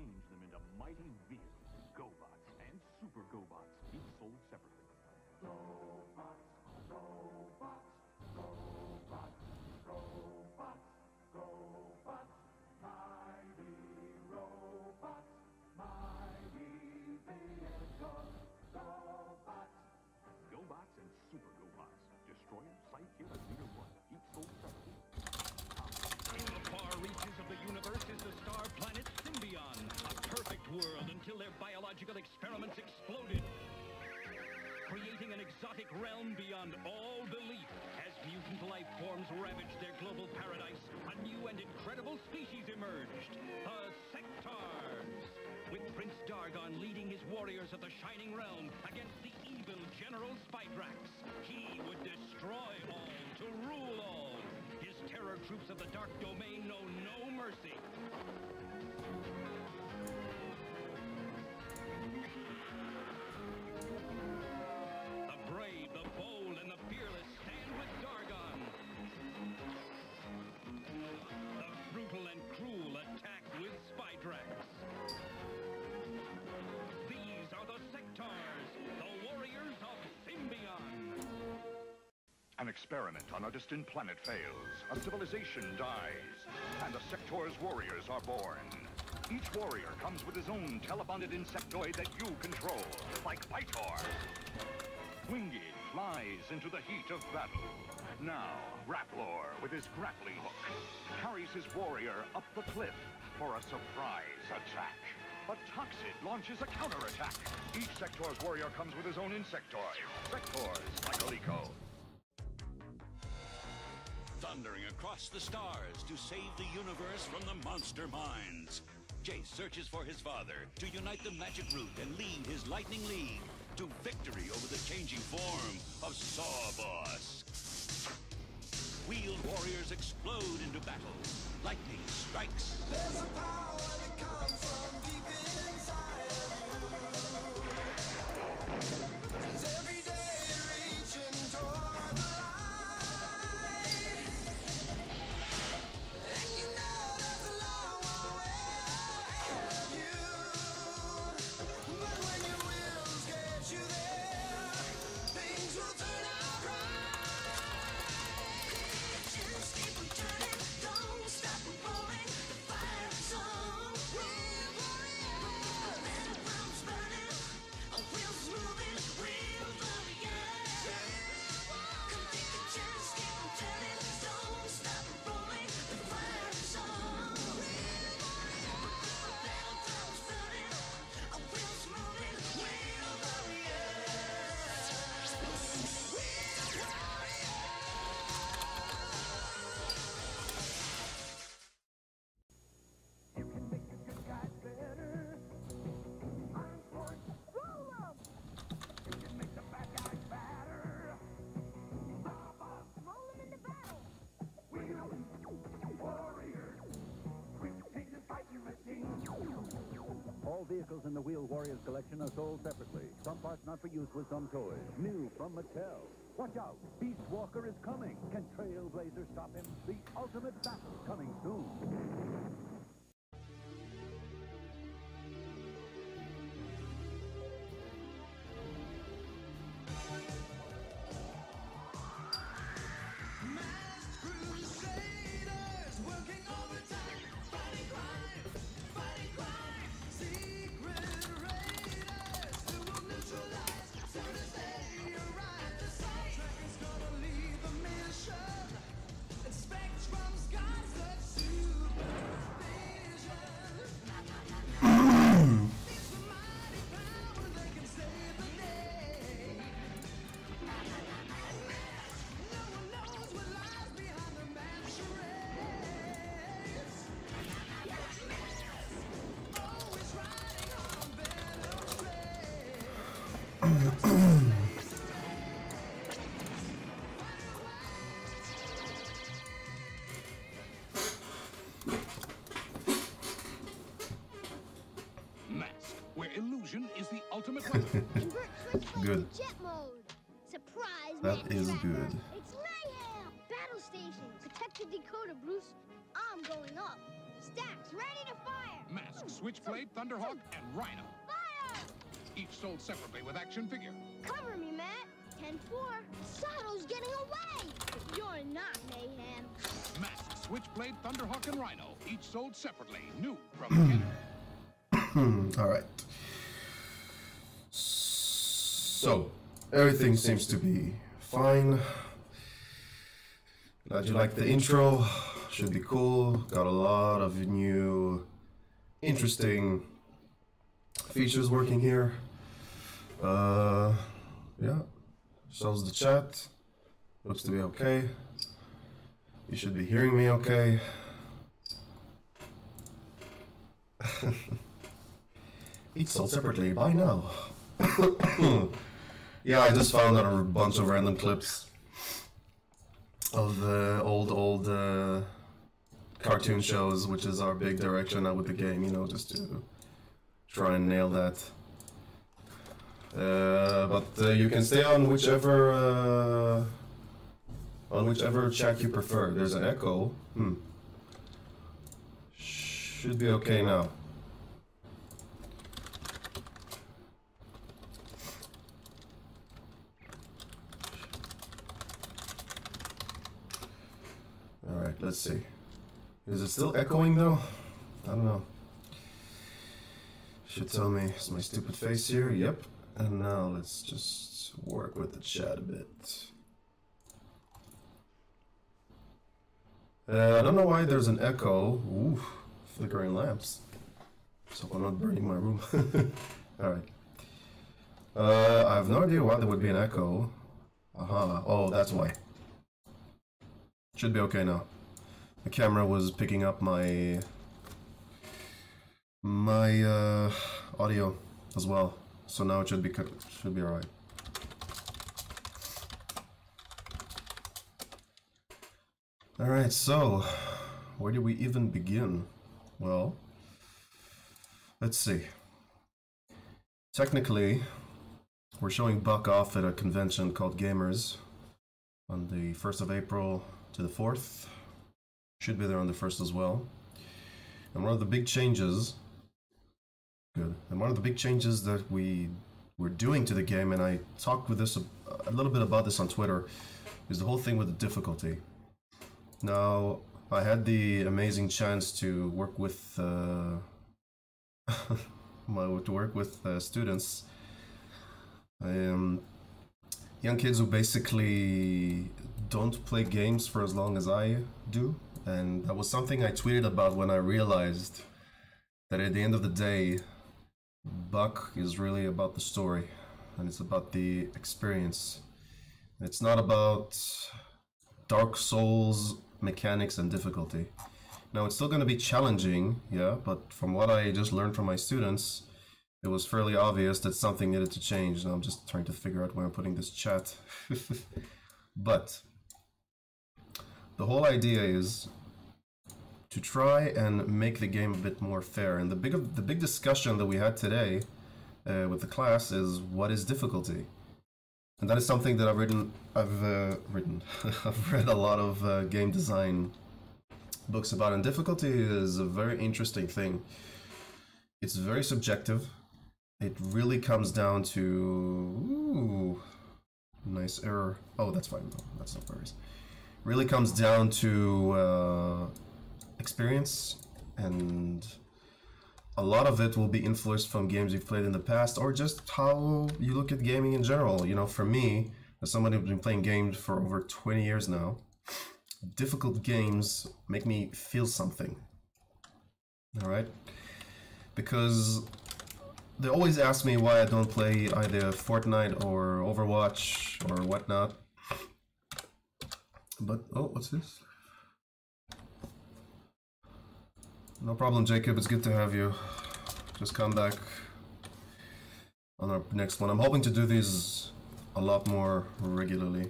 change them into mighty vehicles, GoBots and Super GoBots, each sold separately. GoBots, GoBots, GoBots, GoBots, GoBots, mighty robots, mighty vehicles, GoBots. GoBots and Super GoBots, Destroyer, Sidekick, and Leader 1, each sold separately. In the far reaches of the universe is the star planet Symbion, a perfect world until their biological experiments exploded, creating an exotic realm beyond all belief. As mutant life forms ravaged their global paradise, a new and incredible species emerged, the Sectars. With Prince Dargon leading his warriors of the Shining Realm against the evil General Spydrax, he would destroy all to rule all. His terror troops of the Dark Domain know no mercy. The brave, the bold, and the fearless stand with Dargon. The brutal and cruel attack with Spydrax. These are the Sectars, the warriors of Symbion. An experiment on a distant planet fails, a civilization dies, and the Sector's warriors are born. Each warrior comes with his own telebonded insectoid that you control, like Vitor. Winged flies into the heat of battle. Now, Grappler, with his grappling hook, carries his warrior up the cliff for a surprise attack. But Toxid launches a counterattack. Each Sector's warrior comes with his own insectoid. Sectors, like Alico. Thundering across the stars to save the universe from the monster minds. Jace searches for his father to unite the magic root and lead his Lightning League to victory over the changing form of Sawboss. Wheeled warriors explode into battle. Lightning strikes. There's a power that comes from deep inside of you. As every day you're reaching toward the light, and you know there's a long way ahead of you. But when your wills get you there, things will turn out right. Just keep on turning, don't stop rolling. The fire is on. We're warriors. Metal drums burning, our wheels moving. We're warriors. Come take a chance, keep on turning, don't stop rolling. The fire is on. We're warriors. Metal drums burning, our wheels moving. We're warriors. We're warriors. You can make the good guys better. Iron Swords, roll 'em! You can make the bad guys badder. Sawboss, roll 'em into battle. Wheel warriors, quick changes fighting machines. All vehicles in the Wheel Warriors collection are sold separately. Some parts not for use with some toys. New from Mattel. Watch out! Beast Walker is coming. Can Trailblazer stop him? The ultimate battle coming soon. Masked Crusaders working overtime, fighting crime, fighting crime. Secret raiders who will neutralize soon as they arrive. The Sidetracker's gonna lead the mission, and Spectrum's got such supervision. It's the mighty power that can save the day. No one knows what lies behind the man's charades. Always riding on Venom's Mask, where illusion is the ultimate weapon. Invert switch plate Good. to jet mode. Surprise, That man. is good. It's mayhem. Battle station. Protect the decoder, Bruce. I'm going up. stacks, ready to fire. Mask, Switchblade, Thunderhawk, and Rhino. Fire! Each sold separately with action figure. Cover me, Matt. 10-4. Sato's getting away. But you're not, Mayhem. Mask, Switchblade, Thunderhawk, and Rhino. Each sold separately. New from Kenner. Alright. So, everything seems to be fine. Glad you like the intro. Should be cool. Got a lot of new, interesting features working here. Yeah. Shows the chat. Looks to be okay. You should be hearing me okay. Each sold separately by now. Yeah, I just found out a bunch of random clips of the old cartoon shows, which is our big direction now with the game, you know, just to try and nail that. But you can stay on whichever chat you prefer. There's an echo. Should be okay now. Alright, let's see. Is it still echoing though? I don't know. Should tell me. It's my stupid face here. Yep. And now let's just work with the chat a bit. I don't know why there's an echo. Ooh, flickering lamps. So I'm not burning my room. Alright. I have no idea why there would be an echo. Aha. Oh, that's why. Should be okay now. The camera was picking up my audio as well, so now it should be alright. Alright, so where do we even begin? Well, let's see. Technically, we're showing Buck off at a convention called Gamers on the 1st of April to the 4th. Should be there on the 1st as well. And one of the big changes, good, and one of the big changes that we're doing to the game, and I talked with this a little bit about this on Twitter, is the whole thing with the difficulty. Now, I had the amazing chance to work with students, young kids who basically don't play games for as long as I do, and that was something I tweeted about when I realized that at the end of the day, Buck is really about the story, and it's about the experience. It's not about Dark Souls mechanics and difficulty. Now, it's still going to be challenging, yeah, but from what I just learned from my students, it was fairly obvious that something needed to change. Now I'm just trying to figure out where I'm putting this chat. But the whole idea is to try and make the game a bit more fair. And the big discussion that we had today with the class is, what is difficulty? And that is something that I've read a lot of game design books about. And difficulty is a very interesting thing. It's very subjective. It really comes down to... Ooh, nice error. Oh, that's fine. No, that's no worries. Really comes down to experience, and a lot of it will be influenced from games you've played in the past, or just how you look at gaming in general. You know, for me, as somebody who's been playing games for over 20 years now, difficult games make me feel something. Alright? Because they always ask me why I don't play either Fortnite or Overwatch or whatnot. But, oh, what's this? No problem, Jacob. It's good to have you. Just come back on our next one. I'm hoping to do these a lot more regularly.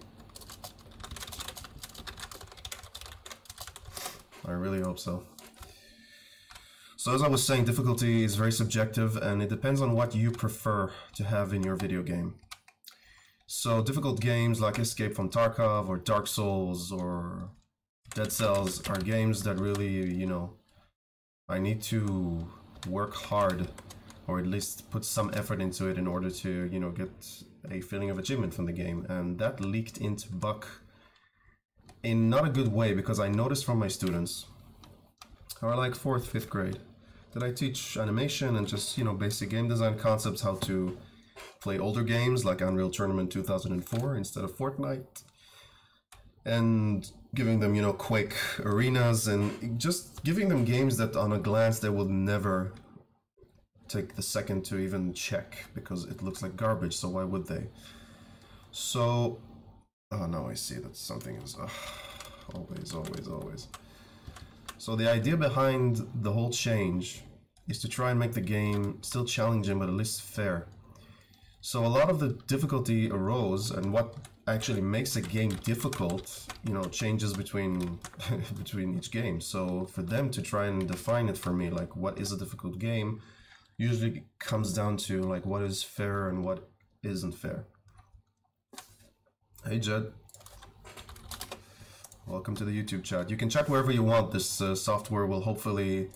I really hope so. So as I was saying, difficulty is very subjective, and it depends on what you prefer to have in your video game. So difficult games like Escape from Tarkov or Dark Souls or Dead Cells are games that really, you know, I need to work hard, or at least put some effort into it in order to, you know, get a feeling of achievement from the game. And that leaked into Buck in not a good way, because I noticed from my students who are like 4th, 5th grade that I teach animation and just, you know, basic game design concepts, how to play older games like Unreal Tournament 2004 instead of Fortnite, and giving them, you know, Quake arenas, and just giving them games that on a glance they would never take the second to even check, because it looks like garbage, so why would they? So, oh, now I see that something is always. So the idea behind the whole change is to try and make the game still challenging, but at least fair. So a lot of the difficulty arose, and what actually makes a game difficult, you know, changes between between each game. So for them to try and define it for me, like what is a difficult game, usually comes down to like what is fair and what isn't fair. Hey Jed, welcome to the YouTube chat. You can chat wherever you want. This software will hopefully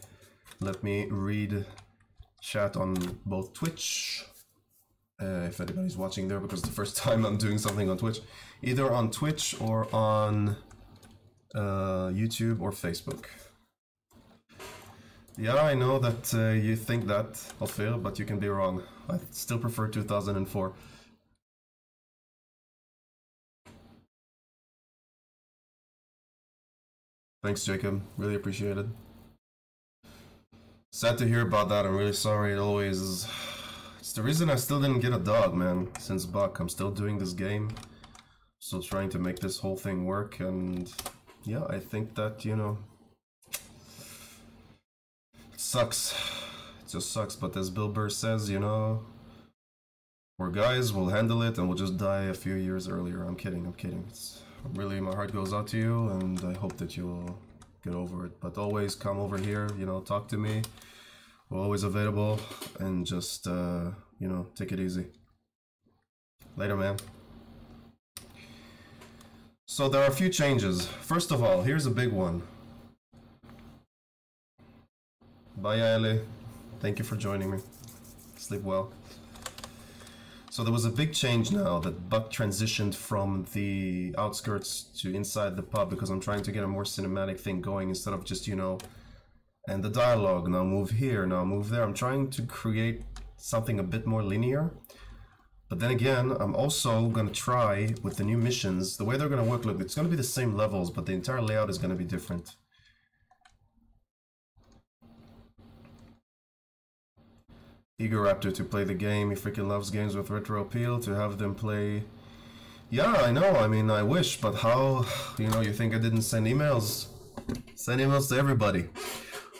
let me read chat on both Twitch, if anybody's watching there, because the first time I'm doing something on Twitch, either on Twitch or on YouTube or Facebook. Yeah, I know that you think that, Ophir, but you can be wrong. I still prefer 2004. Thanks, Jacob. Really appreciate it. Sad to hear about that. I'm really sorry. It always is. It's the reason I still didn't get a dog, man. Since Buck, I'm still doing this game. Still trying to make this whole thing work. And yeah, I think that, you know, it sucks. It just sucks. But as Bill Burr says, you know, we're guys, we'll handle it, and we'll just die a few years earlier. I'm kidding. It's really, my heart goes out to you, and I hope that you'll get over it. But always come over here, you know, talk to me. We're always available, and just, you know, take it easy. Later, man. So there are a few changes. First of all, here's a big one. Bye, Ellie. Thank you for joining me. Sleep well. So there was a big change now that Buck transitioned from the outskirts to inside the pub, because I'm trying to get a more cinematic thing going instead of just, you know, and the dialogue, now move here, now move there. I'm trying to create something a bit more linear. But then again, I'm also going to try with the new missions, the way they're going to work. Look, it's going to be the same levels, but the entire layout is going to be different. Eager Raptor to play the game. He freaking loves games with retro appeal. To have them play... Yeah, I know. I mean, I wish, but how? You know, you think I didn't send emails? Send emails to everybody.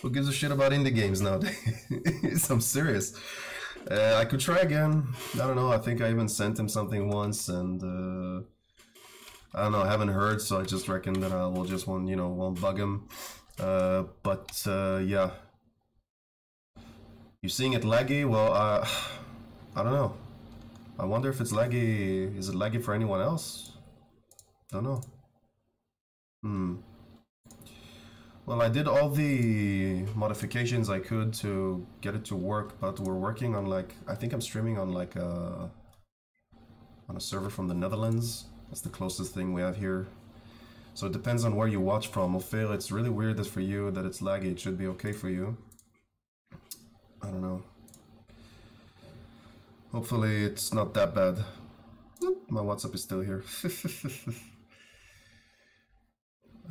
Who gives a shit about indie games nowadays? I'm serious. I could try again. I don't know. I think I even sent him something once, and I don't know. I haven't heard, so I just reckon that I will just won't bug him. But yeah. You seeing it laggy? Well, I don't know. I wonder if it's laggy. Is it laggy for anyone else? Don't know. Well, I did all the modifications I could to get it to work, but we're working on, like, I think I'm streaming on like on a server from the Netherlands. That's the closest thing we have here. So it depends on where you watch from. Ophir, it's really weird that for you that it's laggy. It should be okay for you. I don't know. Hopefully it's not that bad. My WhatsApp is still here.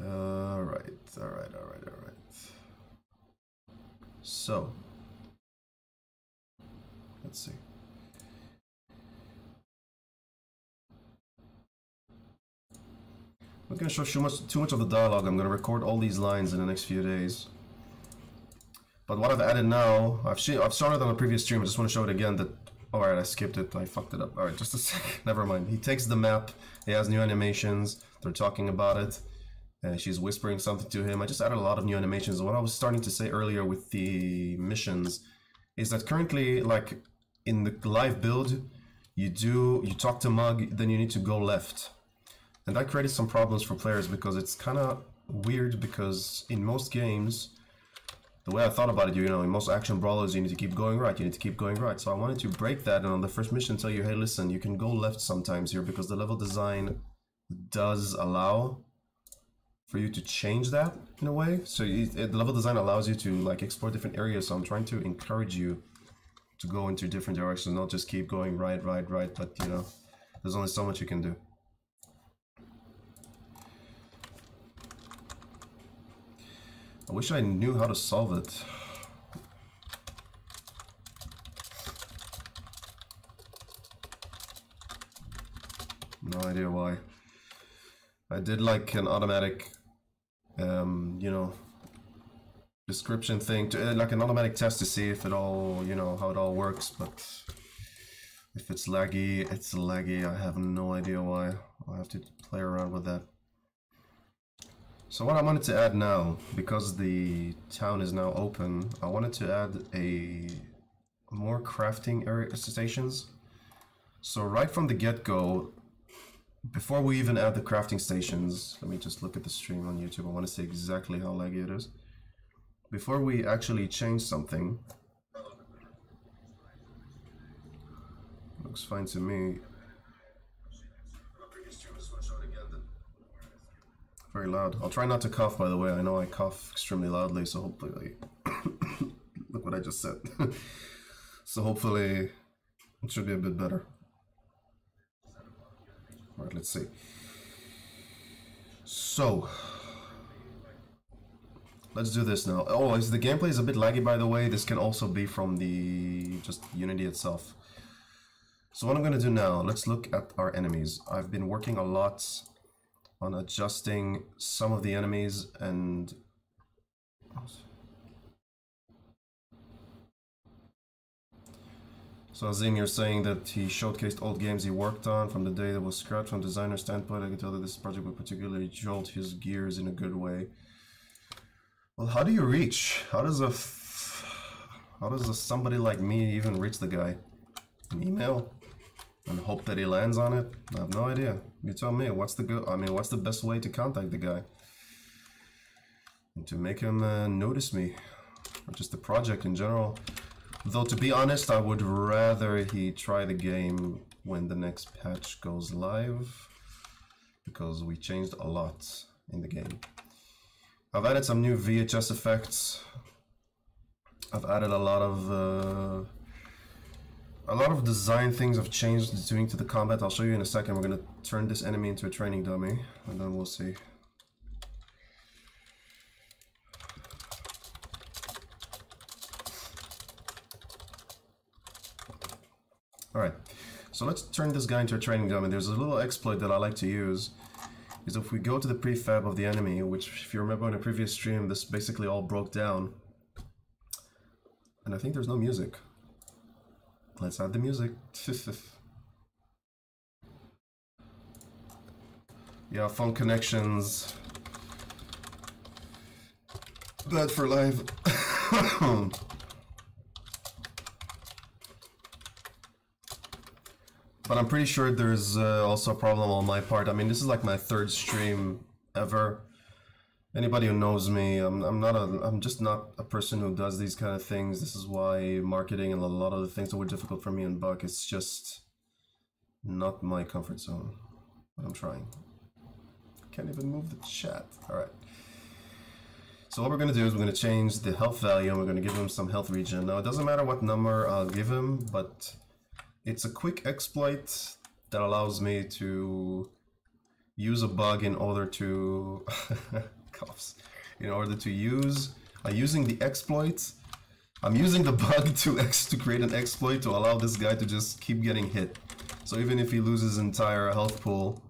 Alright. So, let's see. I'm not going to show too much of the dialogue. I'm going to record all these lines in the next few days. But what I've added now, I've started on a previous stream. I just want to show it again. That alright, I skipped it. I fucked it up. Alright, just a sec. Never mind. He takes the map. He has new animations. They're talking about it. She's whispering something to him. I just added a lot of new animations. What I was starting to say earlier with the missions is that currently, like in the live build, you talk to Mug, then you need to go left. And that created some problems for players, because it's kind of weird, because in most games, the way I thought about it, you know, in most action brawlers, you need to keep going right, you need to keep going right. So I wanted to break that, and on the first mission tell you, hey, listen, you can go left sometimes here, because the level design does allow for you to change that in a way. So the level design allows you to like explore different areas. So I'm trying to encourage you to go into different directions, not just keep going right, but you know, there's only so much you can do. I wish I knew how to solve it. No idea why. I did like an automatic, you know, description thing, to like an automatic test to see if it all, you know, how it all works, but if it's laggy, it's laggy. I have no idea why. I'll have to play around with that. So what I wanted to add now, because the town is now open, I wanted to add a more crafting area stations. So right from the get-go, before we even add the crafting stations, let me just look at the stream on YouTube. I want to see exactly how laggy it is. Before we actually change something, looks fine to me. Very loud. I'll try not to cough, by the way. I know I cough extremely loudly, so hopefully... Look what I just said. So hopefully it should be a bit better. Alright, let's see. So... let's do this now. Oh, the gameplay is a bit laggy, by the way. This can also be from the... just Unity itself. So what I'm going to do now, let's look at our enemies. I've been working a lot on adjusting some of the enemies, and so Azim, you're saying that he showcased old games he worked on from the day that was scrapped. From designer standpoint, I can tell that this project will particularly jolt his gears in a good way. Well, how do you reach? How does somebody like me even reach the guy? An email? And hope that he lands on it? I have no idea. You tell me. What's the best way to contact the guy? And to make him notice me, or just the project in general. Though to be honest, I would rather he try the game when the next patch goes live, because we changed a lot in the game. I've added some new VHS effects. I've added a lot of design things have changed doing to the combat. I'll show you in a second. We're gonna turn this enemy into a training dummy, and then we'll see. Alright, so let's turn this guy into a training dummy. There's a little exploit that I like to use, is if we go to the prefab of the enemy, which if you remember in a previous stream, this basically all broke down. And I think there's no music. Let's add the music. Yeah, phone connections. Bad for live. But I'm pretty sure there's also a problem on my part. I mean, this is like my third stream ever. Anybody who knows me, I'm just not a person who does these kind of things. This is why marketing and a lot of the things that were difficult for me and Buck, it's just not my comfort zone. But I'm trying. Can't even move the chat. Alright. So what we're going to do is we're going to change the health value, and we're going to give him some health regen. Now, it doesn't matter what number I'll give him, but it's a quick exploit that allows me to use a bug in order to... coughs. In order to use... using the exploit, I'm using the bug to create an exploit to allow this guy to just keep getting hit. So even if he loses his entire health pool,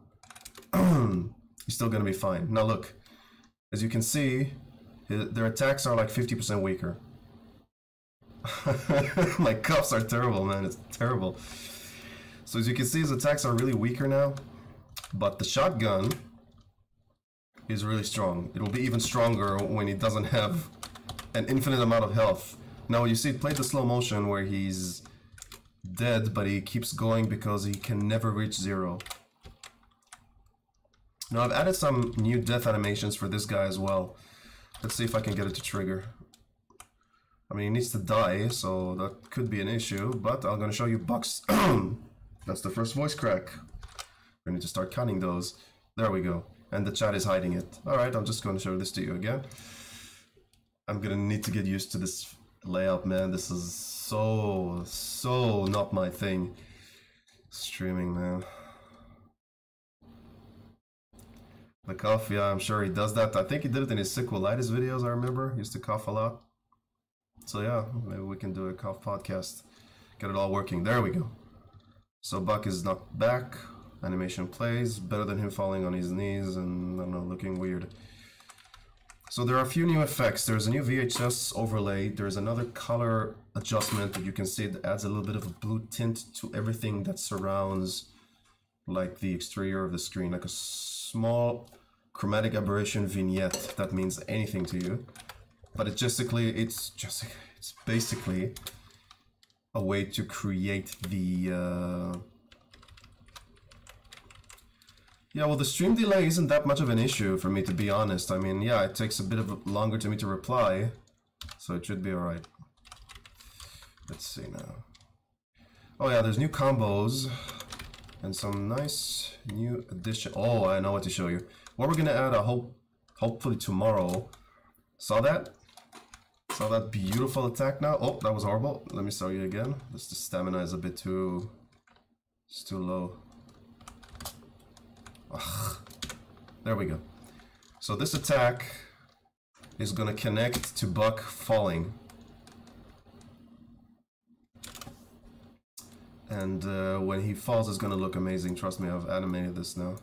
he's still gonna be fine. Now look, as you can see, their attacks are like 50% weaker. My cuffs are terrible, man. It's terrible. So as you can see, his attacks are really weaker now, but the shotgun is really strong. It will be even stronger when he doesn't have an infinite amount of health. Now you see, it played the slow motion where he's dead, but he keeps going because he can never reach 0. Now I've added some new death animations for this guy as well. Let's see if I can get it to trigger. I mean, he needs to die, so that could be an issue, but I'm gonna show you Buck's. That's the first voice crack. We need to start counting those. There we go. And the chat is hiding it. Alright, I'm just gonna show this to you again. I'm gonna need to get used to this layout, man. This is so not my thing. Streaming, man. The cough, yeah, I'm sure he does that. I think he did it in his sequelitis videos, I remember. He used to cough a lot. So yeah, maybe we can do a cough podcast. Get it all working. There we go. So Buck is knocked back. Animation plays. Better than him falling on his knees and, I don't know, looking weird. So there are a few new effects. There's a new VHS overlay. There's another color adjustment that you can see that adds a little bit of a blue tint to everything that surrounds like the exterior of the screen. Like a small chromatic aberration vignette that means anything to you. But it's basically a way to create the yeah, well, the stream delay isn't that much of an issue for me, to be honest. I mean, yeah, it takes a bit of longer to me to reply, so it should be alright. Let's see now. Oh yeah, there's new combos and some nice new addition. Oh, I know what to show you. What we're gonna add, hopefully tomorrow. Saw that? Saw that beautiful attack now? Oh, that was horrible. Let me show you again. Just the stamina is a bit too... It's too low. Ugh. There we go. So this attack is gonna connect to Buck falling. And when he falls, it's gonna look amazing. Trust me, I've animated this now.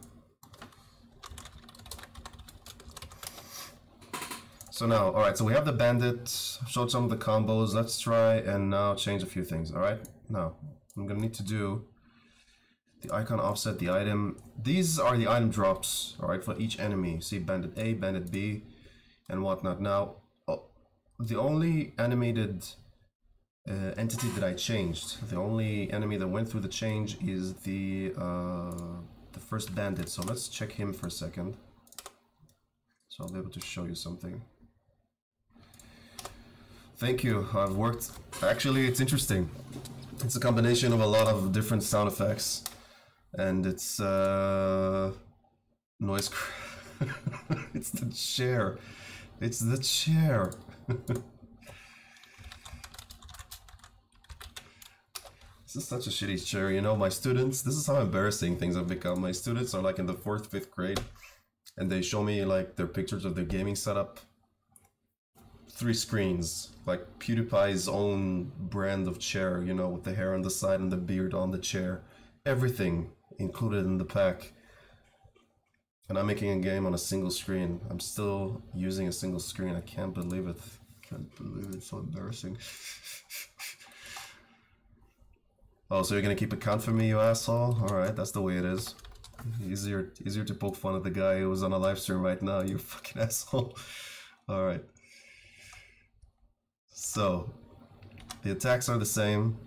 So now, alright, so we have the bandit, showed some of the combos. Let's try and now change a few things, alright? Now, I'm gonna need to do the icon offset, the item. These are the item drops, alright, for each enemy. See bandit A, bandit B, and whatnot. Now, the only animated entity that I changed, the only enemy that went through the change is the first bandit. So let's check him for a second. So I'll be able to show you something. Thank you. I've worked... Actually, it's interesting. It's a combination of a lot of different sound effects. And it's... noise... It's the chair. It's the chair. This is such a shitty chair, you know, my students... This is how embarrassing things have become. My students are like in the 4th, 5th grade. And they show me like their pictures of their gaming setup. 3 screens, like PewDiePie's own brand of chair, you know, with the hair on the side and the beard on the chair. Everything included in the pack. And I'm making a game on a single screen. I'm still using a single screen. I can't believe it. Can't believe it. It's so embarrassing. Oh, so you're gonna keep a count for me, you asshole? Alright, that's the way it is. Easier to poke fun at the guy who's on a live stream right now, you fucking asshole. Alright. So, the attacks are the same.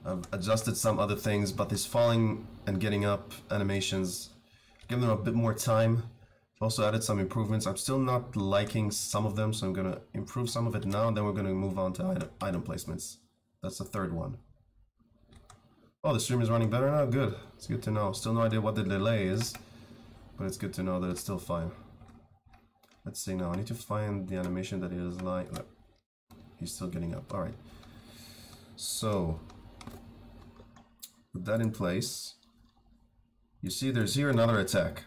I've adjusted some other things, but this falling and getting up animations, give them a bit more time. I've also added some improvements. I'm still not liking some of them, so I'm gonna improve some of it now, and then we're gonna move on to item placements. That's the 3rd one. Oh, the stream is running better now? Good. It's good to know. Still no idea what the delay is, but it's good to know that it's still fine. Let's see now. I need to find the animation that is like... He's still getting up. Alright. So, with that in place, you see there's here another attack.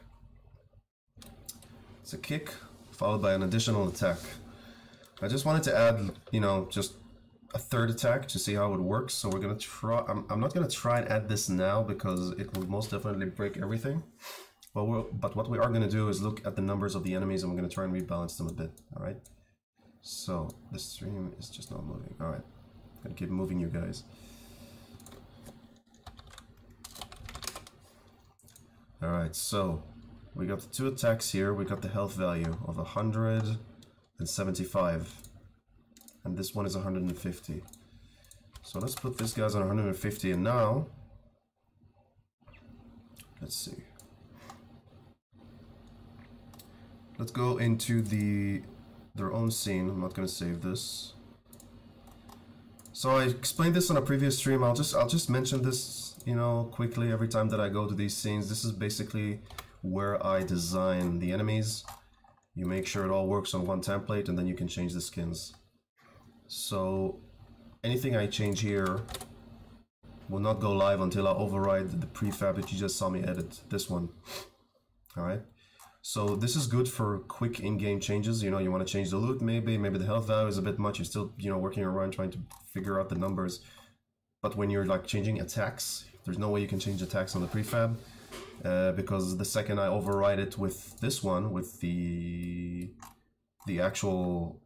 It's a kick, followed by an additional attack. I just wanted to add, you know, just a 3rd attack to see how it works. So we're gonna try... I'm not gonna try and add this now because it will most definitely break everything. But what we are gonna do is look at the numbers of the enemies and we're gonna try and rebalance them a bit. Alright? So, the stream is just not moving. Alright. I'm gonna keep moving you guys. Alright, so we got the 2 attacks here. We got the health value of 175. And this one is 150. So let's put this guy's on 150, and now let's see. Let's go into their own one scene. I'm not gonna save this. So I explained this on a previous stream. I'll just mention this, you know, quickly every time that I go to these scenes. This is basically where I design the enemies. You make sure it all works on one template, and then you can change the skins. So anything I change here will not go live until I override the prefab that you just saw me edit. This one. Alright. So this is good for quick in-game changes. You know, you want to change the loot, maybe the health value is a bit much. You're still, you know, working around trying to figure out the numbers. But when you're like changing attacks, there's no way you can change attacks on the prefab. Because the second I override it with this one, with the actual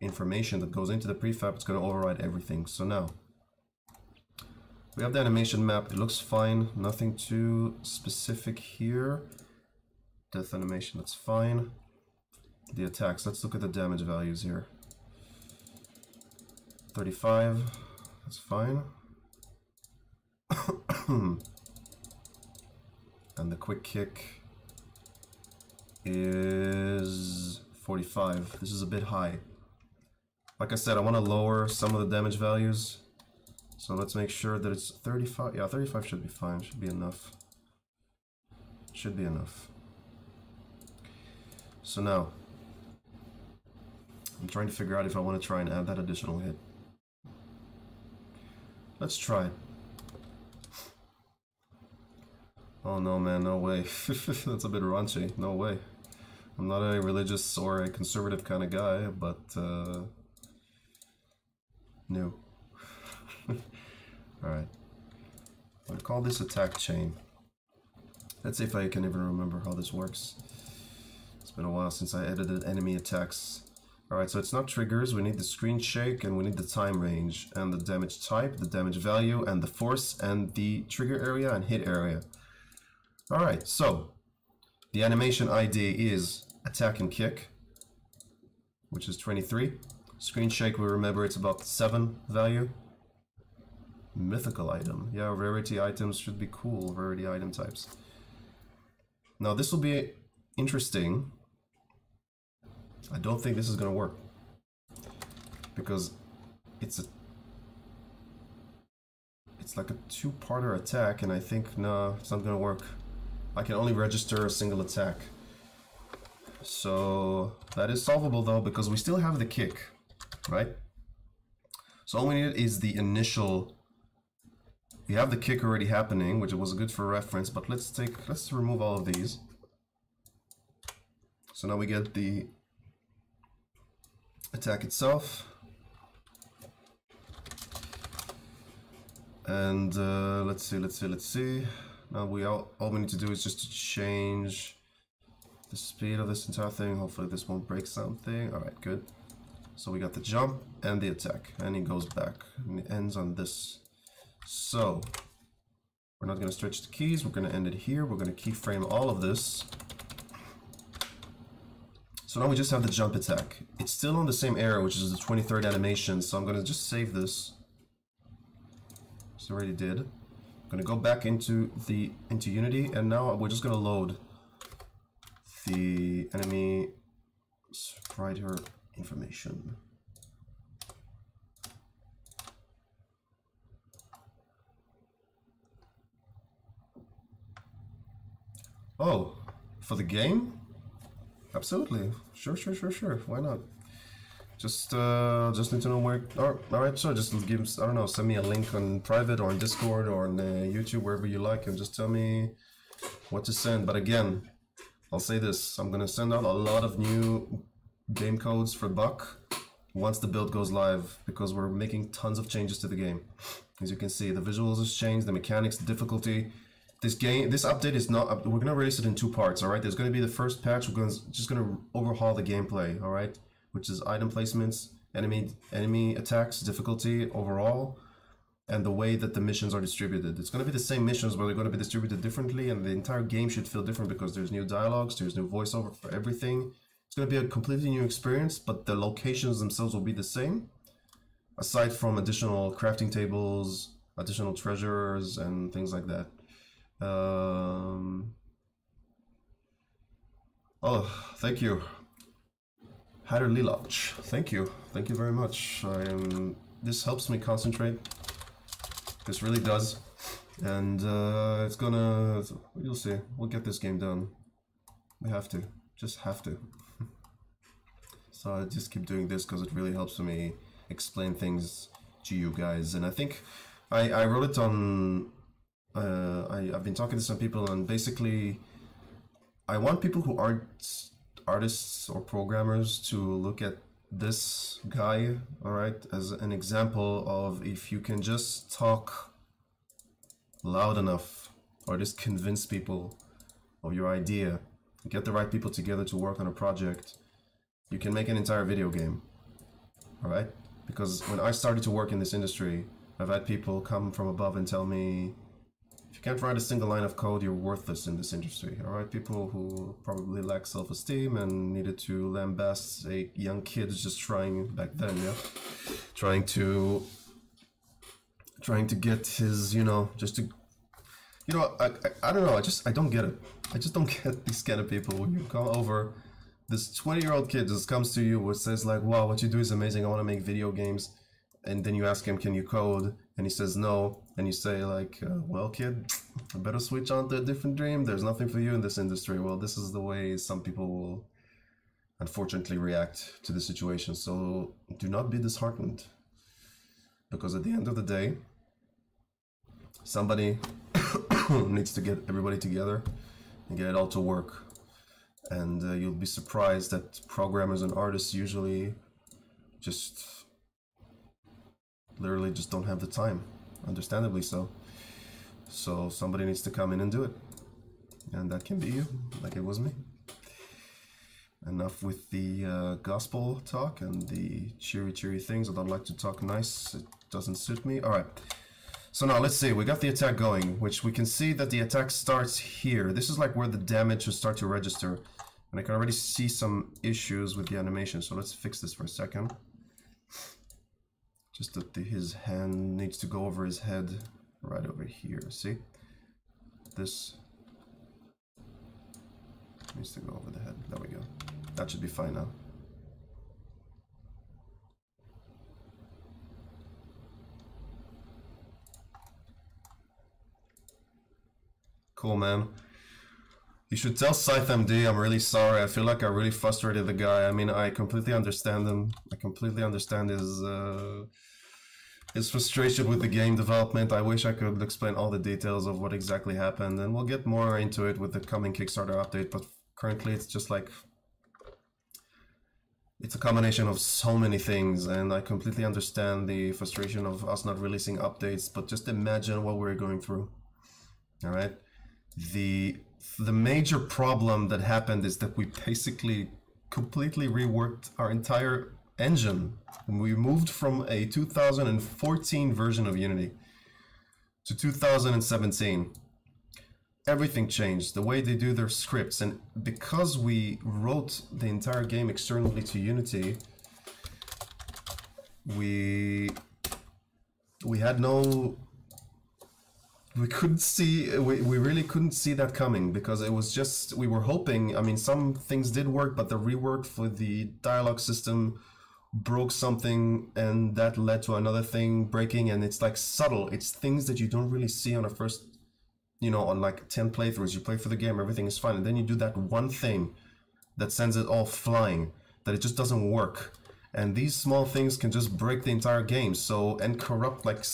information that goes into the prefab, it's going to override everything. So now we have the animation map. It looks fine. Nothing too specific here. Death animation, that's fine. The attacks, let's look at the damage values here. 35, that's fine. And the quick kick is 45. This is a bit high. Like I said, I want to lower some of the damage values. So let's make sure that it's 35. Yeah, 35 should be fine. Should be enough. Should be enough. So now, I'm trying to figure out if I want to try and add that additional hit. Let's try. Oh no, man, no way. That's a bit raunchy. No way. I'm not a religious or a conservative kind of guy, but no. Alright. I'll call this attack chain. Let's see if I can even remember how this works. It's been a while since I edited enemy attacks. Alright, so it's not triggers, we need the screen shake, and we need the time range, and the damage type, the damage value, and the force, and the trigger area and hit area. Alright, so the animation ID is attack and kick, which is 23. Screen shake, we remember it's about 7 value. Mythical item. Yeah, rarity items should be cool, rarity item types. Now this will be interesting. I don't think this is gonna work because it's like a two-parter attack, and I think no, it's not gonna work. I can only register a single attack. So that is solvable though, because we still have the kick, right? So all we need is the initial. We have the kick already happening, which was good for reference, but let's remove all of these. So now we get the attack itself. And let's see. Now all we need to do is just to change the speed of this entire thing. Hopefully this won't break something. Alright, good. So we got the jump and the attack, and he goes back, and it ends on this. So we're not going to stretch the keys, we're going to end it here. We're going to keyframe all of this. So now we just have the jump attack. It's still on the same area, which is the 23rd animation, so I'm going to just save this. Just already did. I'm going to go back into Unity, and now we're just going to load the enemy sprite information. Oh, for the game? Absolutely. Sure. Why not? Just need to know where. All right, sure. Just give. I don't know. Send me a link on private or on Discord or on YouTube, wherever you like, and just tell me what to send. But again, I'll say this: I'm gonna send out a lot of new game codes for Buck once the build goes live, because we're making tons of changes to the game. As you can see, the visuals has changed, the mechanics, the difficulty. This update is not. We're gonna release it in 2 parts. All right. There's gonna be the first patch. We're just gonna overhaul the gameplay. All right, which is item placements, enemy attacks, difficulty overall, and the way that the missions are distributed. It's gonna be the same missions, but they're gonna be distributed differently, and the entire game should feel different because there's new dialogues, there's new voiceover for everything. It's gonna be a completely new experience, but the locations themselves will be the same, aside from additional crafting tables, additional treasures, and things like that. Oh, thank you. Heider Liloch, thank you very much. This helps me concentrate. This really does, and it's gonna. You'll see. We'll get this game done. We have to, just have to. So I just keep doing this because it really helps me explain things to you guys. And I think I wrote it on. I've been talking to some people, and basically, I want people who aren't artists or programmers to look at this guy, all right, as an example of if you can just talk loud enough or just convince people of your idea, get the right people together to work on a project, you can make an entire video game, all right? Because when I started to work in this industry, I've had people come from above and tell me, if you can't write a single line of code, you're worthless in this industry, all right? People who probably lack self-esteem and needed to lambast a young kid just trying, back then, yeah? Trying to get his, you know, just to, you know, I don't know, I don't get it. I just don't get these kind of people. When you come over, this 20-year-old kid just comes to you and says like, wow, what you do is amazing, I want to make video games. And then you ask him, can you code? And he says no. And you say like, well kid, I better switch on to a different dream. There's nothing for you in this industry. Well, this is the way some people will unfortunately react to the situation. So do not be disheartened. Because at the end of the day, somebody needs to get everybody together and get it all to work. And you'll be surprised that programmers and artists usually just literally just don't have the time, understandably so. So somebody needs to come in and do it. And that can be you, like it was me. Enough with the gospel talk and the cheery things. I don't like to talk nice, it doesn't suit me. Alright, so now let's see, we got the attack going, which we can see that the attack starts here. This is like where the damage should start to register. And I can already see some issues with the animation, so let's fix this for a second. Just that his hand needs to go over his head right over here, see? This needs to go over the head, there we go. That should be fine now. Cool, man. You should tell ScytheMD I'm really sorry. I feel like I really frustrated the guy. I mean, I completely understand him. I completely understand his frustration with the game development. I wish I could explain all the details of what exactly happened, and we'll get more into it with the coming Kickstarter update, but currently it's just like, it's a combination of so many things, and I completely understand the frustration of us not releasing updates, but just imagine what we're going through. Alright? The major problem that happened is that we basically completely reworked our entire engine. We moved from a 2014 version of Unity to 2017. Everything changed, the way they do their scripts, and because we wrote the entire game externally to Unity, we had no... We couldn't see, we really couldn't see that coming, because it was just, we were hoping, I mean, some things did work, but the rework for the dialogue system broke something, and that led to another thing breaking, and it's like subtle, it's things that you don't really see on a first, you know, on like 10 playthroughs. You play for the game, everything is fine, and then you do that one thing that sends it all flying, that it just doesn't work. And these small things can just break the entire game, so, and corrupt like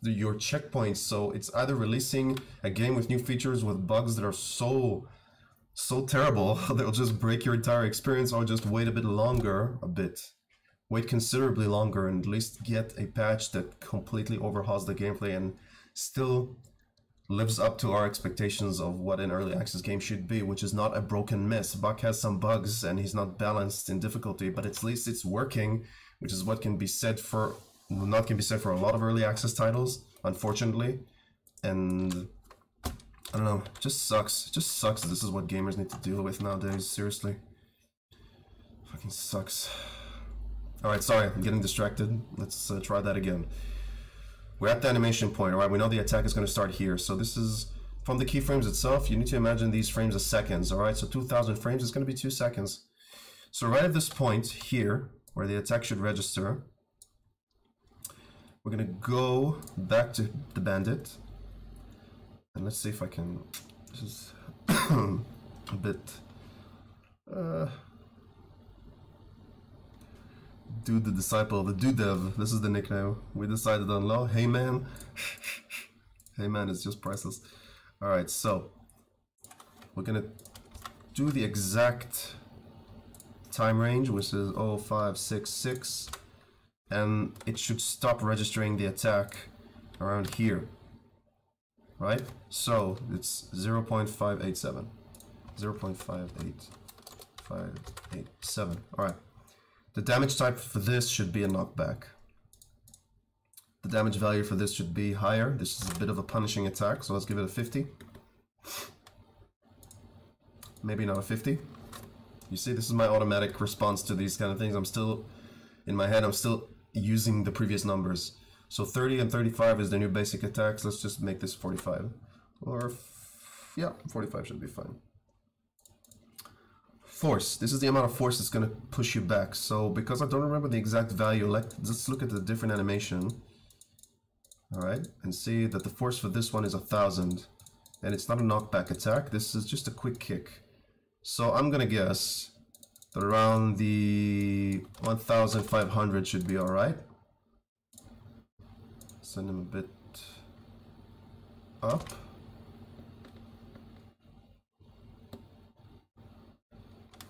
your checkpoints. So it's either releasing a game with new features with bugs that are so terrible they'll just break your entire experience, or just wait a bit longer, wait considerably longer, and at least get a patch that completely overhauls the gameplay and still lives up to our expectations of what an early access game should be, which is not a broken mess. Buck has some bugs and he's not balanced in difficulty, but at least it's working, which is what can be said for a lot of early access titles, unfortunately. And I don't know, it just sucks. It just sucks. This is what gamers need to deal with nowadays, seriously. Fucking sucks. Alright, sorry, I'm getting distracted. Let's try that again. We're at the animation point, alright? We know the attack is going to start here. So this is from the keyframes itself. You need to imagine these frames as seconds, alright? So 2000 frames is going to be 2 seconds. So right at this point here, where the attack should register, we're gonna go back to the bandit. And let's see if I can, this is a bit, Dude the Disciple, the Dudev, this is the nickname we decided on low. Hey man. Hey man is just priceless. Alright, so we're gonna do the exact time range, which is 0566, and it should stop registering the attack around here. Right? So it's 0.587. 0.587. Alright. The damage type for this should be a knockback. The damage value for this should be higher. This is a bit of a punishing attack, so let's give it a 50. Maybe not a 50. You see, this is my automatic response to these kind of things. I'm still, in my head, I'm still using the previous numbers. So 30 and 35 is the new basic attacks. Let's just make this 45. Or, yeah, 45 should be fine. Force. This is the amount of force that's going to push you back. So because I don't remember the exact value, let's look at the different animation. Alright, and see that the force for this one is 1000. And it's not a knockback attack. This is just a quick kick. So I'm going to guess that around the 1500 should be alright. Send him a bit up.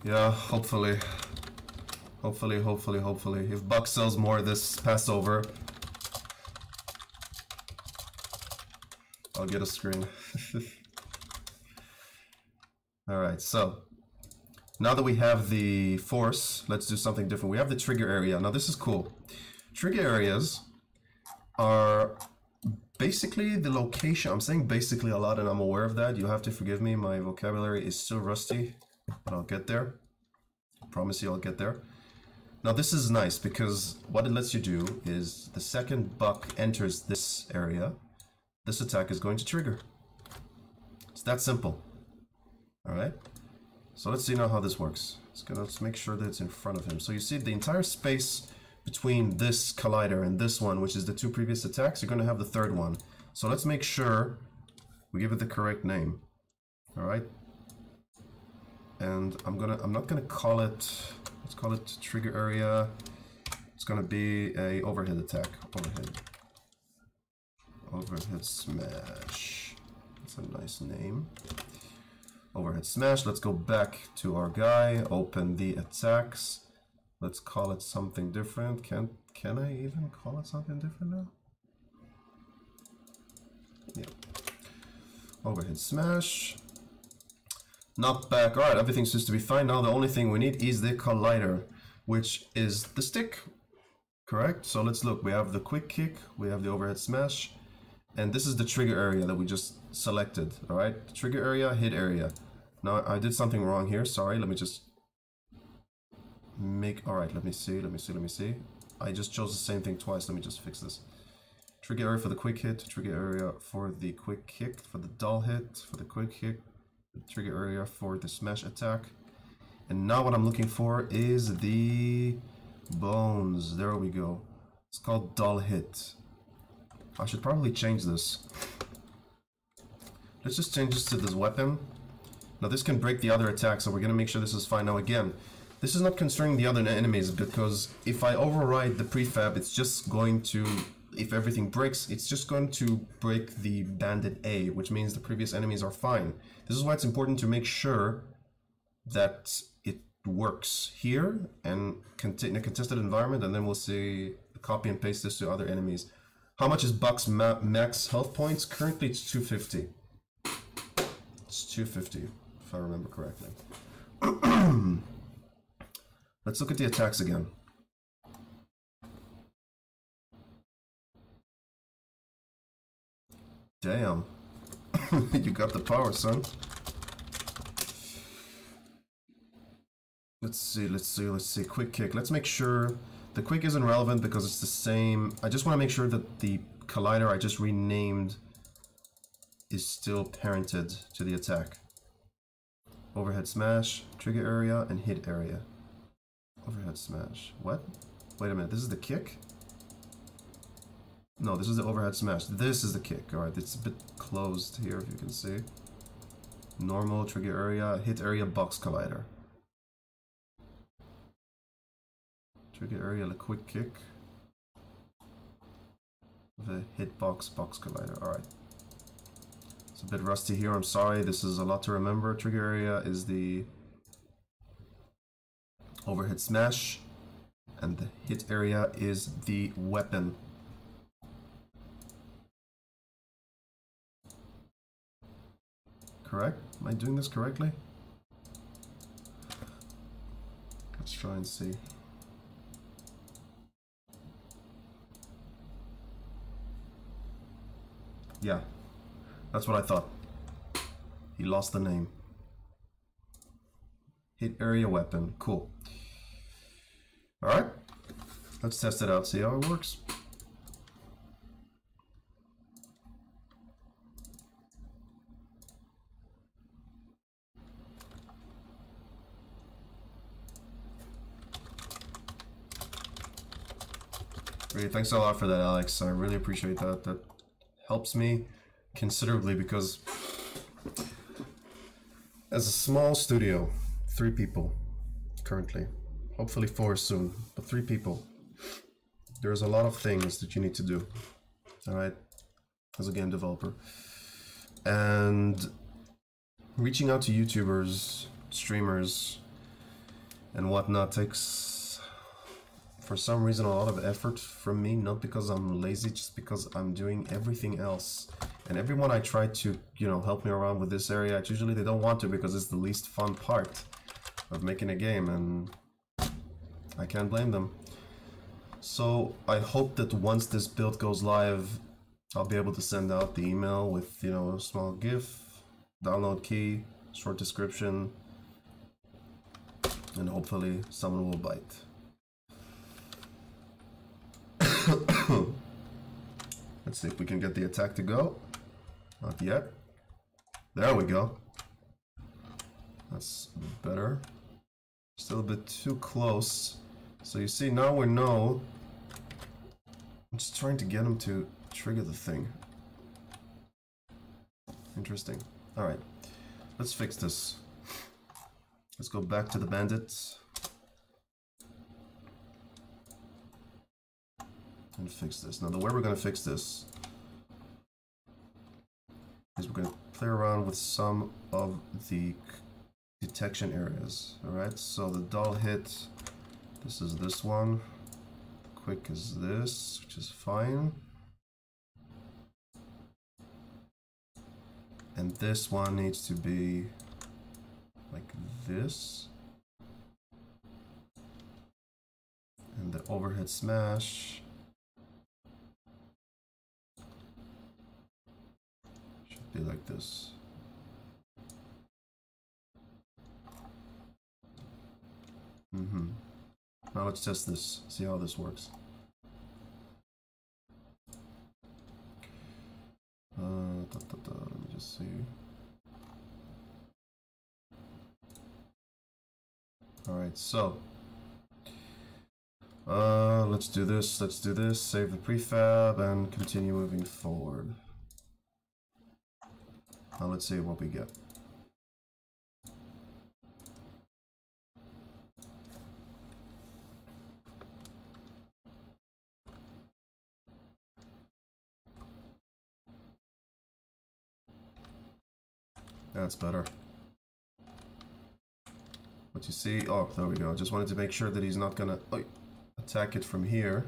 Yeah, hopefully. Hopefully. If Buck sells more this Passover, I'll get a screen. Alright, so now that we have the force, let's do something different. We have the trigger area. Now this is cool. Trigger areas are basically the location. I'm saying basically a lot and I'm aware of that. You have to forgive me, my vocabulary is still rusty, but I'll get there. I promise you I'll get there. Now this is nice because what it lets you do is the second Buck enters this area, this attack is going to trigger. It's that simple. Alright, so let's see now how this works. Let's make sure that it's in front of him. So you see the entire space between this collider and this one, which is the two previous attacks, you're going to have the third one. So let's make sure we give it the correct name. Alright, and I'm not gonna call it, let's call it trigger area. It's gonna be a overhead attack. Overhead smash. That's a nice name. Overhead smash. Let's go back to our guy, open the attacks. Let's call it something different. Can I even call it something different now? Yeah. Overhead smash. Knockback. Alright, everything seems to be fine. Now the only thing we need is the collider, which is the stick. Correct? So let's look. We have the quick kick, we have the overhead smash, and this is the trigger area that we just selected. Alright? Trigger area, hit area. Now I did something wrong here. Sorry, let me just make... Alright, let me see. I just chose the same thing twice. Let me just fix this. Trigger area for the quick hit, trigger area for the quick kick, for the dull hit, for the quick kick, trigger area for the smash attack. And now what I'm looking for is the bones. There we go. It's called dull hit. I should probably change this. Let's just change this to this weapon. Now this can break the other attack, so we're gonna make sure this is fine. Now again, this is not concerning the other enemies, because if I override the prefab, it's just going to, if everything breaks, it's just going to break the bandit A, which means the previous enemies are fine. This is why it's important to make sure that it works here and in a contested environment, and then we'll see, copy and paste this to other enemies. How much is Buck's max health points? Currently it's 250. It's 250, if I remember correctly. Let's look at the attacks again. Damn. You got the power, son. Let's see. Quick kick. Let's make sure the quick isn't relevant because it's the same. I just want to make sure that the collider I just renamed is still parented to the attack. Overhead smash, trigger area, and hit area. Overhead smash. What? Wait a minute, this is the kick? No, this is the overhead smash. This is the kick. Alright, it's a bit closed here, if you can see. Normal, trigger area, hit area, box collider. Trigger area, a quick kick. The hitbox, box collider. Alright. It's a bit rusty here, I'm sorry. This is a lot to remember. Trigger area is the overhead smash. And the hit area is the weapon. Correct? Am I doing this correctly? Let's try and see. Yeah, that's what I thought. He lost the name. Hit area weapon. Cool. Alright. Let's test it out, see how it works. Really, thanks a lot for that, Alex. I really appreciate that. That helps me considerably because as a small studio, 3 people currently, hopefully 4 soon, but 3 people, there's a lot of things that you need to do, alright, as a game developer. And reaching out to YouTubers, streamers, and whatnot takes, for some reason, a lot of effort from me, not because I'm lazy, just because I'm doing everything else. And everyone I try to, you know, help me around with this area, usually they don't want to because it's the least fun part of making a game, and I can't blame them. So I hope that once this build goes live, I'll be able to send out the email with, you know, a small GIF, download key, short description, and hopefully someone will bite. Let's see if we can get the attack to go. Not yet. There we go. That's better. Still a bit too close. So you see, now we know. I'm just trying to get him to trigger the thing. Interesting. Alright. Let's fix this. Let's go back to the bandits. And fix this. Now the way we're going to fix this is we're going to play around with some of the detection areas. Alright, so the dull hit, this is this one. Quick is this, which is fine. And this one needs to be like this. And the overhead smash should be like this. Now let's test this, see how this works. Let me just see. Alright, so let's do this, save the prefab and continue moving forward. Now let's see what we get. That's better. What you see, oh, there we go. Just wanted to make sure that he's not gonna attack it from here.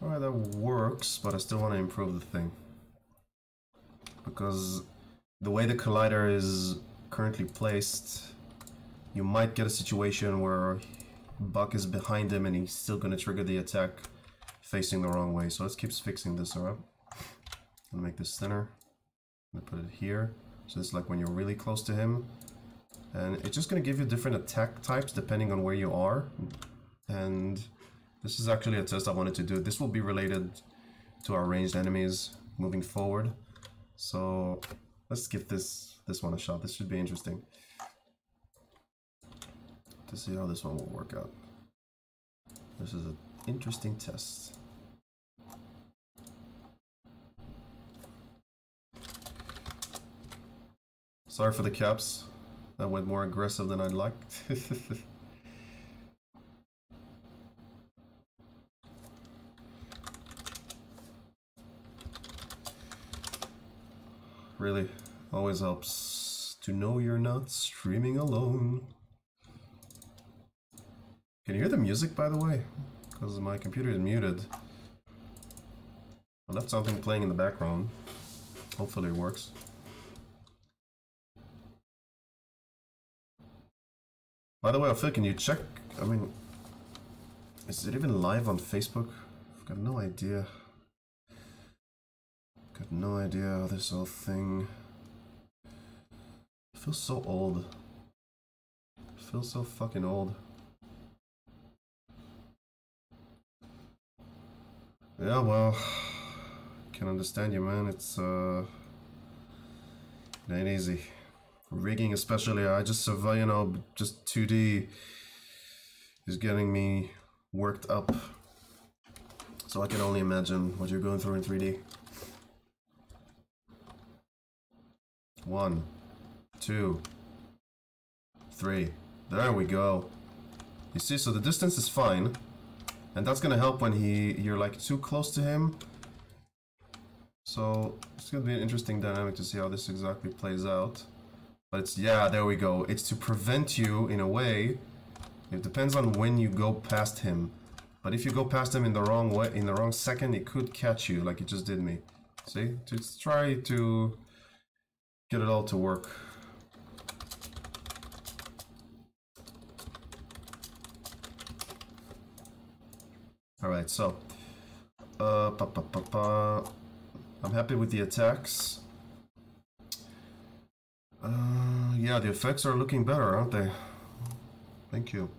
Alright, that works, but I still want to improve the thing. Because the way the collider is currently placed, you might get a situation where Buck is behind him and he's still going to trigger the attack facing the wrong way. So let's keep fixing this, alright? I'm gonna make this thinner. I'm gonna put it here. So it's like when you're really close to him, And it's just gonna give you different attack types depending on where you are. And this is actually a test I wanted to do. This will be related to our ranged enemies moving forward. So let's give this one a shot. This should be interesting to see how this one will work out. This is an interesting test. Sorry for the caps. That went more aggressive than I'd liked. Really, always helps to know you're not streaming alone. Can you hear the music, by the way? Because my computer is muted. I left something playing in the background. Hopefully it works. By the way, Phil, can you check? I mean, is it even live on Facebook? I've got no idea. Got no idea how this whole thing. It feels so old. It feels so fucking old. Yeah, well, can understand you, man. It ain't easy. Rigging, especially, I just survive, you know, just 2D is getting me worked up. So I can only imagine what you're going through in 3D. 1, 2, 3. There we go. You see, so the distance is fine. And that's gonna help when you're like too close to him. So it's gonna be an interesting dynamic to see how this exactly plays out. But it's, yeah, there we go. It's to prevent you, in a way. It depends on when you go past him. But if you go past him in the wrong way, in the wrong second, it could catch you, like it just did me. See? Just try to get it all to work. Alright, so. I'm happy with the attacks. Yeah, the effects are looking better, aren't they? Thank you.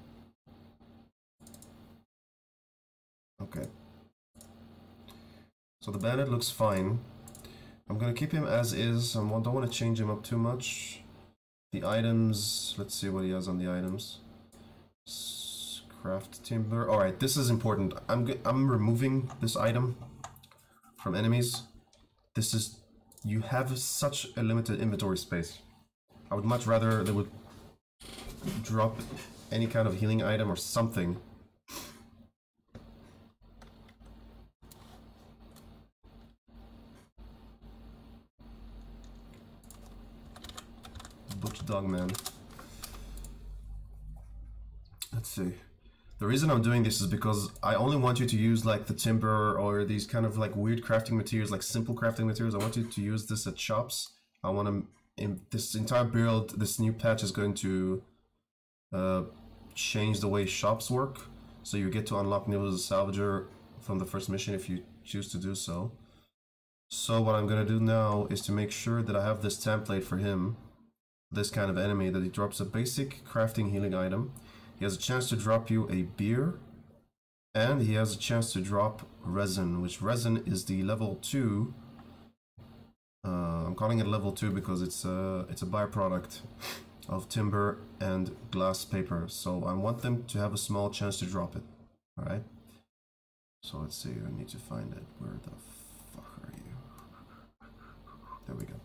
Okay. So the bandit looks fine. I'm gonna keep him as is. I don't want to change him up too much. The items, let's see what he has on the items. Craft timber. Alright, this is important. I'm removing this item from enemies. This is... You have such a limited inventory space. I would much rather they would drop any kind of healing item or something. Butch Dog Man. Let's see. The reason I'm doing this is because I only want you to use like the timber or these kind of like weird crafting materials, like simple crafting materials. I want you to use this at shops. I want to, in this entire build, this new patch is going to change the way shops work. So you get to unlock Nibbles as a salvager from the first mission if you choose to do so. So what I'm going to do now is to make sure that I have this template for him, this kind of enemy, that he drops a basic crafting healing item. He has a chance to drop you a beer, and he has a chance to drop resin, which resin is the level 2. I'm calling it level 2 because it's a byproduct of timber and glass paper. So I want them to have a small chance to drop it. All right. So let's see. I need to find it. Where the fuck are you? There we go.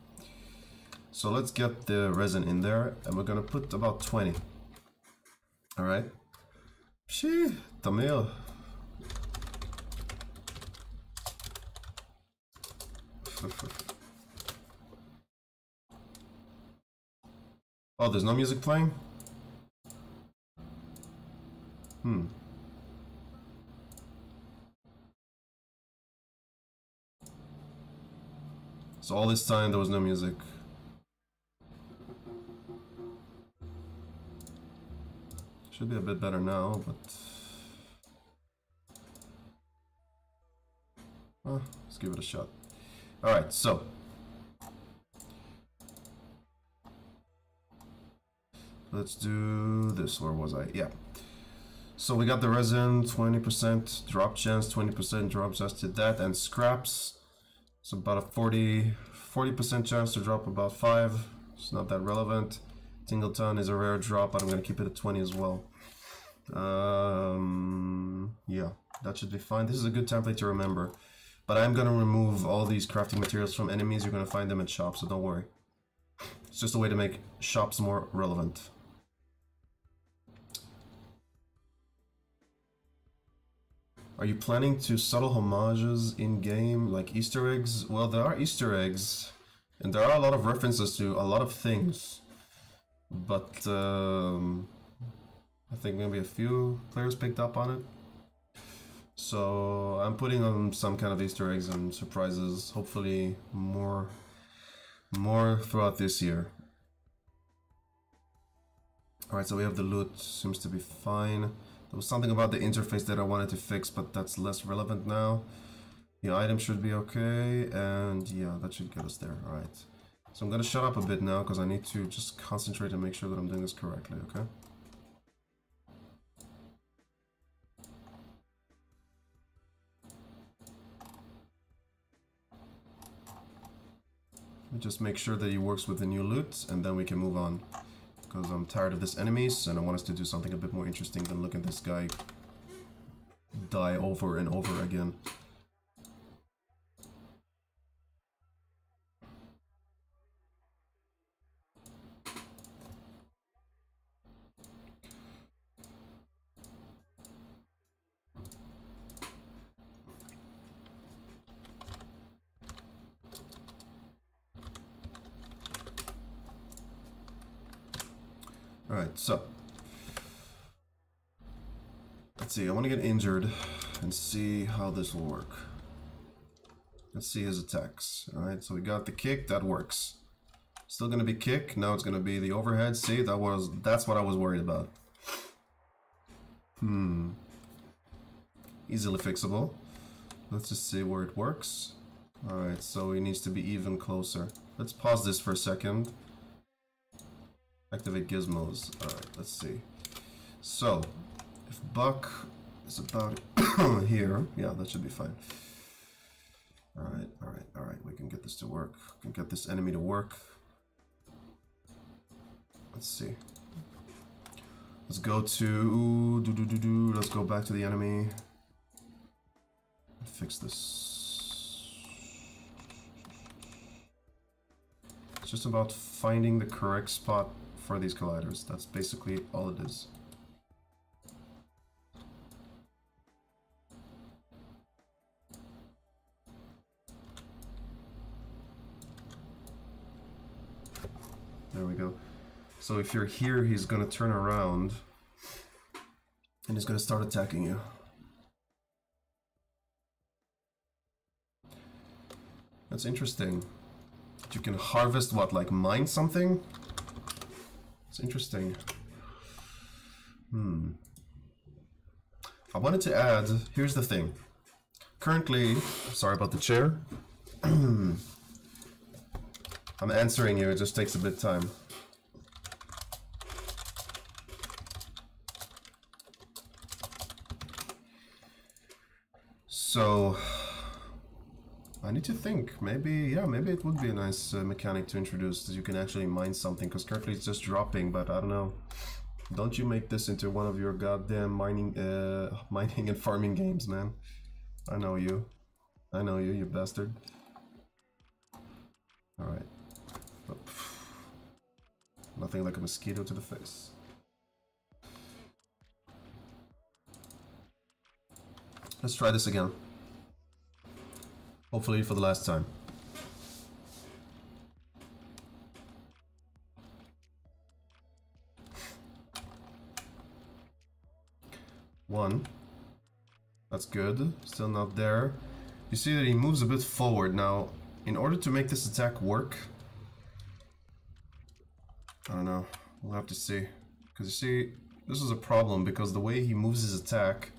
So let's get the resin in there, and we're gonna put about 20. All right. Shee, Tamil. Oh, there's no music playing? So all this time there was no music. Should be a bit better now, but... let's give it a shot. Alright, so... Let's do this. Where was I? Yeah. So we got the resin, 20% drop chance, 20% drop chance to that, and scraps. It's about a 40% chance to drop about 5. It's not that relevant. Tingleton is a rare drop, but I'm gonna keep it at 20 as well. Yeah, that should be fine. This is a good template to remember. But I'm gonna remove all these crafting materials from enemies. You're gonna find them in shops, so don't worry. It's just a way to make shops more relevant. Are you planning to subtle homages in-game, like Easter eggs? Well, there are Easter eggs, and there are a lot of references to a lot of things. But, I think maybe a few players picked up on it. So, I'm putting on some kind of Easter eggs and surprises, hopefully more throughout this year. Alright, so we have the loot, seems to be fine. There was something about the interface that I wanted to fix, but that's less relevant now. The item should be okay, and yeah, that should get us there. Alright. So I'm gonna shut up a bit now, because I need to just concentrate and make sure that I'm doing this correctly, okay? Just make sure that he works with the new loot, and then we can move on. Because I'm tired of this enemies, and I want us to do something a bit more interesting than look at this guy die over and over again. Alright, so let's see, I want to get injured and see how this will work. Let's see his attacks. Alright, so we got the kick, that works. Still gonna be kick, now it's gonna be the overhead. See, that's what I was worried about. Easily fixable. Let's just see where it works. Alright, so he needs to be even closer. Let's pause this for a second. Activate gizmos. Alright, let's see. So, if Buck is about here, yeah, that should be fine. Alright, alright, alright, we can get this to work. We can get this enemy to work. Let's see. Let's go to... Let's go back to the enemy. Fix this. It's just about finding the correct spot for these colliders. That's basically all it is. There we go. So if you're here, he's gonna turn around and he's gonna start attacking you. That's interesting. You can harvest what, like mine something? It's interesting. I wanted to add, here's the thing. Currently, sorry about the chair. I'm answering you, it just takes a bit of time. So, I need to think. Maybe, yeah, maybe it would be a nice mechanic to introduce that you can actually mine something, because currently it's just dropping, but I don't know. Don't you make this into one of your goddamn mining and farming games, man. I know you. I know you, you bastard. Alright. Nothing like a mosquito to the face. Let's try this again. Hopefully for the last time. One. That's good. Still not there. You see that he moves a bit forward. Now, in order to make this attack work, I don't know. We'll have to see. Because you see, this is a problem because the way he moves his attack,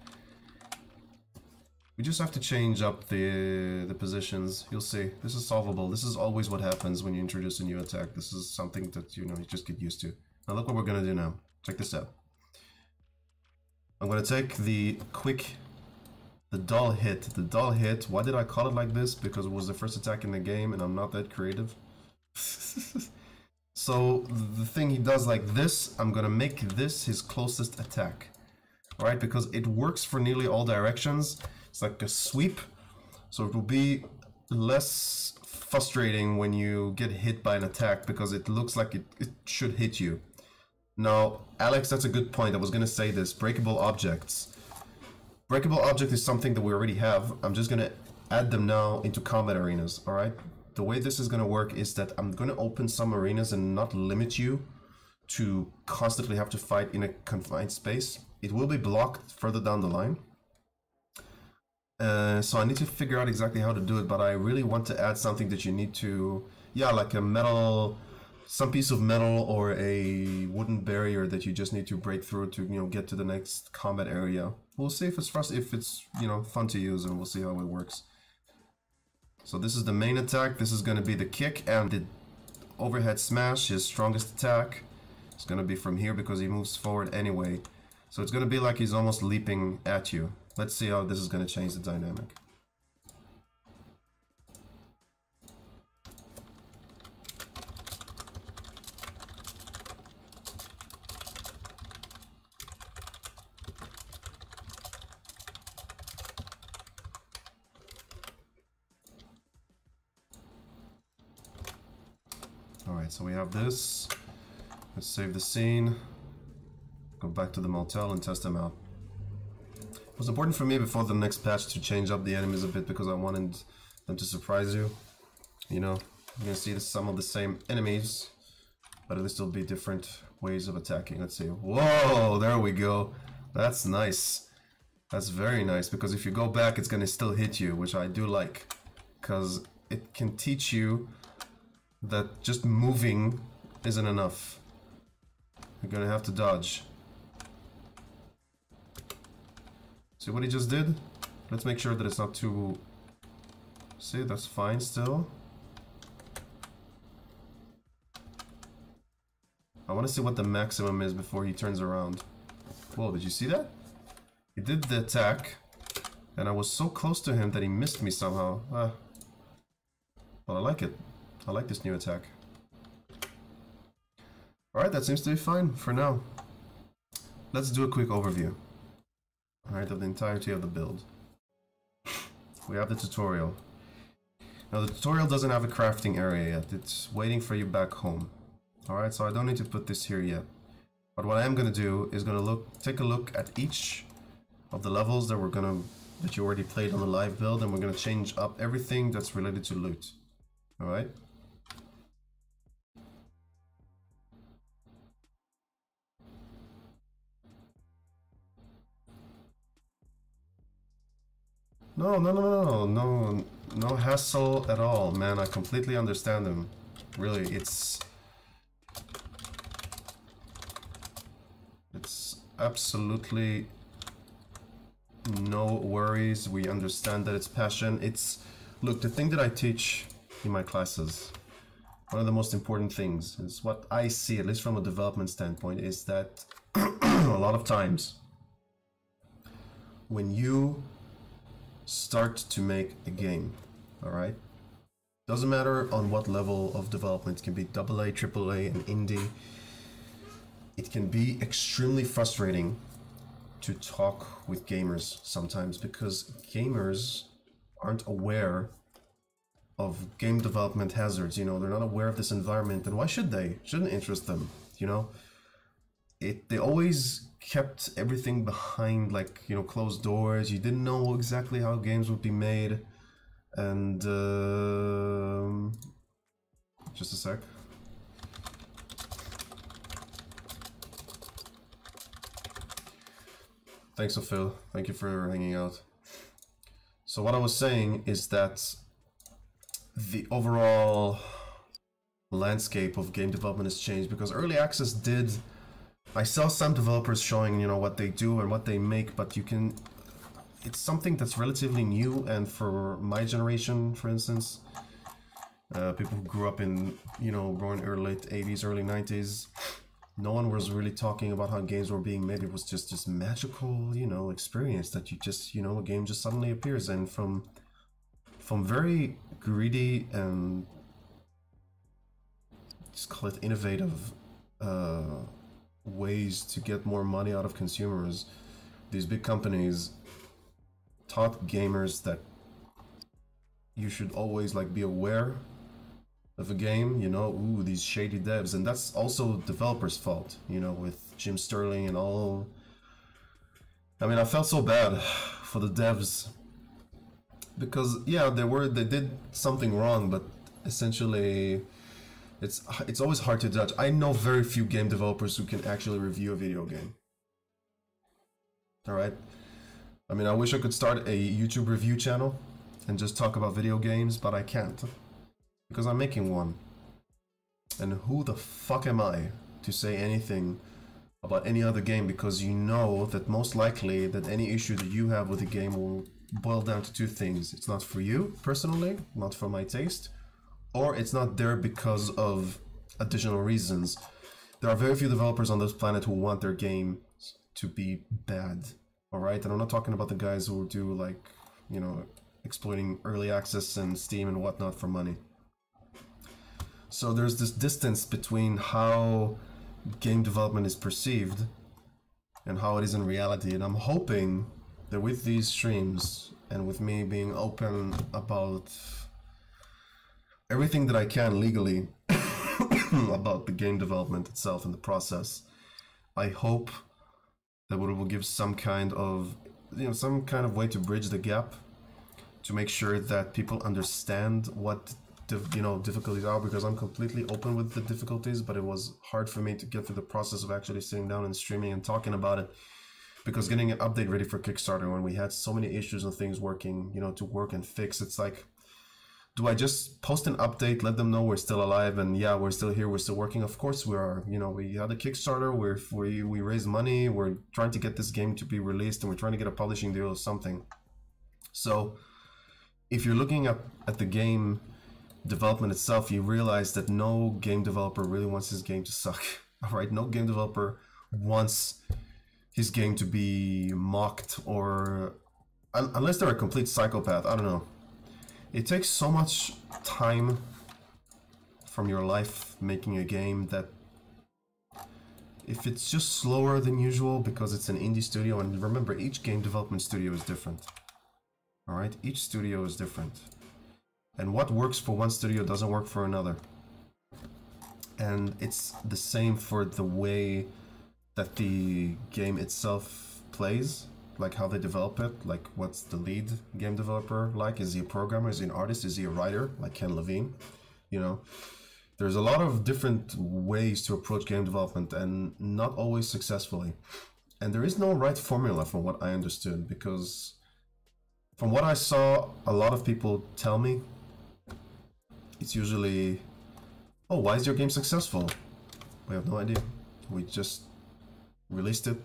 we just have to change up the positions. You'll see. This is solvable. This is always what happens when you introduce a new attack. This is something that, you know, you just get used to. Now look what we're gonna do now. Check this out. I'm gonna take the dull hit. The dull hit, why did I call it like this? Because it was the first attack in the game and I'm not that creative. So the thing he does like this, I'm gonna make this his closest attack. Alright, because it works for nearly all directions. It's like a sweep, so it will be less frustrating when you get hit by an attack because it looks like it should hit you. Now, Alex, that's a good point. I was gonna say this. Breakable objects. Breakable object is something that we already have. I'm just gonna add them now into combat arenas, alright? The way this is gonna work is that I'm gonna open some arenas and not limit you to constantly have to fight in a confined space. It will be blocked further down the line. So I need to figure out exactly how to do it, but I really want to add something that you need to, yeah, like a metal, some piece of metal or a wooden barrier that you just need to break through to, you know, get to the next combat area. We'll see if it's you know, fun to use, and we'll see how it works. So this is the main attack. This is going to be the kick, and the overhead smash, his strongest attack. It's going to be from here because he moves forward anyway. So it's going to be like he's almost leaping at you. Let's see how this is going to change the dynamic. Alright, so we have this. Let's save the scene. Go back to the motel and test them out. It was important for me before the next patch to change up the enemies a bit because I wanted them to surprise you. You know, you're gonna see some of the same enemies, but at least there'll be different ways of attacking. Let's see. Whoa, there we go. That's nice. That's very nice, because if you go back, it's gonna still hit you, which I do like, because it can teach you that just moving isn't enough. You're gonna have to dodge. See what he just did? Let's make sure that it's not too... See, that's fine still. I want to see what the maximum is before he turns around. Whoa, did you see that? He did the attack, and I was so close to him that he missed me somehow. Well, I like it. I like this new attack. Alright, that seems to be fine for now. Let's do a quick overview. Alright, of the entirety of the build. We have the tutorial. Now the tutorial doesn't have a crafting area yet. It's waiting for you back home. Alright, so I don't need to put this here yet. But what I am gonna do is take a look at each of the levels that you already played on the live build, and we're gonna change up everything that's related to loot. Alright? No hassle at all, man. I completely understand him. Really, it's absolutely no worries. We understand that it's passion. Look, the thing that I teach in my classes, one of the most important things is what I see, at least from a development standpoint, is that a lot of times when you start to make a game, alright? Doesn't matter on what level of development. It can be AA, AAA, and indie. It can be extremely frustrating to talk with gamers sometimes, because gamers aren't aware of game development hazards, you know, they're not aware of this environment, and why should they? It shouldn't interest them, you know? They always kept everything behind, like, you know, closed doors. You didn't know exactly how games would be made, and just a sec. Thanks, Phil. Thank you for hanging out. So what I was saying is that the overall landscape of game development has changed, because early access did... I saw some developers showing, you know, what they do and what they make, but you can... It's something that's relatively new, and for my generation, for instance, people who grew up in, you know, born early late 80s, early 90s, no one was really talking about how games were being made. It was just this magical, you know, experience that you just, you know, a game just suddenly appears. And from very greedy and just call it innovative ways to get more money out of consumers, these big companies taught gamers that you should always like be aware of a game, you know, ooh, these shady devs. And that's also developers' fault, you know, with Jim Sterling and all. I mean, I felt so bad for the devs because, yeah, they did something wrong, but essentially it's always hard to judge. I know very few game developers who can actually review a video game. All right? I mean, I wish I could start a YouTube review channel and just talk about video games, but I can't. Because I'm making one. And who the fuck am I to say anything about any other game? Because you know that most likely that any issue that you have with the game will boil down to two things. It's not for you, personally, not for my taste, or it's not there because of additional reasons. There are very few developers on this planet who want their game to be bad. Alright? And I'm not talking about the guys who do, like, you know, exploiting early access and Steam and whatnot for money. So there's this distance between how game development is perceived and how it is in reality, and I'm hoping that with these streams and with me being open about everything that I can legally about the game development itself and the process, I hope that it will give some kind of, you know, some kind of way to bridge the gap, to make sure that people understand what difficulties are, because I'm completely open with the difficulties, but it was hard for me to get through the process of actually sitting down and streaming and talking about it, because getting an update ready for Kickstarter when we had so many issues and things working, you know, to work and fix, it's like, do I just post an update, let them know we're still alive and yeah, we're still here, we're still working? Of course we are. You know, we had a Kickstarter, we raised money, we're trying to get this game to be released, and we're trying to get a publishing deal or something. So if you're looking at the game development itself, you realize that no game developer really wants his game to suck. All right, no game developer wants his game to be mocked, or unless they're a complete psychopath. I don't know. It takes so much time from your life making a game that if it's just slower than usual because it's an indie studio, and remember, each game development studio is different. All right, each studio is different. And what works for one studio doesn't work for another. And it's the same for the way that the game itself plays, like how they develop it, like what's the lead game developer like? Is he a programmer? Is he an artist? Is he a writer, like Ken Levine? You know, there's a lot of different ways to approach game development, and not always successfully. And there is no right formula from what I understood, because from what I saw, a lot of people tell me, it's usually, oh, why is your game successful? We have no idea. We just released it,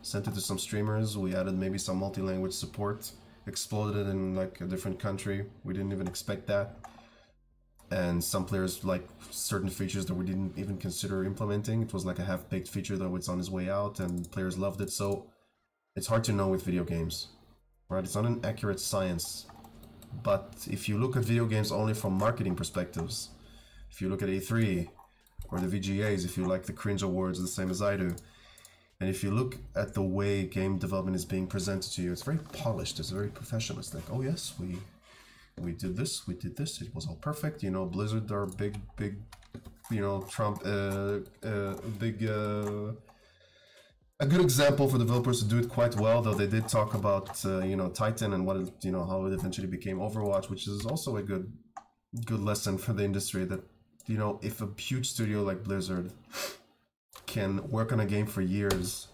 sent it to some streamers, we added maybe some multi-language support, exploded it in like a different country, we didn't even expect that. And some players like certain features that we didn't even consider implementing. It was like a half-baked feature though, it's on its way out and players loved it. So it's hard to know with video games, right? It's not an accurate science. But if you look at video games only from marketing perspectives, if you look at E3 or the VGAs, if you like the cringe awards the same as I do, and if you look at the way game development is being presented to you, it's very polished, it's very professional. It's like, oh yes, we did this, it was all perfect. You know, Blizzard are big, you know, Trump, a good example for developers to do it quite well, though they did talk about, you know, Titan and what it, you know, how it eventually became Overwatch, which is also a good lesson for the industry, that, you know, if a huge studio like Blizzard can work on a game for years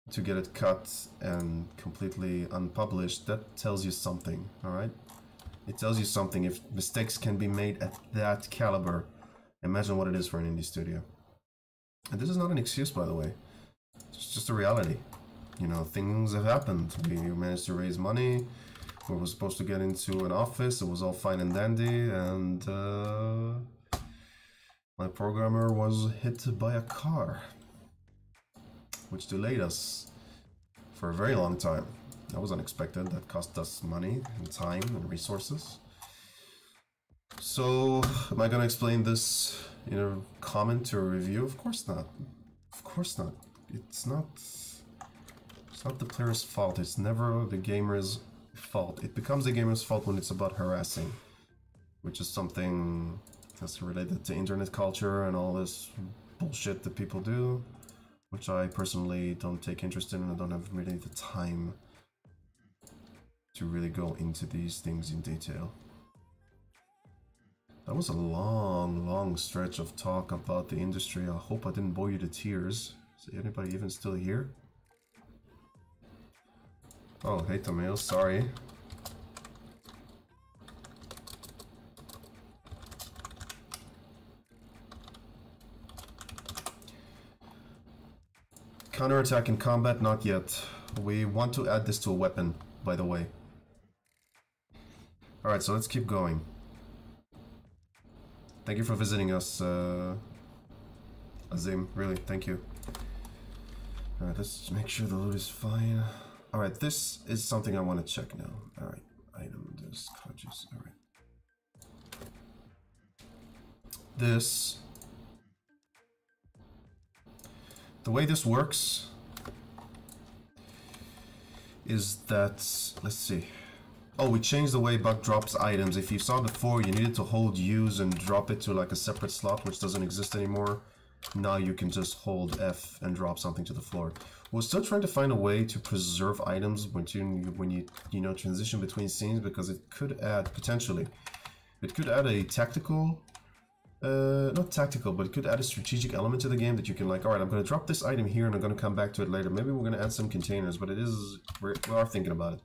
to get it cut and completely unpublished, that tells you something, all right? It tells you something. If mistakes can be made at that caliber, imagine what it is for an indie studio. And this is not an excuse, by the way. It's just a reality. You know, things have happened. We managed to raise money. We were supposed to get into an office. It was all fine and dandy, and my programmer was hit by a car. which delayed us for a very long time. That was unexpected. That cost us money and time and resources. So, am I gonna explain this in a comment or a review? Of course not. Of course not. It's not the player's fault. It's never the gamer's fault. It becomes the gamer's fault when it's about harassing, which is something that's related to internet culture and all this bullshit that people do, which I personally don't take interest in, and I don't have really the time to really go into these things in detail. That was a long stretch of talk about the industry. I hope I didn't bore you to tears. Is anybody even still here? Oh, hey Tomeo, sorry. Counterattack in combat, not yet. We want to add this to a weapon, by the way. Alright, so let's keep going. Thank you for visiting us, Azim. Really, thank you. Alright, let's make sure the loot is fine. Alright, this is something I want to check now. Alright, item, this, conscious, alright. This. The way this works is that, let's see. Oh, we changed the way Buck drops items. If you saw before, you needed to hold use and drop it to like a separate slot, which doesn't exist anymore. Now you can just hold F and drop something to the floor. We're still trying to find a way to preserve items when you know, transition between scenes, because it could add, potentially, it could add a tactical, not tactical, but it could add a strategic element to the game that you can like, alright, I'm going to drop this item here and I'm going to come back to it later. Maybe we're going to add some containers, but it is, we are thinking about it.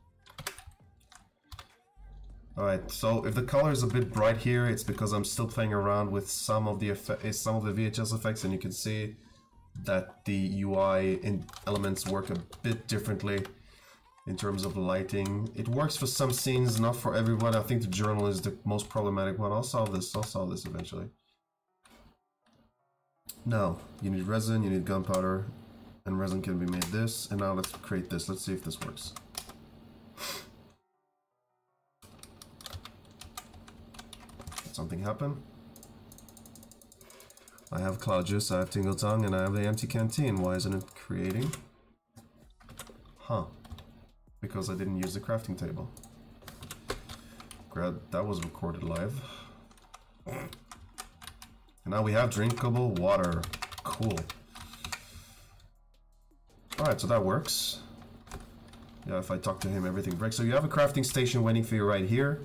Alright, so if the color is a bit bright here, it's because I'm still playing around with some of the VHS effects, and you can see that the UI elements work a bit differently in terms of lighting. It works for some scenes, not for everyone. I think the journal is the most problematic one. I'll solve this eventually. Now, you need resin, you need gunpowder, and resin can be made this, and now let's create this. Let's see if this works. Something happen. I have Cloud Juice, I have Tingle Tongue, and I have the empty canteen. Why isn't it creating? Huh. Because I didn't use the crafting table. That was recorded live. And now we have drinkable water. Cool. Alright, so that works. Yeah, if I talk to him, everything breaks. So you have a crafting station waiting for you right here.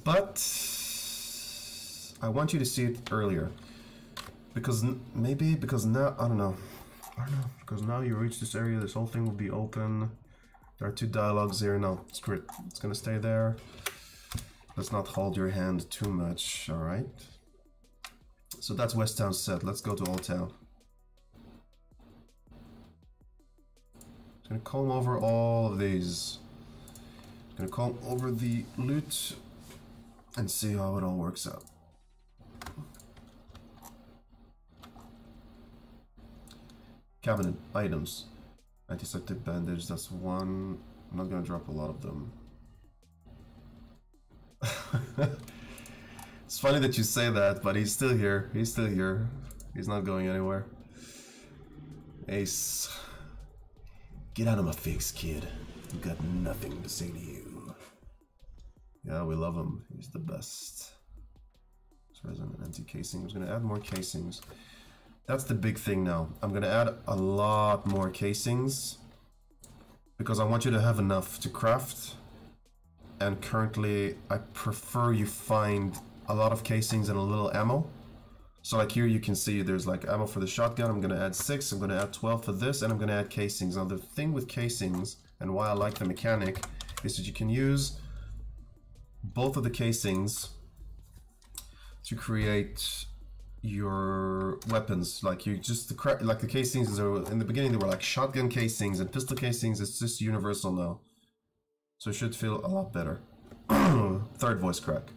But I want you to see it earlier, because because now I don't know, because now you reach this area, this whole thing will be open. There are two dialogues here. No, screw it. It's gonna stay there. Let's not hold your hand too much. All right. So that's West Town set. Let's go to Old Town. Gonna comb over all of these. Gonna comb over the loot and see how it all works out. Cabinet items. Antiseptic bandage, that's one. I'm not gonna drop a lot of them. It's funny that you say that, but he's still here. He's still here. He's not going anywhere. Ace. Get out of my face, kid. I've got nothing to say to you. Yeah, we love him. He's the best. So there's an empty casing. I'm gonna add more casings. That's the big thing now. I'm gonna add a lot more casings because I want you to have enough to craft. And currently, I prefer you find a lot of casings and a little ammo. So like here you can see there's like ammo for the shotgun. I'm gonna add 6, I'm gonna add 12 for this, and I'm gonna add casings. Now the thing with casings, and why I like the mechanic, is that you can use both of the casings to create your weapons. Like you just like the casings are, in the beginning they were like shotgun casings and pistol casings. It's just universal now, so it should feel a lot better. Third voice crack.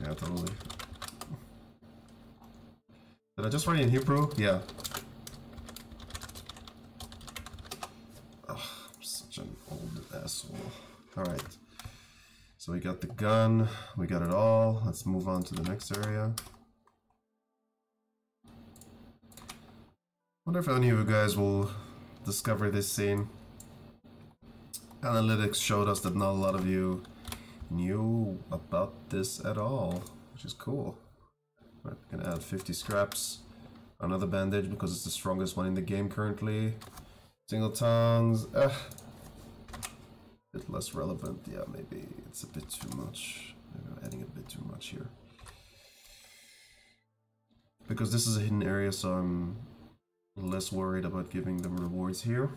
Yeah, totally. Did I just write in Hebrew? Yeah. Ugh, I'm such an old asshole. Alright. So we got the gun, we got it all. Let's move on to the next area. Wonder if any of you guys will discover this scene. Analytics showed us that not a lot of you knew about this at all, which is cool. Right, gonna add 50 scraps. Another bandage because it's the strongest one in the game currently. Single tongues. Bit less relevant. Yeah, maybe it's a bit too much. Maybe I'm adding a bit too much here. Because this is a hidden area, so I'm less worried about giving them rewards here.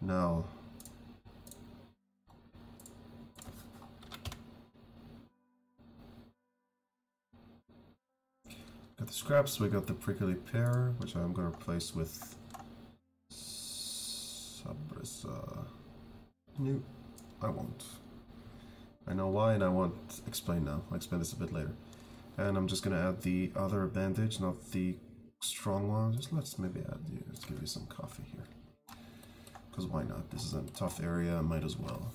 Now, got the scraps, we got the prickly pear, which I'm gonna replace with Sabrisa. No, I won't. I know why, and I won't explain now. I'll explain this a bit later. And I'm just gonna add the other bandage, not the strong one. Just let's maybe add you. Let's give you some coffee here. Because why not? This is a tough area, I might as well.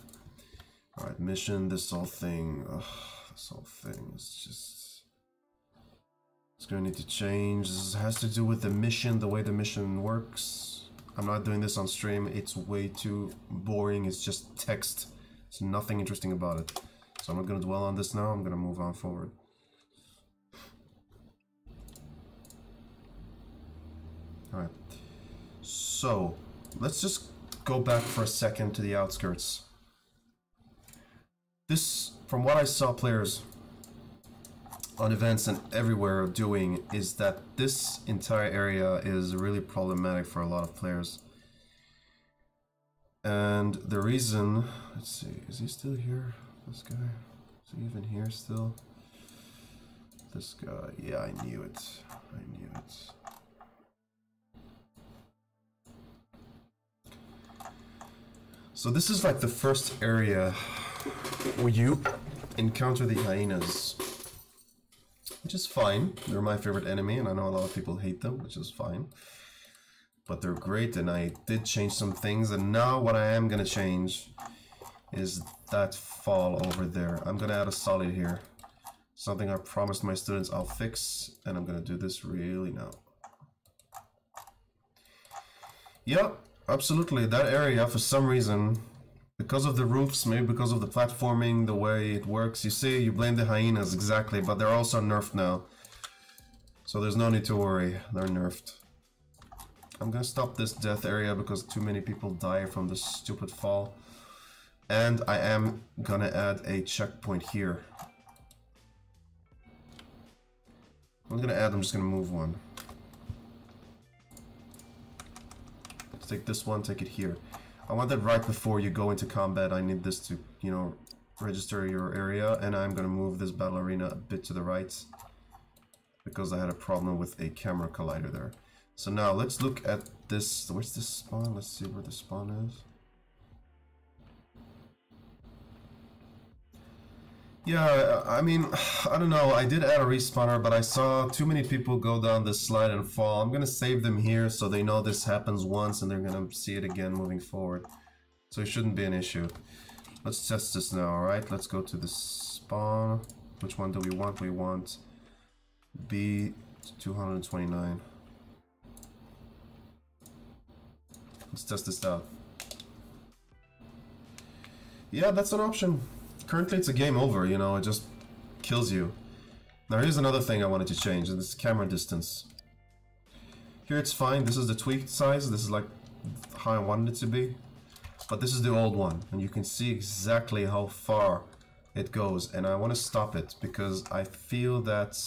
Alright, mission, this whole thing. Ugh, this whole thing is just... It's gonna need to change. This has to do with the mission, the way the mission works. I'm not doing this on stream, it's way too boring, it's just text. There's nothing interesting about it. So I'm not gonna dwell on this now, I'm gonna move on forward. Alright. So, let's just go back for a second to the outskirts. This, from what I saw players on events and everywhere doing, is that this entire area is really problematic for a lot of players. And the reason, let's see, is he still here? This guy? Is he even here still? This guy, yeah, I knew it. I knew it. So this is like the first area where you encounter the hyenas, which is fine. They're my favorite enemy, and I know a lot of people hate them, which is fine. But they're great, and I did change some things, and now what I am gonna change is that fall over there. I'm gonna add a solid here. Something I promised my students I'll fix, and I'm gonna do this really now. Yep. Absolutely, that area, for some reason, because of the roofs, maybe because of the platforming, the way it works, you see, you blame the hyenas, exactly, but they're also nerfed now. So there's no need to worry, they're nerfed. I'm gonna stop this death area because too many people die from this stupid fall. And I am gonna add a checkpoint here. I'm just gonna move one. Take this one, take it here. I want that right before you go into combat. I need this to, you know, register your area, and I'm gonna move this battle arena a bit to the right because I had a problem with a camera collider there. So now let's look at this. Where's this spawn? Let's see where the spawn is. Yeah, I mean, I don't know, I did add a respawner, but I saw too many people go down this slide and fall. I'm gonna save them here so they know this happens once and they're gonna see it again moving forward. So it shouldn't be an issue. Let's test this now, alright? Let's go to the spawn. Which one do we want? We want B229. Let's test this out. Yeah, that's an option. Currently it's a game over, you know, it just kills you. Now here's another thing I wanted to change, and this is camera distance. Here it's fine, this is the tweaked size, this is like how I wanted it to be. But this is the old one, and you can see exactly how far it goes, and I want to stop it because I feel that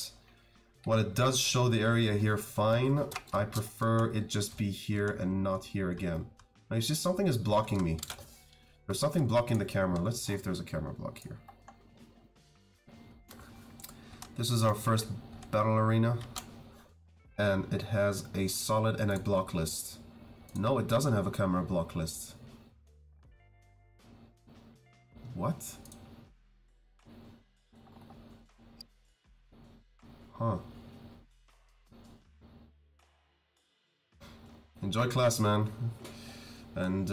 while it does show the area here fine, I prefer it just be here and not here again. Now you see something is blocking me. There's something blocking the camera. Let's see if there's a camera block here. This is our first battle arena, and it has a solid and a block list. No, it doesn't have a camera block list. What? Huh. Enjoy class, man. And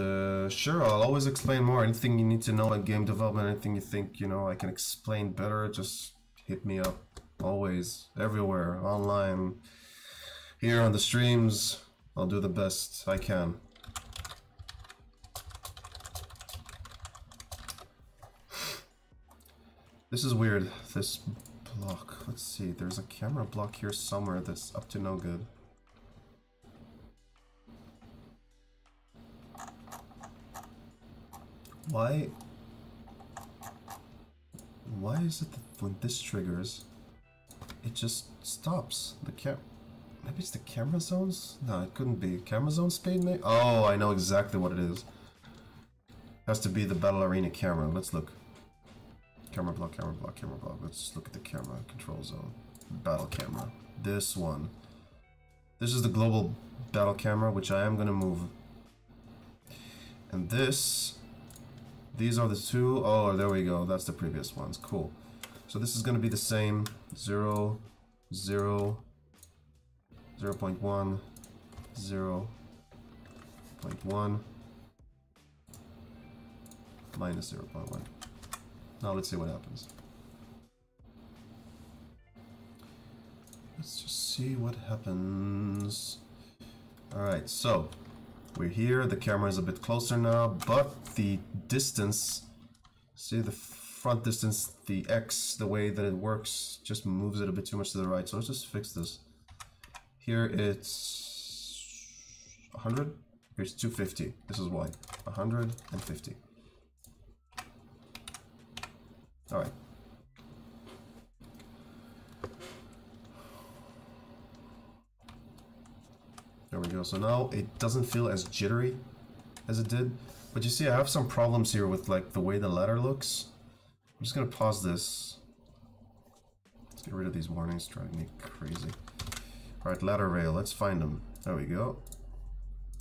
sure, I'll always explain more. Anything you need to know about game development, anything you think, you know, I can explain better, just hit me up. Always, everywhere, online, here on the streams. I'll do the best I can. This is weird, this block. Let's see, there's a camera block here somewhere that's up to no good. Why is it that when this triggers, it just stops? Maybe it's the camera zones? No, it couldn't be. Camera zone speed, maybe? Oh, I know exactly what it is. Has to be the Battle Arena camera. Let's look. Camera block, camera block, camera block. Let's look at the camera control zone. Battle camera. This one. This is the global battle camera, which I am gonna move. And this... These are the two. Oh, there we go. That's the previous ones. Cool. So this is going to be the same. 0, 0, 0.1, 0.1, minus 0.1. Now let's see what happens. Let's just see what happens. Alright, so we're here. The camera is a bit closer now, but the distance, see the front distance, the X, the way that it works, just moves it a bit too much to the right. So let's just fix this. Here it's 100, here's 250. This is why. 150. Alright. There we go. So now it doesn't feel as jittery as it did. But you see, I have some problems here with like the way the ladder looks. I'm just gonna pause this. Let's get rid of these warnings, driving me crazy. Alright, ladder rail, let's find them. There we go.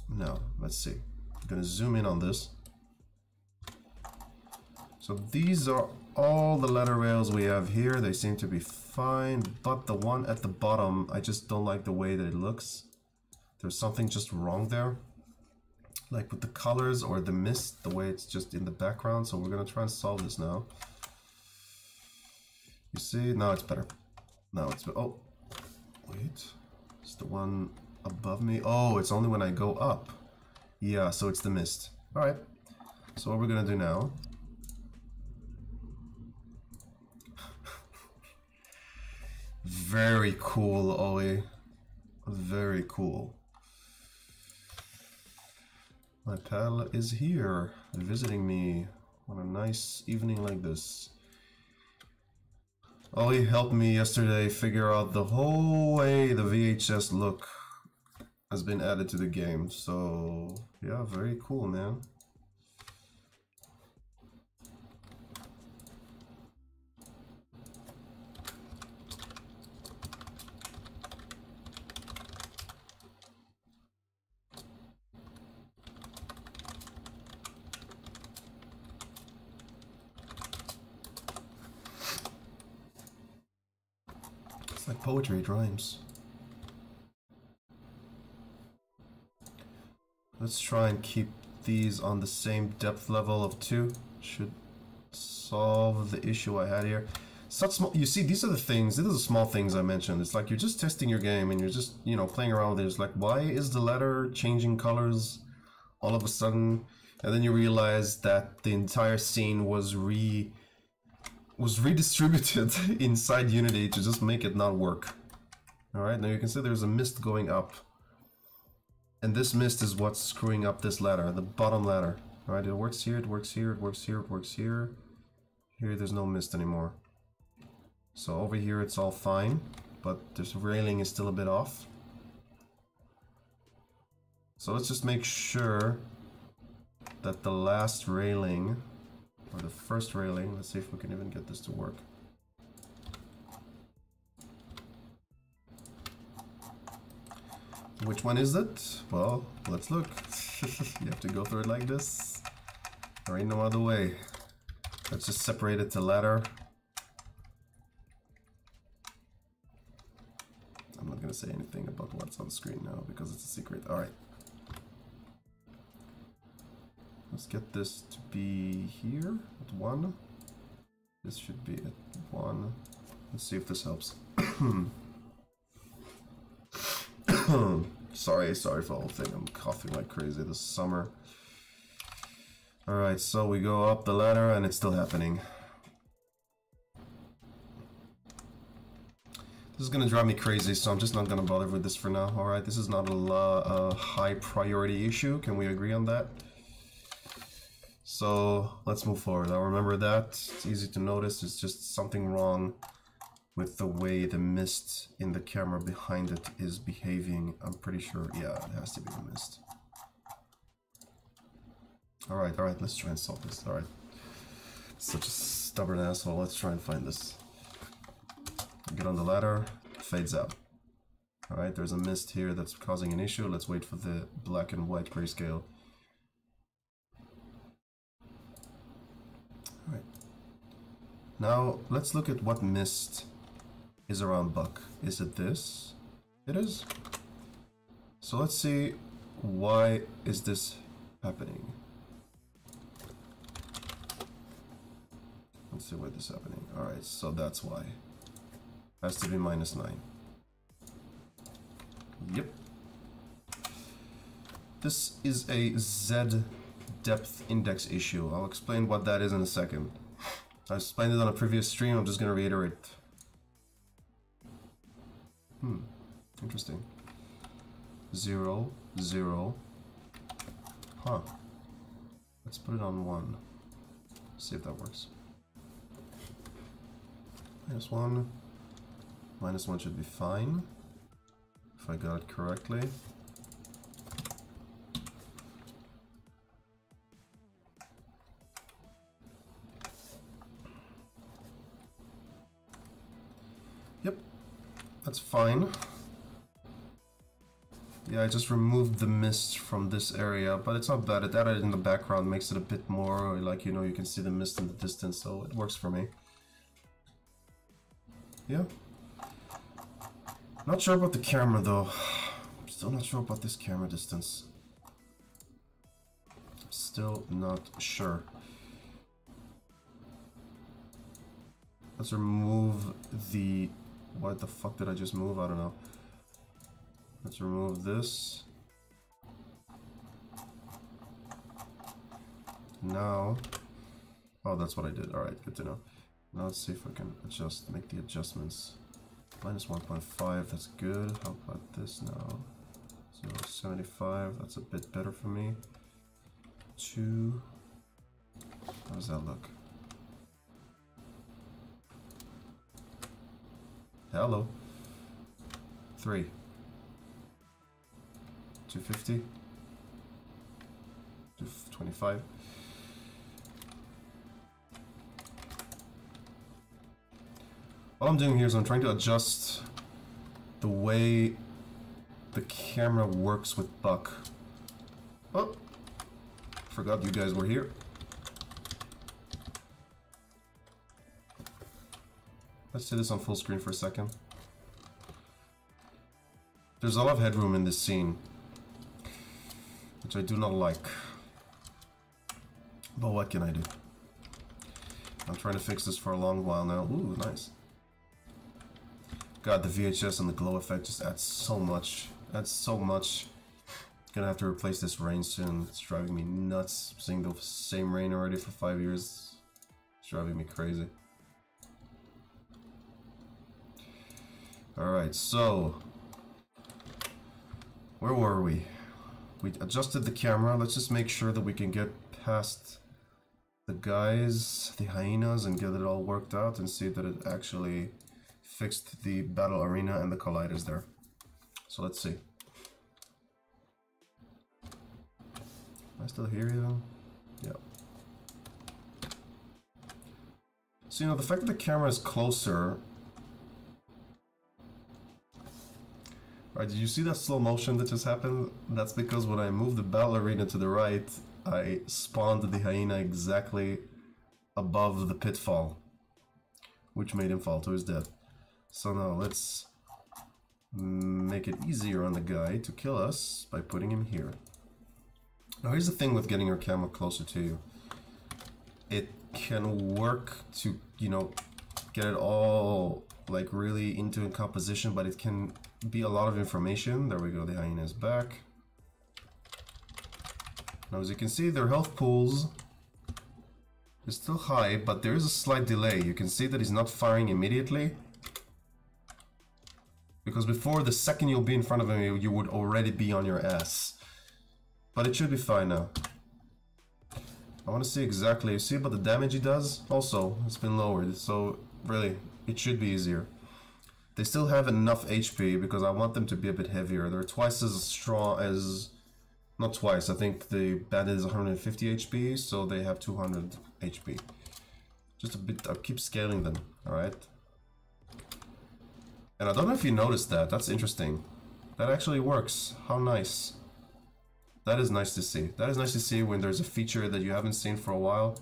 Now, let's see. I'm gonna zoom in on this. So these are all the ladder rails we have here. They seem to be fine, but the one at the bottom, I just don't like the way that it looks. There's something just wrong there. Like with the colors or the mist, the way it's just in the background. So we're gonna try and solve this now. You see, now it's better. Now it's, oh, wait, it's the one above me. Oh, it's only when I go up. Yeah, so it's the mist. All right, so what we're gonna do now. Very cool, Ollie. Very cool. My pal is here, visiting me on a nice evening like this. Ollie helped me yesterday figure out the whole way the VHS look has been added to the game. So, yeah, very cool, man. Like poetry, it rhymes. Let's try and keep these on the same depth level of 2. Should solve the issue I had here. Such small, you see, these are the things, these are the small things I mentioned. It's like you're just testing your game and you're just, you know, playing around with it. It's like, why is the ladder changing colors all of a sudden? And then you realize that the entire scene was redistributed inside Unity to just make it not work. Alright, now you can see there's a mist going up. And this mist is what's screwing up this ladder, the bottom ladder. Alright, it works here, it works here, it works here, it works here. Here there's no mist anymore. So over here it's all fine, but this railing is still a bit off. So let's just make sure that the last railing, or the first railing, let's see if we can even get this to work. Which one is it? Well, let's look. You have to go through it like this. There ain't no other way. Let's just separate it to ladder. gonna say anything about what's on the screen now because it's a secret. Alright. Let's get this to be here at 1. This should be at 1. Let's see if this helps. Sorry for the whole thing. I'm coughing like crazy this summer. Alright, so we go up the ladder and it's still happening. This is gonna drive me crazy, so I'm just not gonna bother with this for now. Alright, this is not a high priority issue. Can we agree on that? So let's move forward. I'll remember that. It's easy to notice. It's just something wrong with the way the mist in the camera behind it is behaving. I'm pretty sure, yeah, it has to be the mist. Alright, let's try and solve this. Alright. Such a stubborn asshole. Let's try and find this. Get on the ladder, fades out. Alright, there's a mist here that's causing an issue. Let's wait for the black and white grayscale. Alright. Now, let's look at what mist is around Buck. Is it this? It is. So let's see, why is this happening? Let's see why this is happening. Alright, so that's why. Has to be -9. Yep. This is a Z depth index issue. I'll explain what that is in a second. I explained it on a previous stream, I'm just gonna reiterate. Interesting. 0, 0. Huh. Let's put it on 1. See if that works. -1. -1 should be fine, if I got it correctly. Yep, that's fine. Yeah, I just removed the mist from this area, but it's not bad. It added in the background, makes it a bit more like, you know, you can see the mist in the distance, so it works for me. Yeah. Not sure about the camera though. Still not sure about this camera distance. Still not sure. Let's remove the... What the fuck did I just move? I don't know. Let's remove this. Now... Oh, that's what I did. Alright, good to know. Now let's see if I can adjust, make the adjustments. -1.5, that's good. How about this now? 0.75, that's a bit better for me. 2. How does that look? Hello. 3. 250. 225. All I'm doing here is I'm trying to adjust the way the camera works with Buck. Oh, forgot you guys were here. Let's see this on full screen for a second. There's a lot of headroom in this scene, which I do not like. But what can I do? I'm trying to fix this for a long while now. Ooh, nice. God, the VHS and the glow effect just adds so much. Adds so much. Gonna have to replace this rain soon. It's driving me nuts. Seeing the same rain already for 5 years. It's driving me crazy. Alright, so... Where were we? We adjusted the camera. Let's just make sure that we can get past the guys, the hyenas, and get it all worked out and see that it actually fixed the battle arena and the colliders there. So let's see. Am I still here even? Yeah. So, you know, the fact that the camera is closer... Right, did you see that slow motion that just happened? That's because when I moved the battle arena to the right, I spawned the hyena exactly above the pitfall, which made him fall to his death. So now let's make it easier on the guy to kill us by putting him here. Now here's the thing with getting your camera closer to you. It can work to, you know, get it all like really into composition, but it can be a lot of information. There we go, the hyena is back. Now as you can see, their health pools is still high, but there is a slight delay. You can see that he's not firing immediately. Because before, the second you'll be in front of him, you would already be on your ass. But it should be fine now. I want to see exactly, you see about the damage he does? Also, it's been lowered, so really, it should be easier. They still have enough HP because I want them to be a bit heavier. They're twice as strong as... Not twice, I think the bandit is 150 HP, so they have 200 HP. Just a bit, I'll keep scaling them, alright? And I don't know if you noticed that, that's interesting. That actually works, how nice. That is nice to see. That is nice to see when there's a feature that you haven't seen for a while.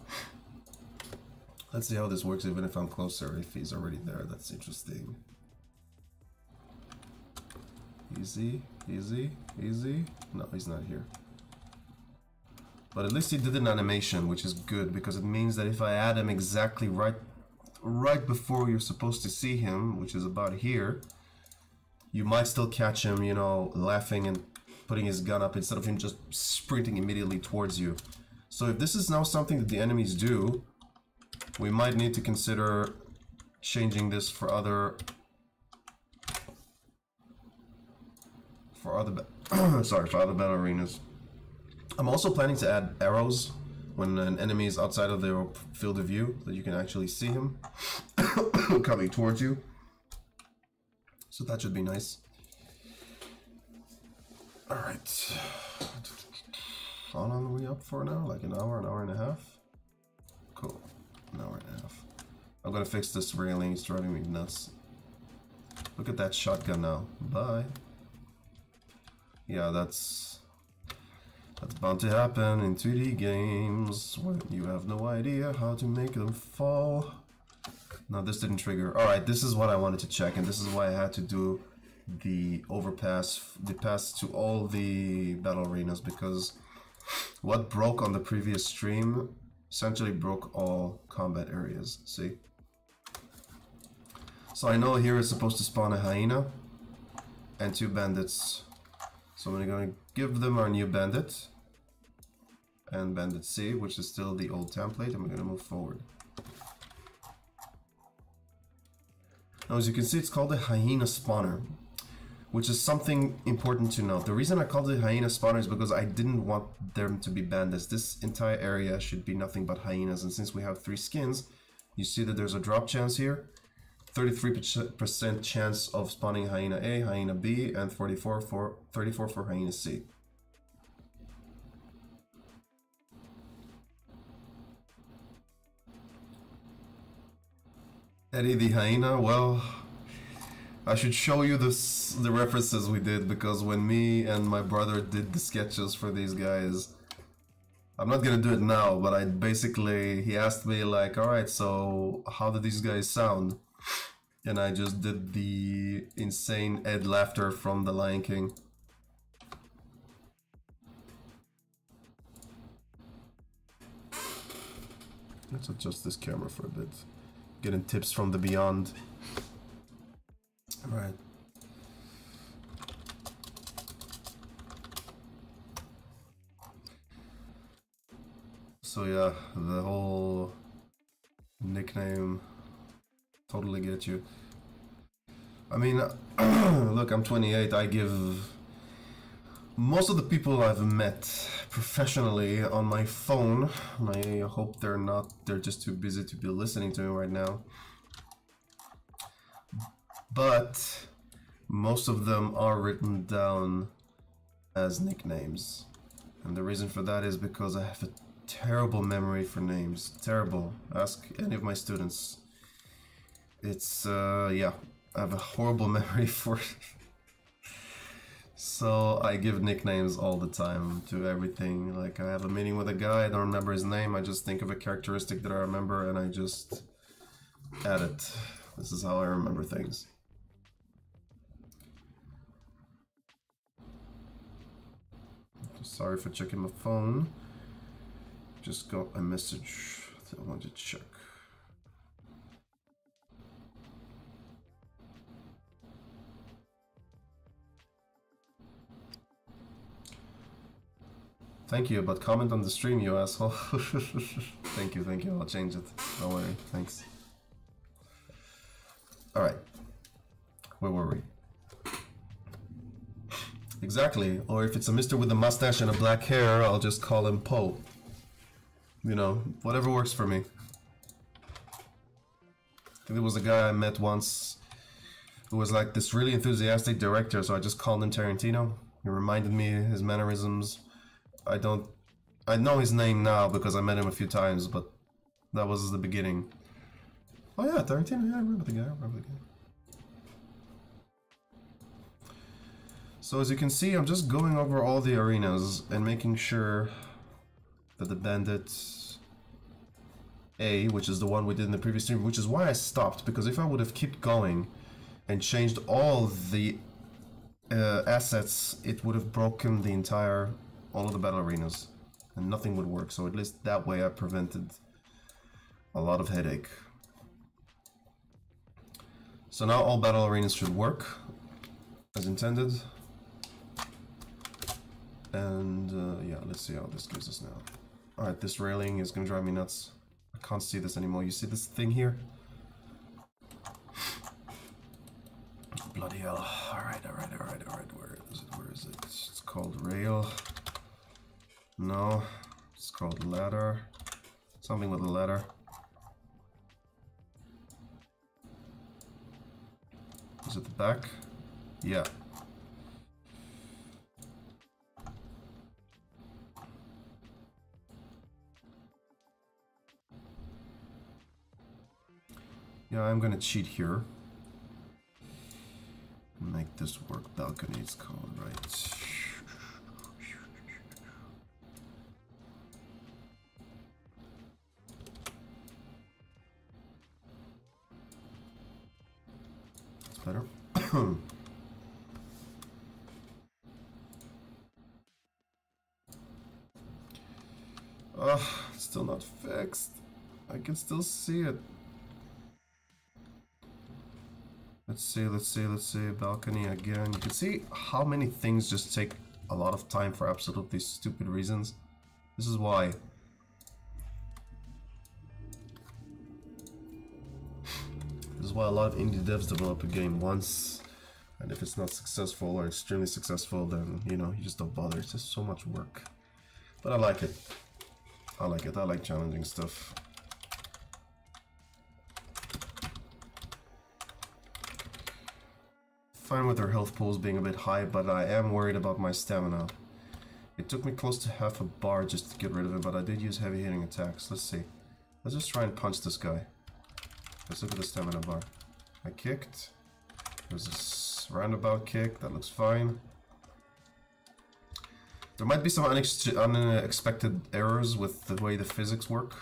Let's see how this works even if I'm closer, if he's already there, that's interesting. Easy, easy, easy. No, he's not here. But at least he did an animation, which is good, because it means that if I add him exactly right before you're supposed to see him, which is about here, you might still catch him, you know, laughing and putting his gun up instead of him just sprinting immediately towards you. So if this is now something that the enemies do, we might need to consider changing this for other battle arenas. I'm also planning to add arrows when an enemy is outside of their field of view, that you can actually see him coming towards you. So that should be nice. Alright. How long are we up for now? Like an hour and a half? Cool. An hour and a half. I'm gonna fix this railing, it's driving me nuts. Look at that shotgun now. Bye. Yeah, that's bound to happen in 2D games when you have no idea how to make them fall. No, this didn't trigger. Alright, this is what I wanted to check, and this is why I had to do the overpass, the pass to all the battle arenas, because what broke on the previous stream essentially broke all combat areas, see? So I know here is supposed to spawn a hyena and 2 bandits. So I'm going to give them our new bandit and bandit C, which is still the old template, and we're going to move forward. Now as you can see, it's called a hyena spawner, which is something important to note. The reason I called it hyena spawner is because I didn't want them to be bandits. This entire area should be nothing but hyenas, and since we have 3 skins, you see that there's a drop chance here. 33% chance of spawning hyena A, hyena B, and 34 for hyena C. Eddie the hyena, well, I should show you the references we did, because when me and my brother did the sketches for these guys, I'm not gonna do it now, but he asked me like, alright, so how do these guys sound? And I just did the insane Ed laughter from The Lion King. Let's adjust this camera for a bit. Getting tips from the beyond. Alright. So yeah, the whole nickname, totally get you. I mean, look, I'm 28, I give most of the people I've met professionally on my phone, and I hope they're just too busy to be listening to me right now. But most of them are written down as nicknames. And the reason for that is because I have a terrible memory for names. Terrible. Ask any of my students. It's, yeah, I have a horrible memory for it. So I give nicknames all the time to everything. Like, I have a meeting with a guy, I don't remember his name, I just think of a characteristic that I remember and I just add it. This is how I remember things. Sorry for checking my phone. Just got a message that I want to check. Thank you, but comment on the stream, you asshole. Thank you, I'll change it. Don't worry, thanks. Alright. Where were we? Exactly, or if it's a mister with a mustache and a black hair, I'll just call him Poe. You know, whatever works for me. I think there was a guy I met once who was like this really enthusiastic director, so I just called him Tarantino. He reminded me his mannerisms. I know his name now because I met him a few times, but that was the beginning. Oh yeah, Tarantino, yeah, I remember the guy, So as you can see, I'm just going over all the arenas and making sure that the Bandit A, which is the one we did in the previous stream, which is why I stopped, because if I would have kept going and changed all the assets, it would have broken the entire, all of the battle arenas, and nothing would work. So at least that way I prevented a lot of headache. So now all battle arenas should work as intended. And yeah, let's see how this gives us now. Alright, this railing is gonna drive me nuts. I can't see this anymore. You see this thing here? Bloody hell. Alright. Where is it? It's called rail. No. It's called ladder. Something with a ladder. Is it the back? Yeah. Yeah, I'm gonna cheat here. Make this work. Balcony, it's called, right? That's better. Still not fixed. I can still see it. Let's see, balcony again. You can see how many things just take a lot of time for absolutely stupid reasons. This is why. This is why a lot of indie devs develop a game once, and if it's not successful or extremely successful, then, you know, you just don't bother. It's just so much work. But I like it. I like challenging stuff. Fine with her health pools being a bit high, but I am worried about my stamina. It took me close to half a bar just to get rid of it, but I did use heavy hitting attacks. Let's see. Let's just try and punch this guy. Let's look at the stamina bar. I kicked. There's this roundabout kick. That looks fine. There might be some unexpected errors with the way the physics work.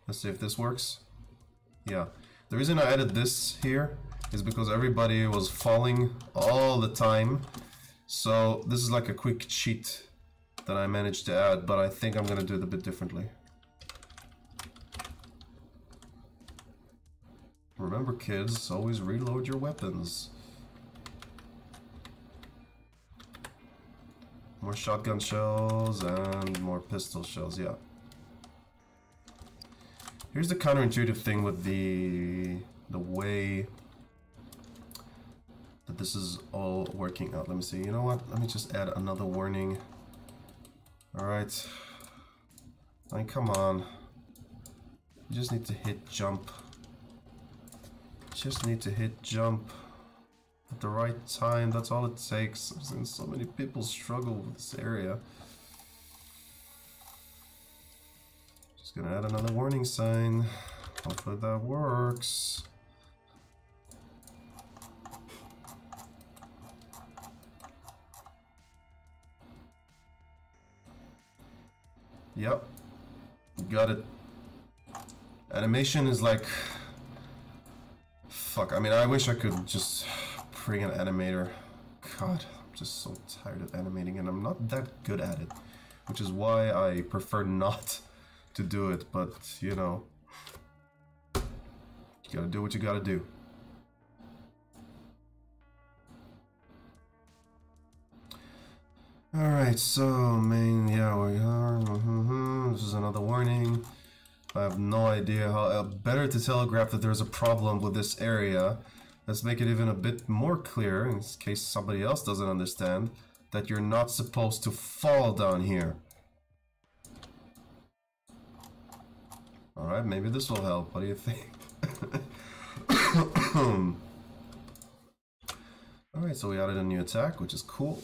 Let's see if this works. Yeah. The reason I added this here is because everybody was falling all the time. So this is like a quick cheat that I managed to add, but I think I'm gonna do it a bit differently. Remember, kids, always reload your weapons. More shotgun shells and more pistol shells, yeah. Here's the counterintuitive thing with the way that this is all working out. Let me see. You know what? Let me just add another warning. Alright. I mean, come on. You just need to hit jump. Just need to hit jump at the right time. That's all it takes. I've seen so many people struggle with this area. Just gonna add another warning sign. Hopefully that works. Yep, got it. Animation is like Fuck, I mean, I wish I could just bring an animator. God, I'm just so tired of animating and I'm not that good at it. Which is why I prefer not to do it, but, you know, you gotta do what you gotta do. Alright, so, yeah, we are, this is another warning. I have no idea how, better to telegraph that there's a problem with this area. Let's make it even a bit more clear, in case somebody else doesn't understand, that you're not supposed to fall down here. Alright, maybe this will help. What do you think? Alright, so we added a new attack, which is cool.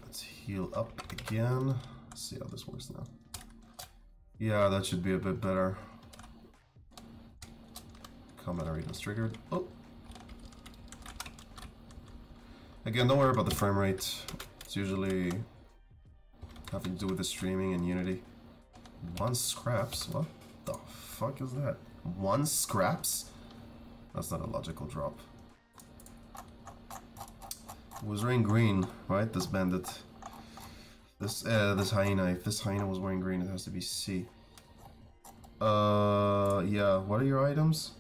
Let's heal up again. Let's see how this works now. Yeah, that should be a bit better. Combat arenas triggered. Oh! Again, don't worry about the frame rate. It's usually having to do with the streaming and Unity. 1 scraps? What the fuck is that? 1 scraps? That's not a logical drop. It was wearing green, right? This bandit. This hyena. If this hyena was wearing green, it has to be C. Yeah. What are your items?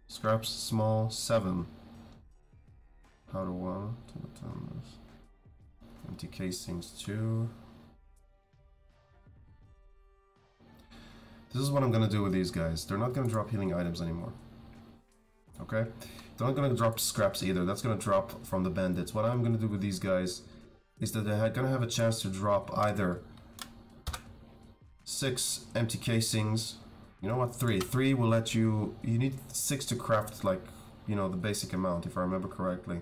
Scraps small 7. Powder 1. Empty casings 2. This is what I'm gonna do with these guys. They're not gonna drop healing items anymore. Okay? They're not gonna drop scraps either. That's gonna drop from the bandits. What I'm gonna do with these guys is that they're gonna have a chance to drop either 6 empty casings. You know what? 3. 3 will let you... You need 6 to craft, like, you know, the basic amount, if I remember correctly.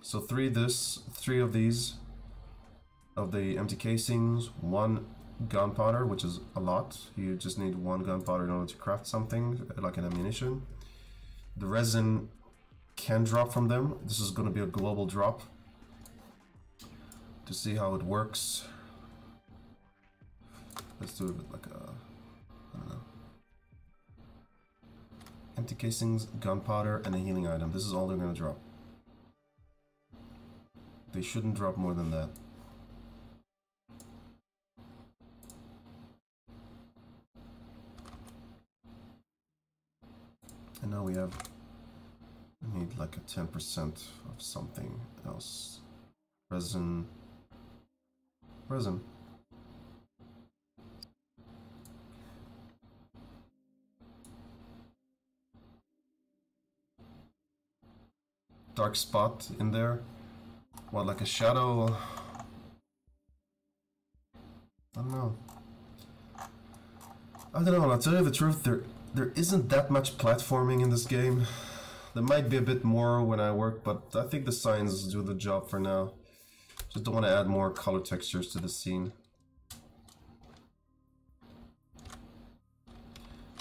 So 3 of these, of the empty casings, 1 gunpowder, which is a lot. You just need 1 gunpowder in order to craft something, like an ammunition. The resin can drop from them. This is going to be a global drop. To see how it works, let's do it like a... I don't know. Empty casings, gunpowder, and a healing item. This is all they're going to drop. They shouldn't drop more than that. And now we need like a 10% of something else. Resin. Dark spot in there. What, like a shadow? I don't know. I'll tell you the truth, there isn't that much platforming in this game. There might be a bit more when I work, but I think the signs do the job for now. Just don't want to add more color textures to the scene.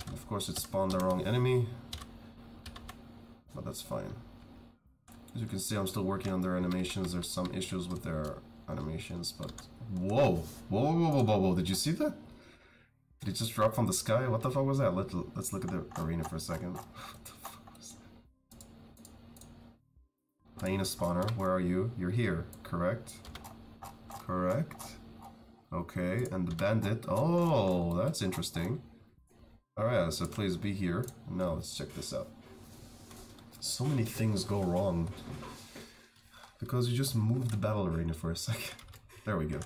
And of course it spawned the wrong enemy, but that's fine. As you can see, I'm still working on their animations. There's some issues with their animations, but... Whoa! Whoa, did you see that? Did it just drop from the sky? What the fuck was that? Let's look at the arena for a second. What the fuck was that? Hyena spawner, where are you? You're here, correct? Correct. Okay, and the bandit. Oh, that's interesting. Alright, so please be here. Now let's check this out. So many things go wrong because you just moved the battle arena for a second. There we go.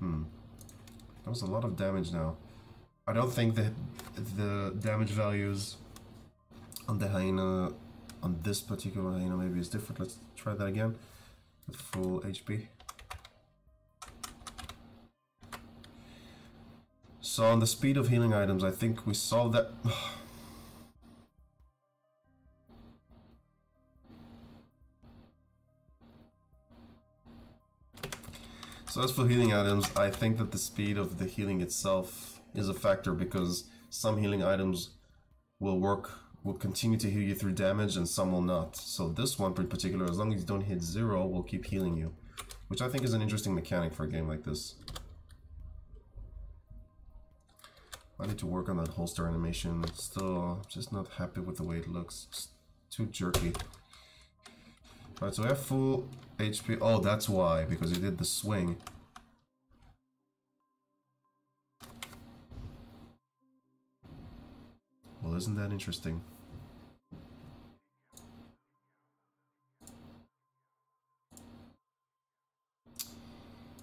That was a lot of damage now. I don't think that the damage values on the hyena, on this particular hyena, maybe is different. Let's try that again with full HP. So on the speed of healing items, I think we solved that. So as for healing items, I think that the speed of the healing itself is a factor because some healing items will continue to heal you through damage and some will not. So this one in particular, as long as you don't hit 0, will keep healing you. Which I think is an interesting mechanic for a game like this. I need to work on that holster animation. Still, just not happy with the way it looks. It's too jerky. Alright, so we have full HP. Oh, that's why, because he did the swing. Well, isn't that interesting?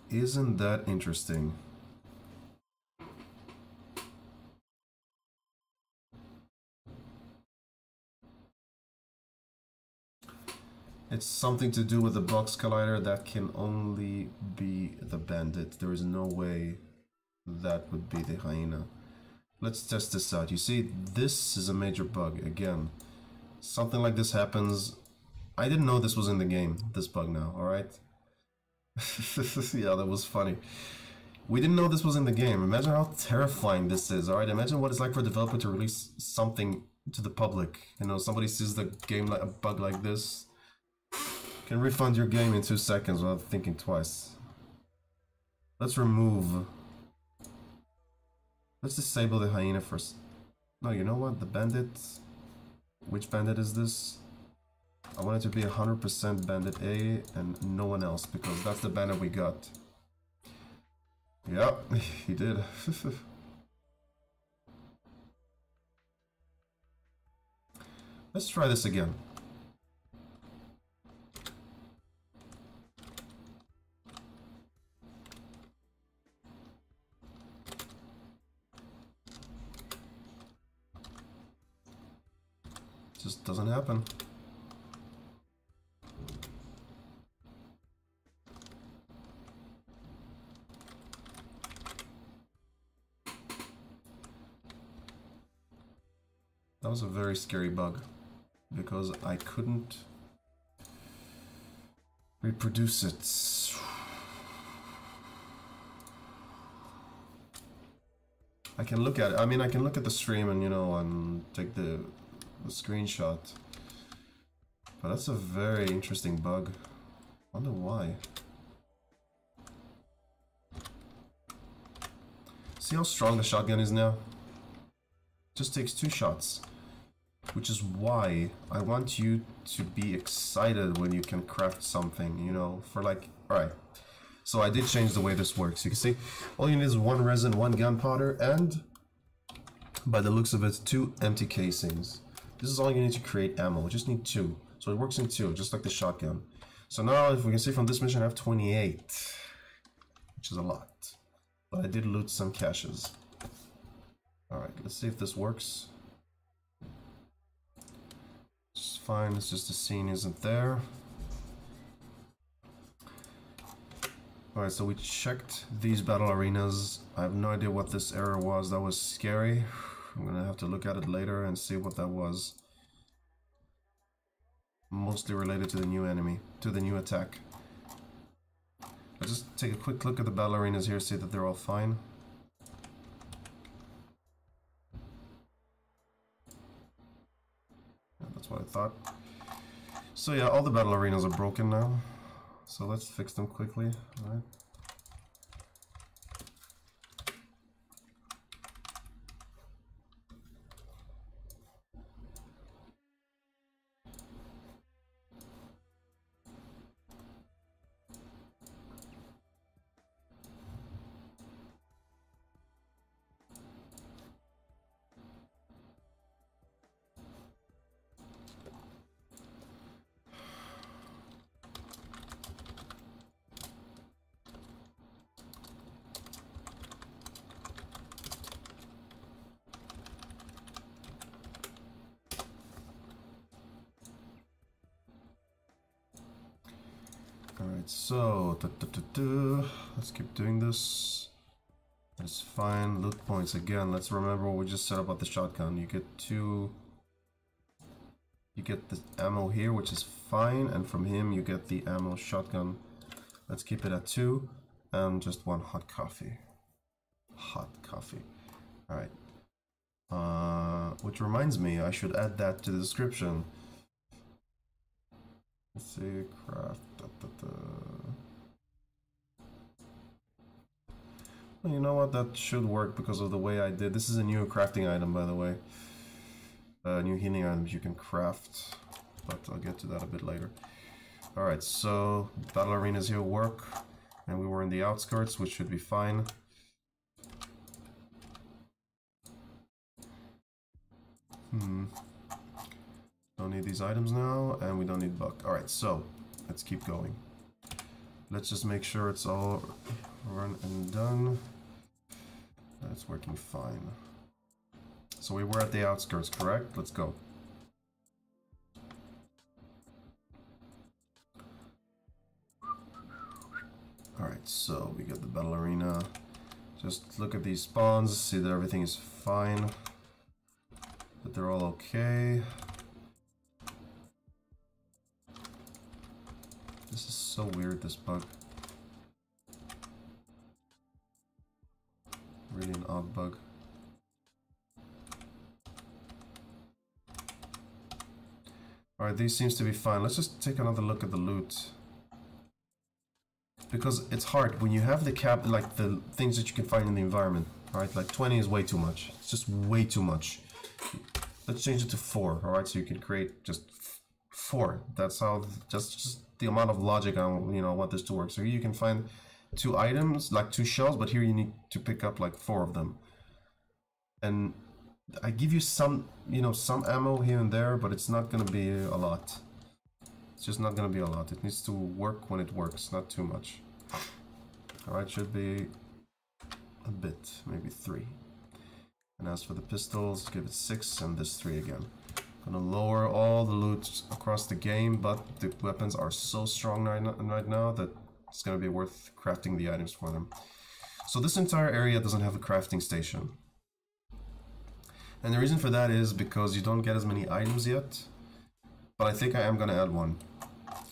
Isn't that interesting? It's something to do with the box collider. That can only be the bandit. There is no way that would be the hyena. Let's test this out. You see, this is a major bug. Again, something like this happens. I didn't know this was in the game, this bug now, alright? Yeah, that was funny. We didn't know this was in the game. Imagine how terrifying this is, alright? Imagine what it's like for a developer to release something to the public. You know, somebody sees the game like a bug like this. Can refund your game in 2 seconds without thinking twice. Let's remove. Let's disable the hyena first. No, you know what? The bandit. Which bandit is this? I want it to be 100% bandit A and no one else, because that's the bandit we got. Yeah, he did. Let's try this again. Just doesn't happen. That was a very scary bug because I couldn't reproduce it. I can look at it. I mean, I can look at the stream and, you know, and take the screenshot. But that's a very interesting bug. I wonder why. See how strong the shotgun is now? Just takes 2 shots. Which is why I want you to be excited when you can craft something, you know, for like, alright. So I did change the way this works. You can see, all you need is 1 resin, 1 gunpowder, and by the looks of it, 2 empty casings. This is all you need to create ammo. You just need 2. So it works in 2, just like the shotgun. So now, if we can see from this mission, I have 28, which is a lot. But I did loot some caches. Alright, let's see if this works. It's fine, it's just the scene isn't there. Alright, so we checked these battle arenas. I have no idea what this error was. That was scary. I'm gonna have to look at it later and see what that was. Mostly related to the new enemy, to the new attack. Let's just take a quick look at the battle arenas here, see that they're all fine. Yeah, that's what I thought. So yeah, all the battle arenas are broken now. So let's fix them quickly. All right. Alright, so let's keep doing this. That's fine. Loot points again. Let's remember what we just said about the shotgun. You get 2. You get the ammo here, which is fine, and from him you get the ammo shotgun. Let's keep it at 2, and just 1 hot coffee. Hot coffee. Alright. Which reminds me, I should add that to the description. Let's see, craft. You know what? That should work because of the way I did. This is a new crafting item, by the way. New healing items you can craft, but I'll get to that a bit later. Alright, so battle arenas here work, and we were in the outskirts, which should be fine. Don't need these items now, and we don't need buck. Alright, so let's keep going. Let's just make sure it's all run and done. That's working fine. So we were at the outskirts, correct? Let's go. Alright, so we got the battle arena. Just look at these spawns, see that everything is fine. That they're all okay. This is so weird, this bug. Really an odd bug. Alright, these seems to be fine. Let's just take another look at the loot. Because it's hard when you have the cap, like the things that you can find in the environment. Alright, like 20 is way too much. It's just way too much. Let's change it to 4, alright, so you can create just 4. That's how, just the amount of logic I want this to work. So here you can find 2 items, like 2 shells, but here you need to pick up like 4 of them. And I give you some, some ammo here and there, but it's not gonna be a lot. It's just not gonna be a lot. It needs to work when it works, not too much. Alright, should be a bit, maybe 3. And as for the pistols, give it 6 and this 3 again. Gonna lower all the loot across the game, but the weapons are so strong right now that it's gonna be worth crafting the items for them. So this entire area doesn't have a crafting station. And the reason for that is because you don't get as many items yet. But I think I am gonna add one.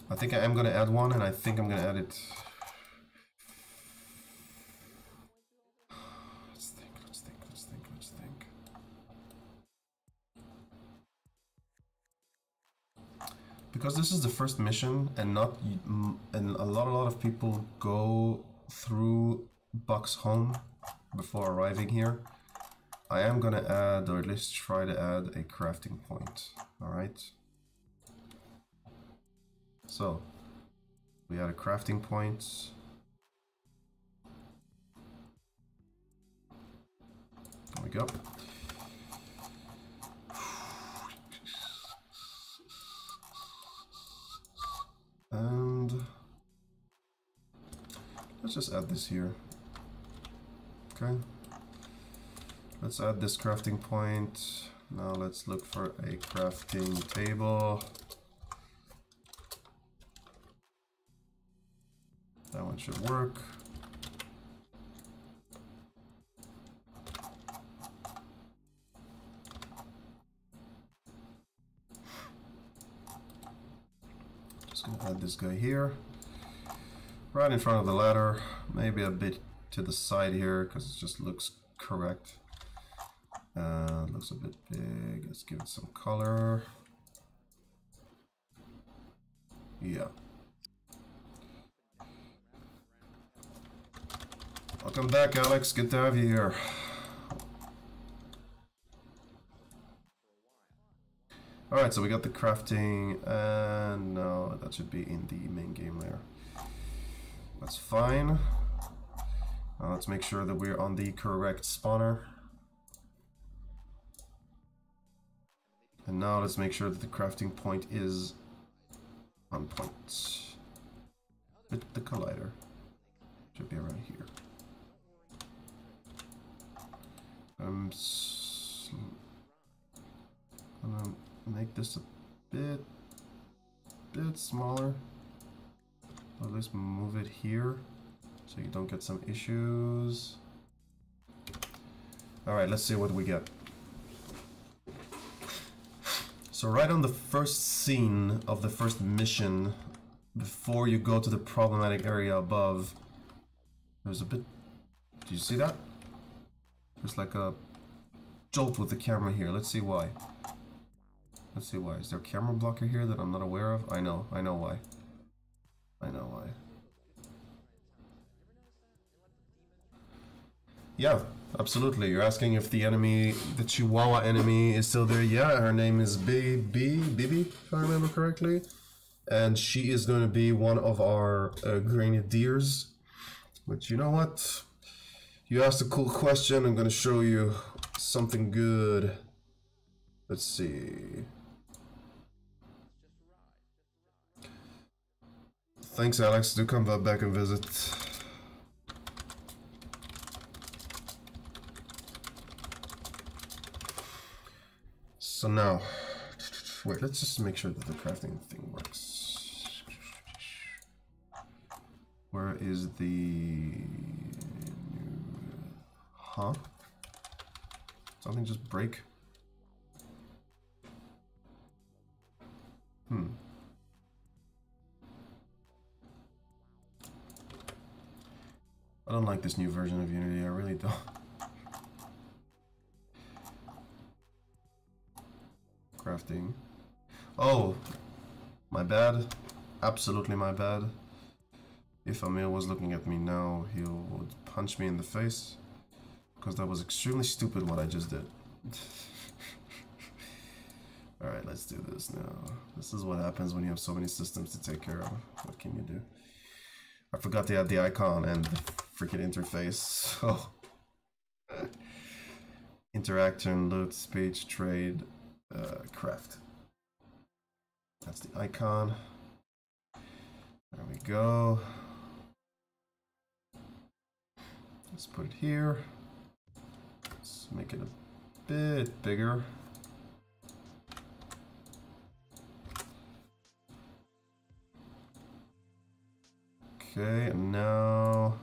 I think I am gonna add one, and I think I'm gonna add it. Let's think. Because this is the first mission, and a lot of people go through Buck's home before arriving here. I am gonna add, or at least try to add, a crafting point. Alright. So, we add a crafting point. There we go. And let's just add this here. Okay. Let's add this crafting point. Now let's look for a crafting table. That one should work. Just gonna add this guy here. Right in front of the ladder. Maybe a bit to the side here because it just looks correct. Looks a bit big. Let's give it some color. Yeah. Welcome back, Alex. Good to have you here. Alright, so we got the crafting, and no, that should be in the main game layer. That's fine. Now let's make sure that we're on the correct spawner. And now let's make sure that the crafting point is on point. With the collider. Should be around here. I'm gonna make this a bit smaller. Or at least move it here so you don't get some issues. Alright, let's see what we get. So right on the first scene of the first mission, before you go to the problematic area above, there's a bit... Do you see that? There's like a jolt with the camera here. Let's see why. Let's see why. Is there a camera blocker here that I'm not aware of? I know why. I know why. Yeah, absolutely. You're asking if the enemy, the Chihuahua enemy, is still there. Yeah, her name is Bibi, if I remember correctly. And she is going to be one of our grenadiers. But you know what? You asked a cool question. I'm going to show you something good. Let's see. Thanks, Alex. Do come back and visit. So now, wait, let's just make sure that the crafting thing works. Where is the... Huh? Something just break? I don't like this new version of Unity, I really don't. Crafting. Oh, my bad. Absolutely my bad. If Amir was looking at me now, he would punch me in the face. Because that was extremely stupid what I just did. Alright, let's do this now. This is what happens when you have so many systems to take care of. What can you do? I forgot to add the icon and the freaking interface. Oh. Interaction, loot, speech, trade, craft. That's the icon. There we go. Let's put it here. Let's make it a bit bigger. Okay, and now,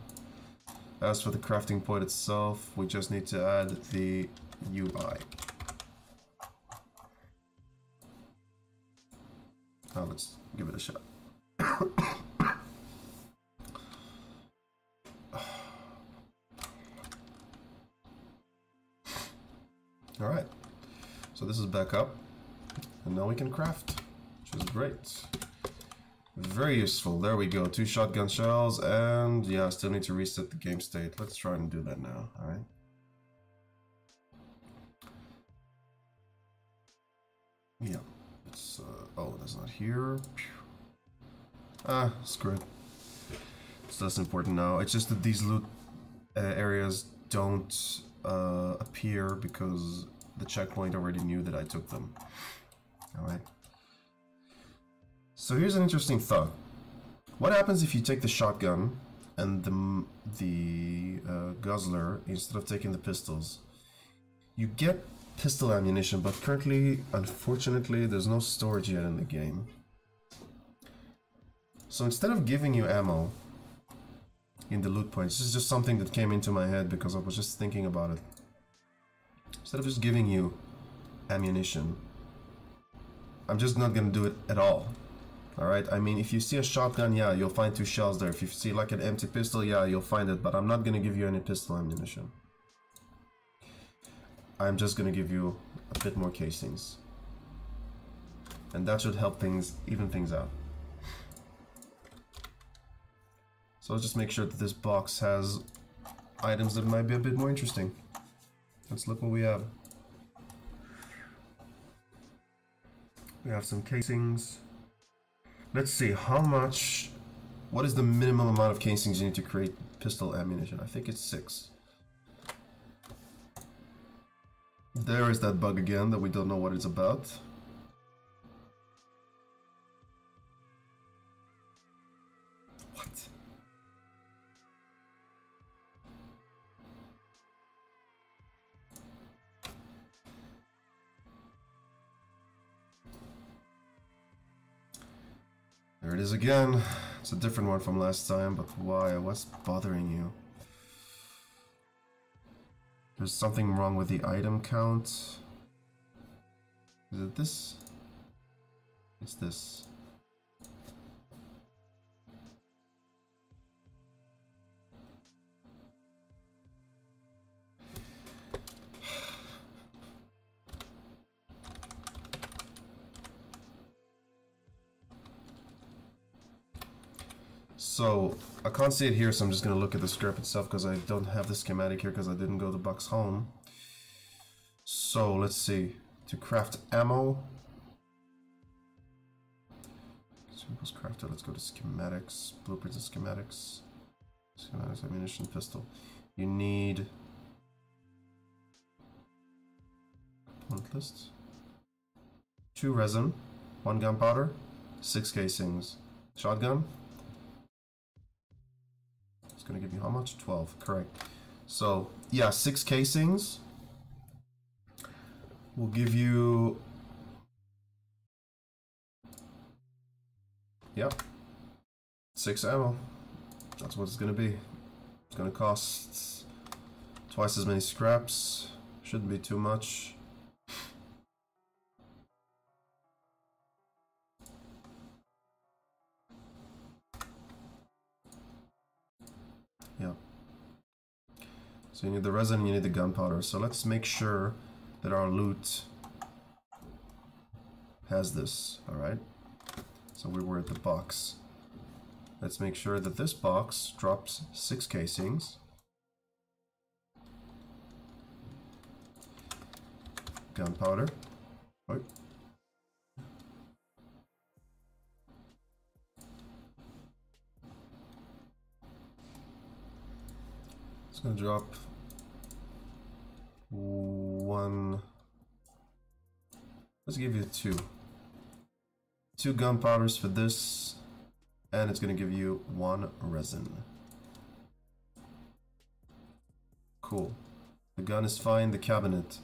as for the crafting point itself, we just need to add the UI. Now let's give it a shot. Alright, so this is back up, and now we can craft, which is great. Very useful. There we go. 2 shotgun shells, and yeah, I still need to reset the game state. Let's try and do that now. All right. Yeah. It's oh, that's not here. Ah, screw it. It's less important now. It's just that these loot areas don't appear because the checkpoint already knew that I took them. All right. So here's an interesting thought. What happens if you take the shotgun and the guzzler instead of taking the pistols? You get pistol ammunition, but currently, unfortunately, there's no storage yet in the game. So instead of giving you ammo in the loot points, this is just something that came into my head because I was just thinking about it. Instead of just giving you ammunition, I'm just not gonna do it at all. Alright, I mean, if you see a shotgun, yeah, you'll find 2 shells there. If you see like an empty pistol, yeah, you'll find it, but I'm not gonna give you any pistol ammunition. I'm just gonna give you a bit more casings. And that should help things, even things out. So let's just make sure that this box has items that might be a bit more interesting. Let's look what we have. We have some casings. Let's see, how much... What is the minimum amount of casings you need to create pistol ammunition? I think it's 6. There is that bug again that we don't know what it's about. What? There it is again. It's a different one from last time, but why? What's bothering you? There's something wrong with the item count. Is it this? It's this. So I can't see it here, so I'm just gonna look at the script itself because I don't have the schematic here because I didn't go to Buck's home. So let's see. To craft ammo. Consumables crafted. Let's go to schematics. Blueprints and schematics. Schematics, ammunition, pistol. You need component list. 2 resin, 1 gunpowder, 6 casings. Shotgun. It's gonna give you how much? 12, correct. So yeah, 6 casings will give you, yep, 6 ammo. That's what it's gonna be. It's gonna cost twice as many scraps. Shouldn't be too much. Yeah. So you need the resin and you need the gunpowder. So let's make sure that our loot has this, alright? So we were at the box. Let's make sure that this box drops 6 casings. Gunpowder. Oh. It's gonna drop 1. Let's give you 2. 2 gunpowders for this, and it's gonna give you 1 resin. Cool. The gun is fine. The cabinet,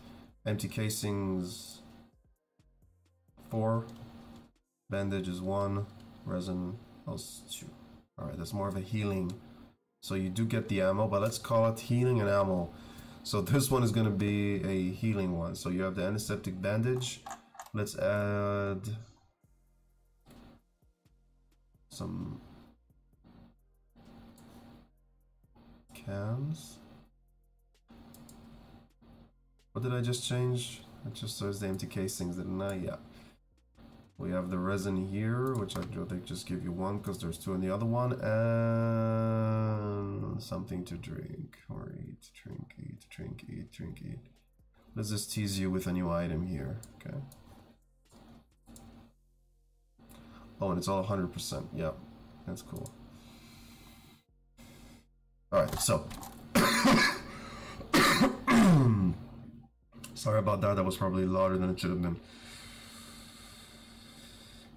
empty casings 4, bandage is 1, resin else 2. All right, that's more of a healing. So you do get the ammo, but let's call it healing and ammo. So this one is going to be a healing one. So you have the antiseptic bandage. Let's add some cans. What did I just change? I just saw the empty casings, didn't I? Yeah. We have the resin here, which I think just give you 1 because there's 2 in the other one, and something to drink or eat. Drink, eat, drink, eat, drink, eat. Let's just tease you with a new item here, okay? Oh, and it's all 100%. Yep, that's cool. All right, so sorry about that. That was probably louder than it should have been.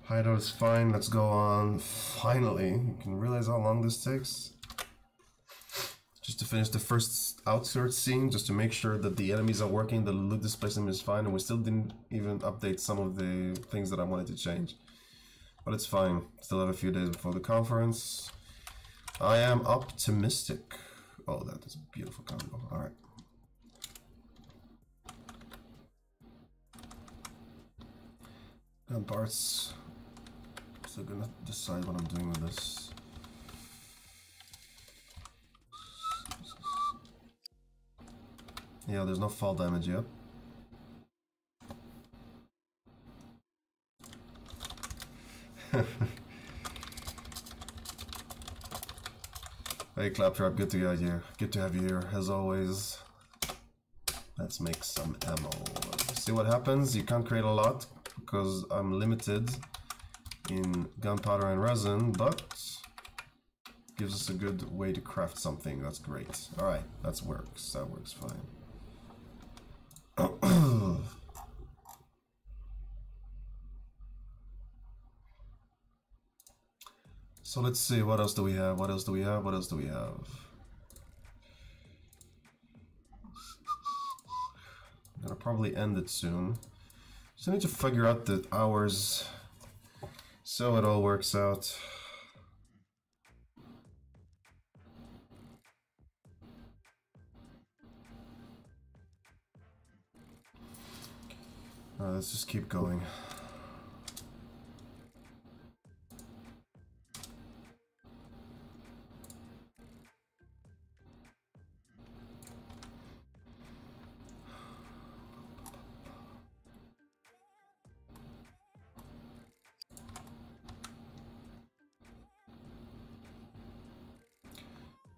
Hideout is fine. Let's go on. Finally, you can realize how long this takes. Just to finish the first outskirts scene, just to make sure that the enemies are working, the loot displacement is fine, and we still didn't even update some of the things that I wanted to change. But it's fine. Still have a few days before the conference. I am optimistic. Oh, that is a beautiful combo. All right. Gun parts. Still gonna decide what I'm doing with this. Yeah, there's no fall damage yet. Hey Claptrap, good to get you. Good to have you here, as always. Let's make some ammo. See what happens. You can't create a lot because I'm limited in gunpowder and resin, but gives us a good way to craft something. That's great. All right, that works. That works fine. So let's see, what else do we have? What else do we have? What else do we have? I'm gonna probably end it soon. Just need to figure out the hours so it all works out. Let's just keep going.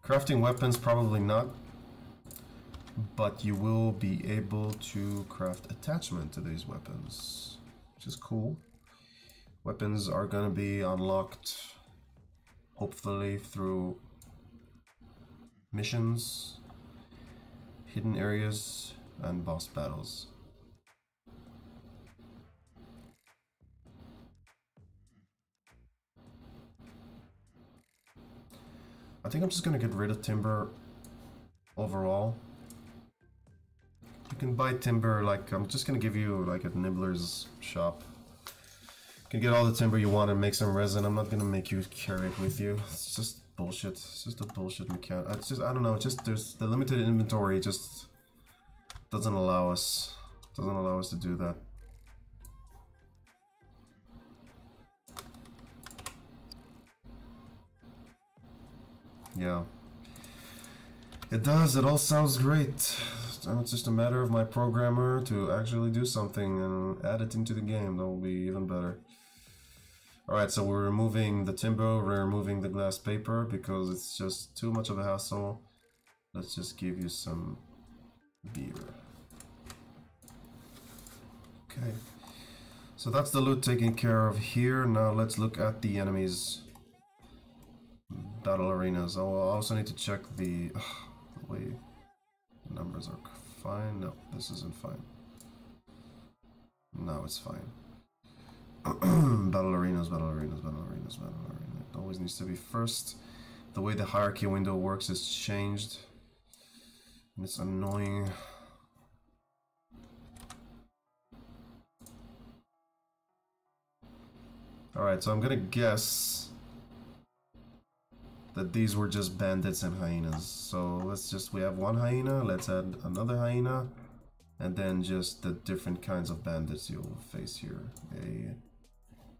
Crafting weapons, probably not. But you will be able to craft attachment to these weapons, which is cool. Weapons are gonna be unlocked, hopefully through missions, hidden areas, and boss battles. I think I'm just gonna get rid of timber overall. You can buy timber, like, I'm just gonna give you like a nibbler's shop. You can get all the timber you want and make some resin. I'm not gonna make you carry it with you. It's just bullshit. It's just a bullshit mechanic. It's just, I don't know, it's just, there's the limited inventory just doesn't allow us to do that. Yeah. It does, it all sounds great. And it's just a matter of my programmer to actually do something and add it into the game. That will be even better. Alright, so we're removing the timber, we're removing the glass paper because it's just too much of a hassle. Let's just give you some beer. Okay. So that's the loot taken care of here. Now let's look at the enemies. Battle arenas. Oh, I also need to check the way the numbers are fine. No, this isn't fine. No, it's fine. Battle arenas, battle arenas, battle arenas, battle arena. It always needs to be first. The way the hierarchy window works is changed. And it's annoying. Alright, so I'm gonna guess that these were just bandits and hyenas. So let's just, we have one hyena, let's add another hyena, and then just the different kinds of bandits you'll face here.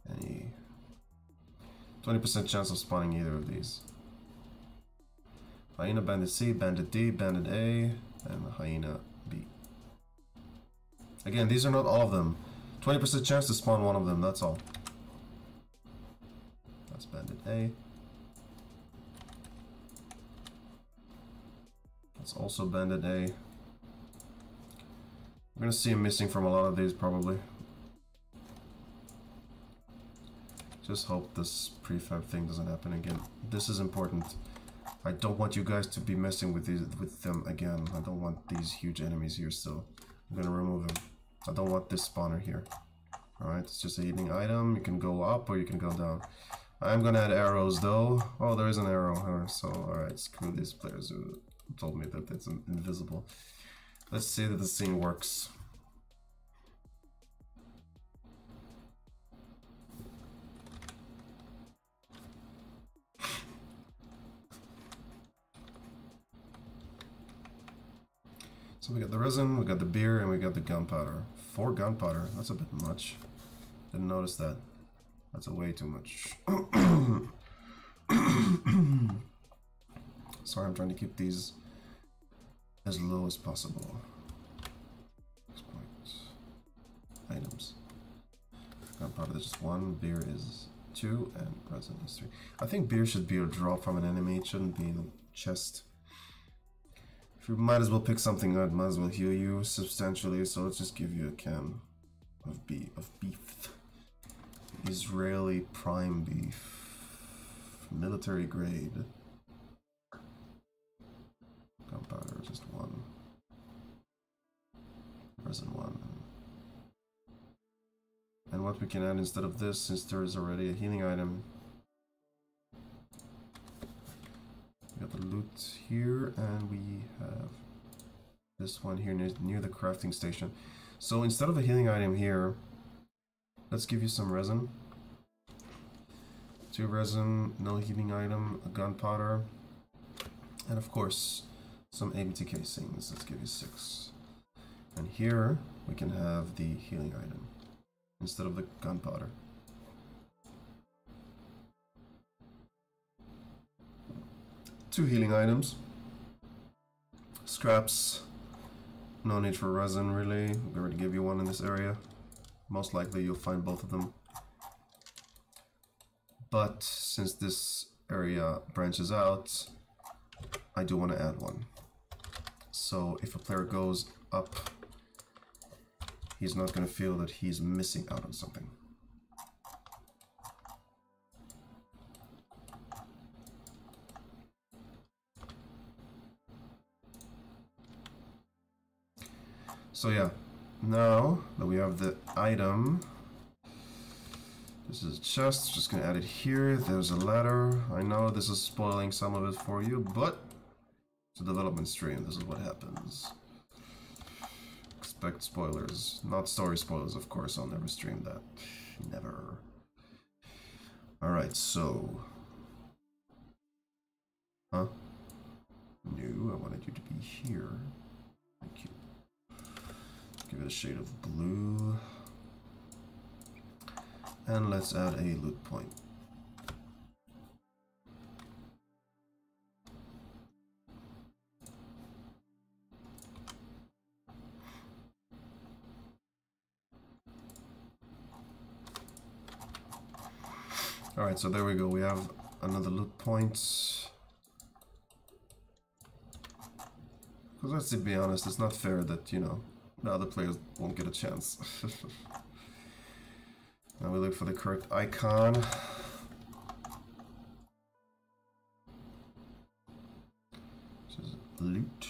Any 20% chance of spawning either of these. Hyena, bandit C, bandit D, bandit A, and hyena B. Again, these are not all of them. 20% chance to spawn one of them, that's all. That's bandit A. That's also bandit A. We're gonna see him missing from a lot of these probably. Just hope this prefab thing doesn't happen again. This is important. I don't want you guys to be messing with them again. I don't want these huge enemies here still. I'm gonna remove them. I don't want this spawner here. Alright, it's just a healing item. You can go up or you can go down. I'm gonna add arrows though. Oh, there is an arrow here. So, alright, screw these players who told me that it's invisible. Let's see that this thing works. So we got the resin, we got the beer, and we got the gunpowder. 4 gunpowder, that's a bit much. Didn't notice that. That's a way too much. Sorry, I'm trying to keep these as low as possible. Items. Gunpowder is just 1, beer is 2, and resin is 3. I think beer should be a drop from an enemy, it shouldn't be in the chest. You might as well pick something that might as well heal you substantially, so let's just give you a can of beef. Israeli prime beef. Military grade. Gunpowder, just 1. Resin 1. And what we can add instead of this, since there is already a healing item. We got the loot here, and we have this one here near the crafting station. So instead of a healing item here, let's give you some resin. 2 resin, no healing item, a gunpowder, and of course some ABT casings. Let's give you 6. And here we can have the healing item instead of the gunpowder. Two healing items. Scraps. No need for resin really. I'm going to give you one in this area. Most likely you'll find both of them. But since this area branches out, I do want to add one. So if a player goes up, he's not going to feel that he's missing out on something. So yeah, now that we have the item, this is a chest, just gonna add it here. There's a ladder. I know this is spoiling some of it for you, but it's a development stream. This is what happens. Expect spoilers. Not story spoilers, of course. I'll never stream that. Never. Alright, so... Huh? No, I wanted you to be here. Thank you. Give it a shade of blue. And let's add a loot point. Alright, so there we go. We have another loot point. Because let's be honest, it's not fair that, you know, the other players won't get a chance. Now we look for the correct icon. Which is loot.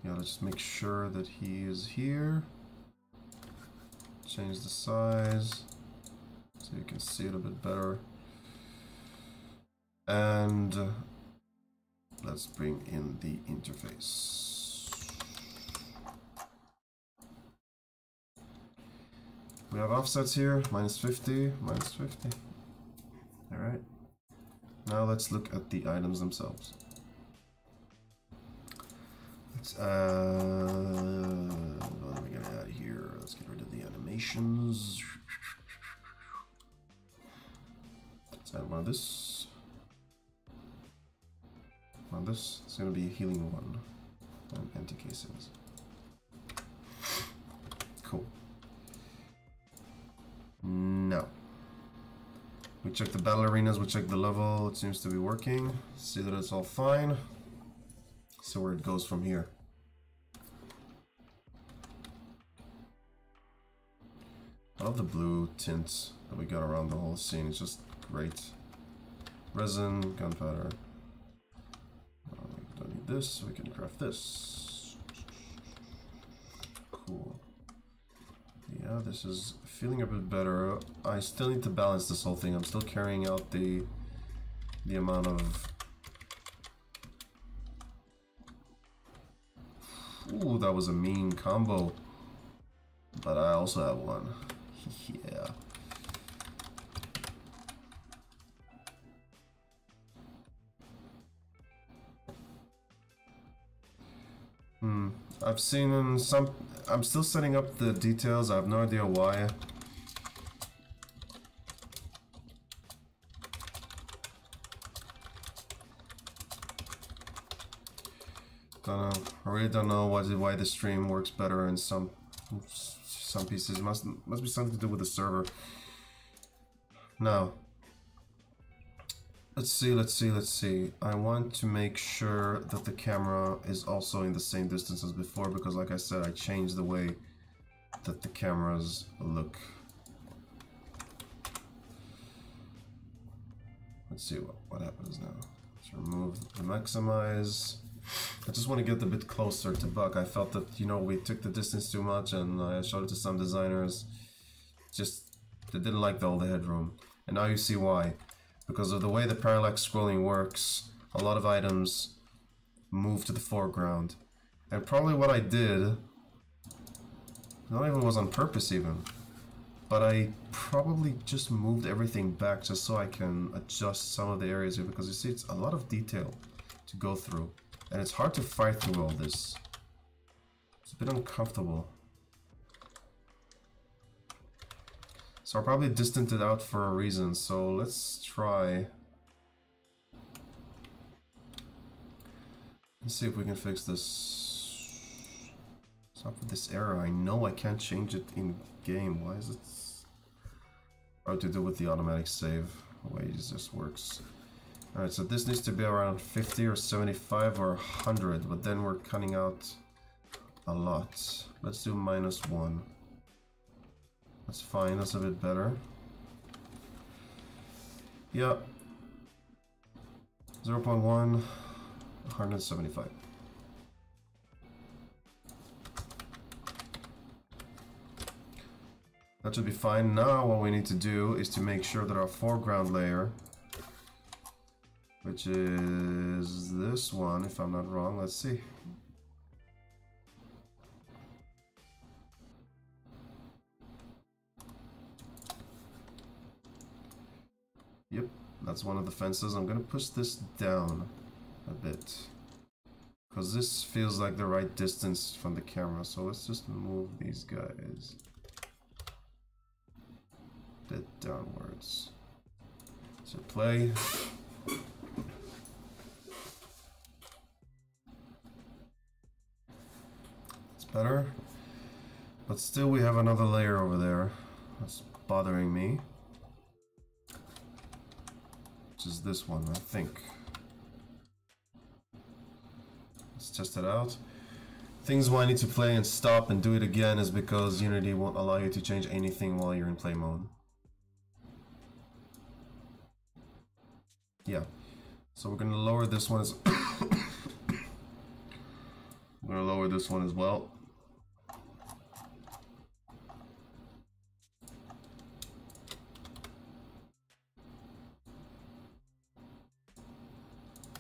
Yeah, let's just make sure that he is here. Change the size so you can see it a bit better. And let's bring in the interface. We have offsets here, -50, -50. Alright. Now let's look at the items themselves. Let's what are we gonna add here? Let's get rid of the animations. Let's add one of this. On this, it's going to be a healing one and empty casings. Cool. Now, we check the battle arenas, we check the level, it seems to be working. See that it's all fine. See where it goes from here. I love the blue tints that we got around the whole scene, it's just great. Resin, gunpowder. Don't need this, we can craft this. Cool. Yeah, this is feeling a bit better. I still need to balance this whole thing. I'm still carrying out the amount of... Ooh, that was a mean combo. But I also have one. Yeah. I've seen some... I'm still setting up the details, I have no idea why. Don't know. I really don't know why the stream works better in some pieces. Must be something to do with the server. Now, let's see. I want to make sure that the camera is also in the same distance as before, because like I said, I changed the way that the cameras look. Let's see what happens now. Let's remove the maximize. I just want to get a bit closer to Buck. I felt that, you know, we took the distance too much, and I showed it to some designers. Just, they didn't like all the headroom. And now you see why. Because of the way the parallax scrolling works, a lot of items move to the foreground. And probably what I did, not even was on purpose even, but I probably just moved everything back just so I can adjust some of the areas here, because you see it's a lot of detail to go through. And it's hard to fight through all this. It's a bit uncomfortable. So I probably distanced it out for a reason, so let's try. Let's see if we can fix this. What's up with this error? I know I can't change it in game. Why is it? Oh, to do with the automatic save. The way it just works. Alright, so this needs to be around 50 or 75 or 100, but then we're cutting out a lot. Let's do -1. That's fine, that's a bit better. Yeah. 0.1, 175. That should be fine. Now what we need to do is to make sure that our foreground layer, which is this one, if I'm not wrong, let's see. Yep, that's one of the fences. I'm gonna push this down a bit, because this feels like the right distance from the camera, so let's just move these guys a bit downwards. So play. It's better, but still we have another layer over there that's bothering me, which is this one, I think. Let's test it out. Things why I need to play and stop and do it again is because Unity won't allow you to change anything while you're in play mode. Yeah, so we're gonna lower this one as we're gonna lower this one as well.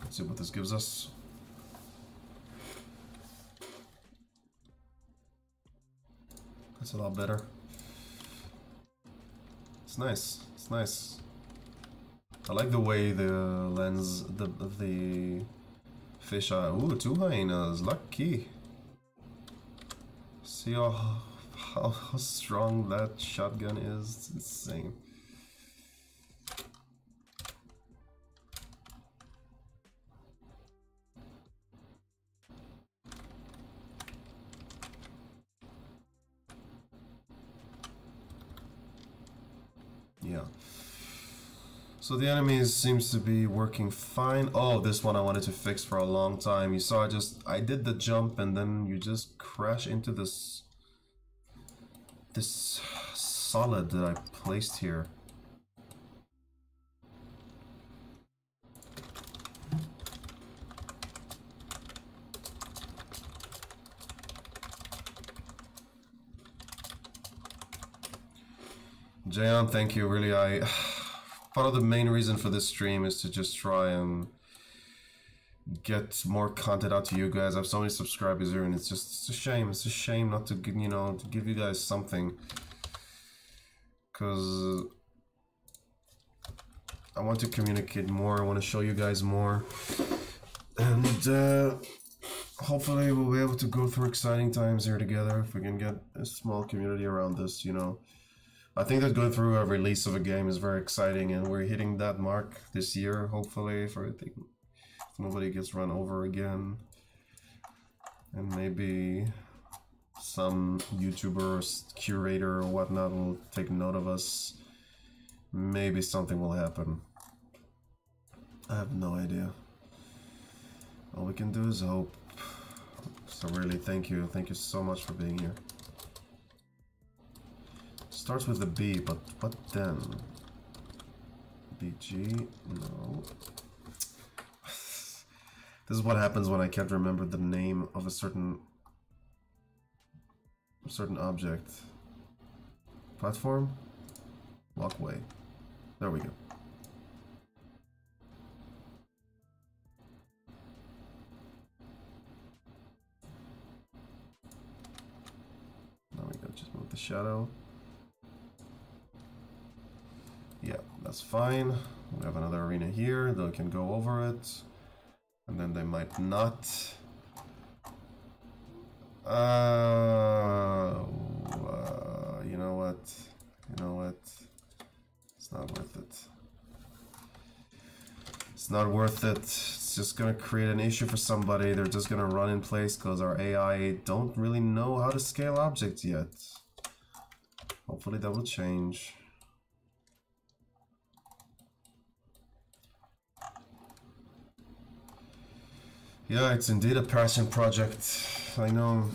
Let's see what this gives us. That's a lot better. It's nice. It's nice. I like the way the lens, the fisheye. Ooh, 2 hyenas, lucky. See how strong that shotgun is? It's insane. Yeah. So the enemies seems to be working fine. Oh, this one I wanted to fix for a long time. You saw I did the jump and then you just crash into this solid that I placed here. Jayon, thank you. Really, part of the main reason for this stream is to just try and get more content out to you guys. I have so many subscribers here, and it's a shame. It's a shame not to, you know, to give you guys something, because I want to communicate more. I want to show you guys more, and hopefully we'll be able to go through exciting times here together if we can get a small community around this, you know. I think that going through a release of a game is very exciting, and we're hitting that mark this year, hopefully, for if nobody gets run over again. And maybe some YouTuber or curator or whatnot will take note of us. Maybe something will happen. I have no idea. All we can do is hope. So really, thank you. Thank you so much for being here. Starts with a B, but what then? BG? No. This is what happens when I can't remember the name of a certain object. Platform? Walkway. There we go. There we go, just move the shadow. Yeah, that's fine. We have another arena here, they can go over it. And then they might not. You know what? You know what? It's not worth it. It's not worth it. It's it's just gonna create an issue for somebody. They're just gonna run in place because our AI don't really know how to scale objects yet. Hopefully that will change. Yeah, it's indeed a passion project. I know.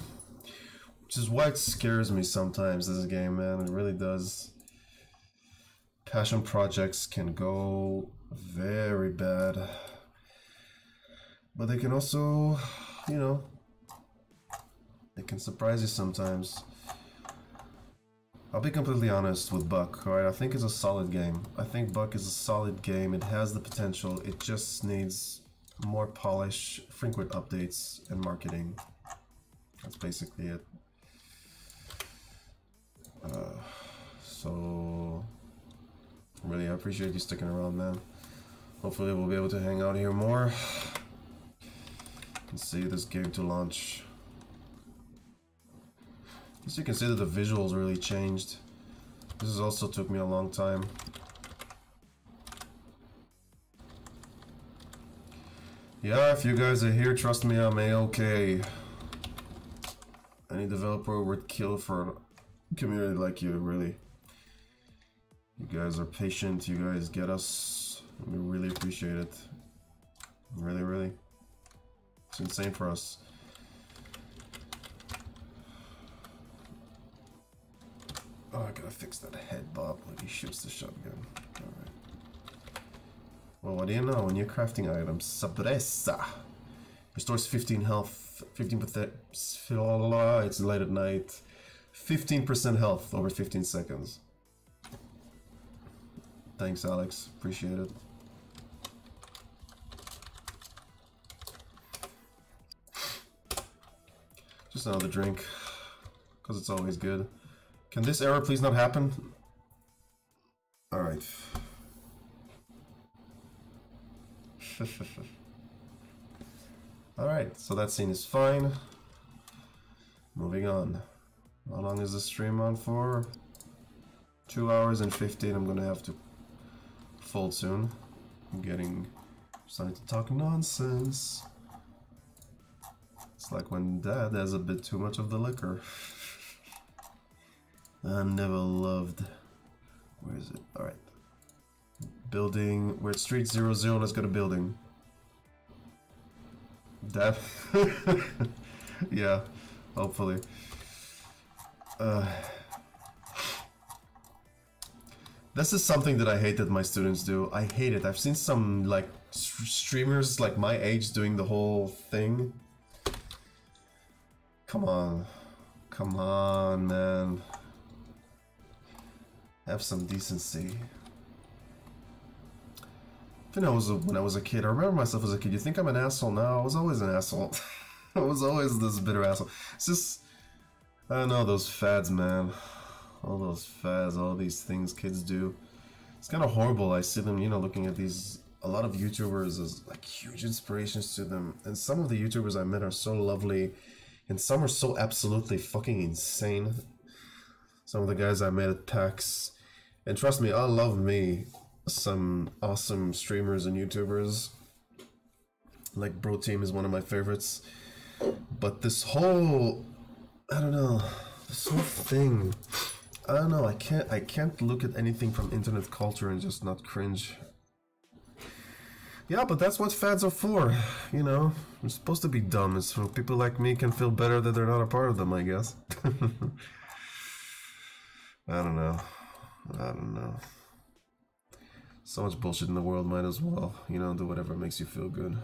Which is why it scares me sometimes, this game, man. It really does. Passion projects can go very bad. But they can also, you know, they can surprise you sometimes. I'll be completely honest with Buck, alright? I think it's a solid game. I think Buck is a solid game. It has the potential. It just needs more polish, frequent updates, and marketing. That's basically it. So really, I appreciate you sticking around, man. Hopefully we'll be able to hang out here more and see this game to launch. As you can see that the visuals really changed. This has also took me a long time. Yeah, if you guys are here, trust me, I'm A-okay. Any developer would kill for a community like you, really. You guys are patient, you guys get us. We really appreciate it. Really, really. It's insane for us. Oh, I gotta fix that head bob when he shoots the shotgun. Alright. Well, what do you know? When you're crafting items, Sabresa restores 15 health, 15%. It's late at night. 15% health over 15 seconds. Thanks, Alex. Appreciate it. Just another drink, because it's always good. Can this error please not happen? Alright. Alright, so that scene is fine. Moving on. How long is the stream on for? 2 hours and 15. I'm gonna have to fold soon. I'm starting to talk nonsense. It's like when Dad has a bit too much of the liquor. I'm never loved. Where is it? Alright. Building. We're at Street 00. Let's go to building. Dad? Yeah, hopefully. This is something that I hate that my students do. I hate it. I've seen some like streamers like my age doing the whole thing. Come on. Come on, man. Have some decency. I think when I was a kid, I remember myself as a kid. You think I'm an asshole now? I was always an asshole. I was always this bitter asshole. It's just, I don't know, those fads, man. All those fads, all these things kids do. It's kind of horrible. I see them, you know, looking at these, a lot of YouTubers as like huge inspirations to them. And some of the YouTubers I met are so lovely, and some are so absolutely fucking insane. Some of the guys I met at PAX. And trust me, I love me some awesome streamers and YouTubers. Like Bro Team is one of my favorites. But this whole, I don't know, this whole thing, I don't know, I can't look at anything from internet culture and just not cringe. Yeah, but that's what fads are for, you know. They're supposed to be dumb, so people like me can feel better that they're not a part of them, I guess. I don't know. I don't know. So much bullshit in the world, might as well, you know, do whatever makes you feel good.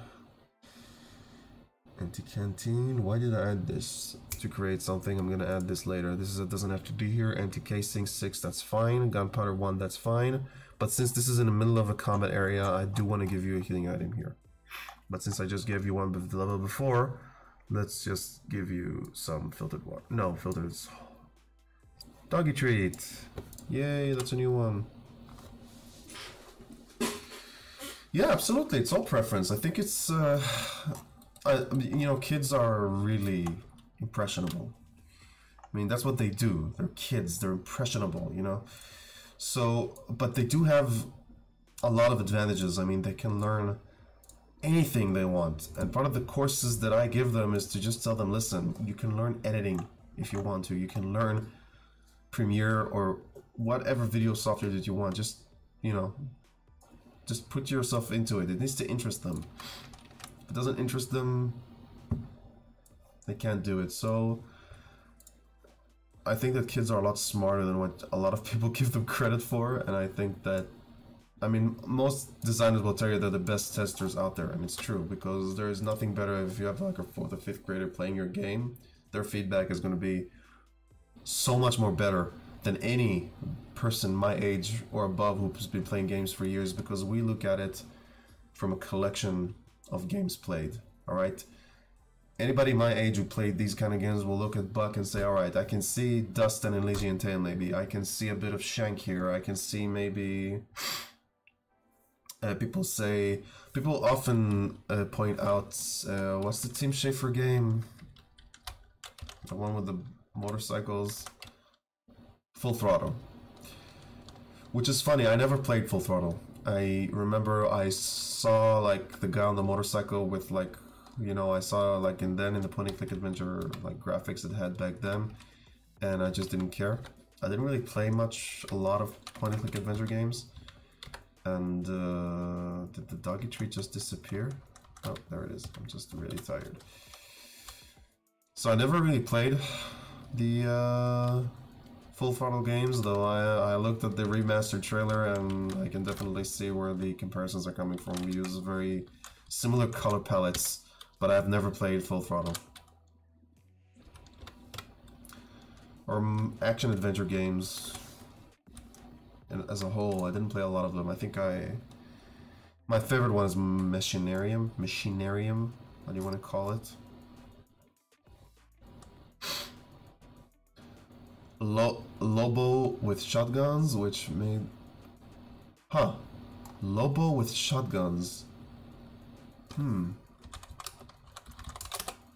Anti-canteen, why did I add this? To create something, I'm gonna add this later. It doesn't have to be here. Anti-casing 6, that's fine. Gunpowder 1, that's fine. But since this is in the middle of a combat area, I do want to give you a healing item here. But since I just gave you one the level before, let's just give you some filtered water. No, filtered. Doggy treat. Yay, that's a new one. Yeah, absolutely. It's all preference. I think it's, you know, kids are really impressionable. I mean, that's what they do. They're kids. They're impressionable, you know. So, but they do have a lot of advantages. I mean, they can learn anything they want. And part of the courses that I give them is to just tell them, listen, you can learn editing if you want to. You can learn Premiere or whatever video software that you want. Just, you know, just put yourself into it. It needs to interest them. If it doesn't interest them, they can't do it. So I think that kids are a lot smarter than what a lot of people give them credit for, and I think that, I mean, most designers will tell you they're the best testers out there, and it's true, because there is nothing better if you have like a 4th or 5th grader playing your game. Their feedback is going to be so much more better than any person my age or above who's been playing games for years, because we look at it from a collection of games played, alright? Anybody my age who played these kind of games will look at Buck and say, alright, I can see Dustin and Legion Tail maybe, I can see a bit of Shank here, I can see maybe... people often point out, what's the Team Schafer game? The one with the motorcycles? Full Throttle. Which is funny, I never played Full Throttle. I remember I saw like the guy on the motorcycle with like, you know, I saw like in the point-and-click adventure like graphics it had back then, and I just didn't care. I didn't really play a lot of point-and-click adventure games. And did the doggy treat just disappear? Oh, there it is. I'm just really tired. So I never really played the Full Throttle games, though I looked at the remastered trailer and I can definitely see where the comparisons are coming from. We use very similar color palettes, but I've never played Full Throttle. Or action adventure games. And as a whole, I didn't play a lot of them. I think my favorite one is Machinarium. Machinarium, what do you want to call it? Lobo with shotguns, which made... Huh. Lobo with shotguns.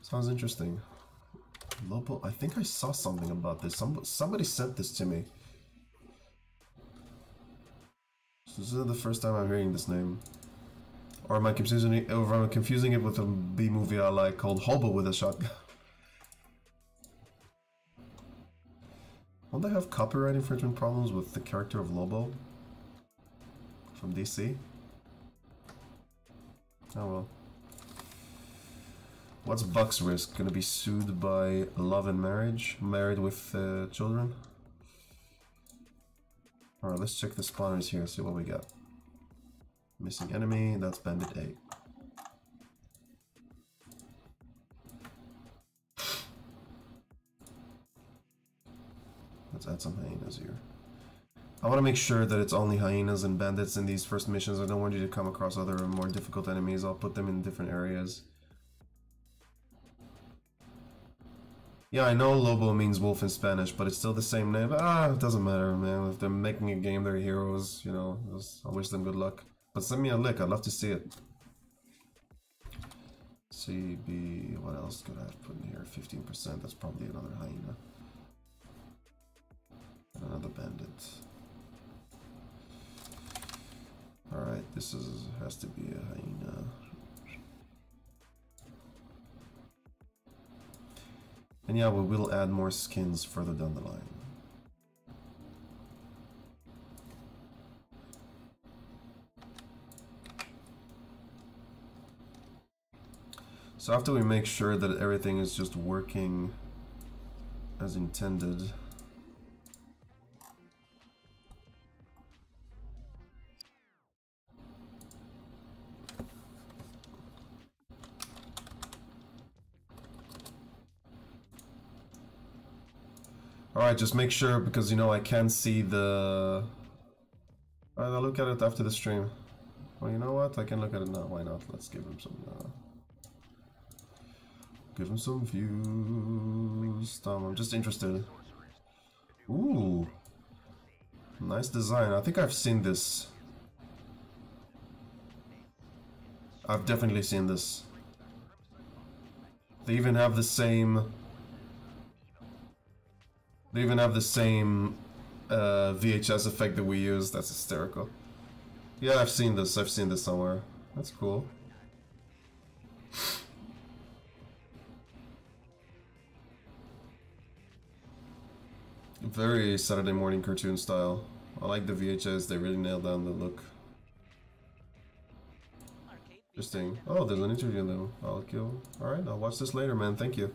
Sounds interesting. Lobo, I think I saw something about this. Somebody sent this to me. This is the first time I'm hearing this name. Or am I confusing it with a B movie I like called Hobo with a Shotgun? Won't they have copyright infringement problems with the character of Lobo? From DC? Oh well. What's Buck's risk? Gonna be sued by Love and Marriage? Married with children? Alright, let's check the spawners here, see what we got. Missing enemy, that's Bandit A. Let's add some hyenas here. I want to make sure that it's only hyenas and bandits in these first missions. I don't want you to come across other more difficult enemies. I'll put them in different areas. Yeah, I know Lobo means wolf in Spanish, but it's still the same name. It doesn't matter, man. If they're making a game, they're heroes, you know. I wish them good luck. But send me a lick, I'd love to see it. CB, what else could I have put in here? 15%, that's probably another hyena. And another bandit. Alright, this has to be a hyena. And yeah, we will add more skins further down the line. So after we make sure that everything is just working as intended, alright, just make sure, because you know I can't see the... Alright, I'll look at it after the stream. Well, you know what? I can look at it now. Why not? Let's give him some... give him some views. Tom, I'm just interested. Ooh. Nice design. I think I've seen this. I've definitely seen this. They even have the same... They even have the same VHS effect that we use. That's hysterical. Yeah, I've seen this somewhere. That's cool. Very Saturday morning cartoon style. I like the VHS, they really nailed down the look. Interesting. Oh, there's an interview though. I'll kill. Alright, I'll watch this later, man. Thank you.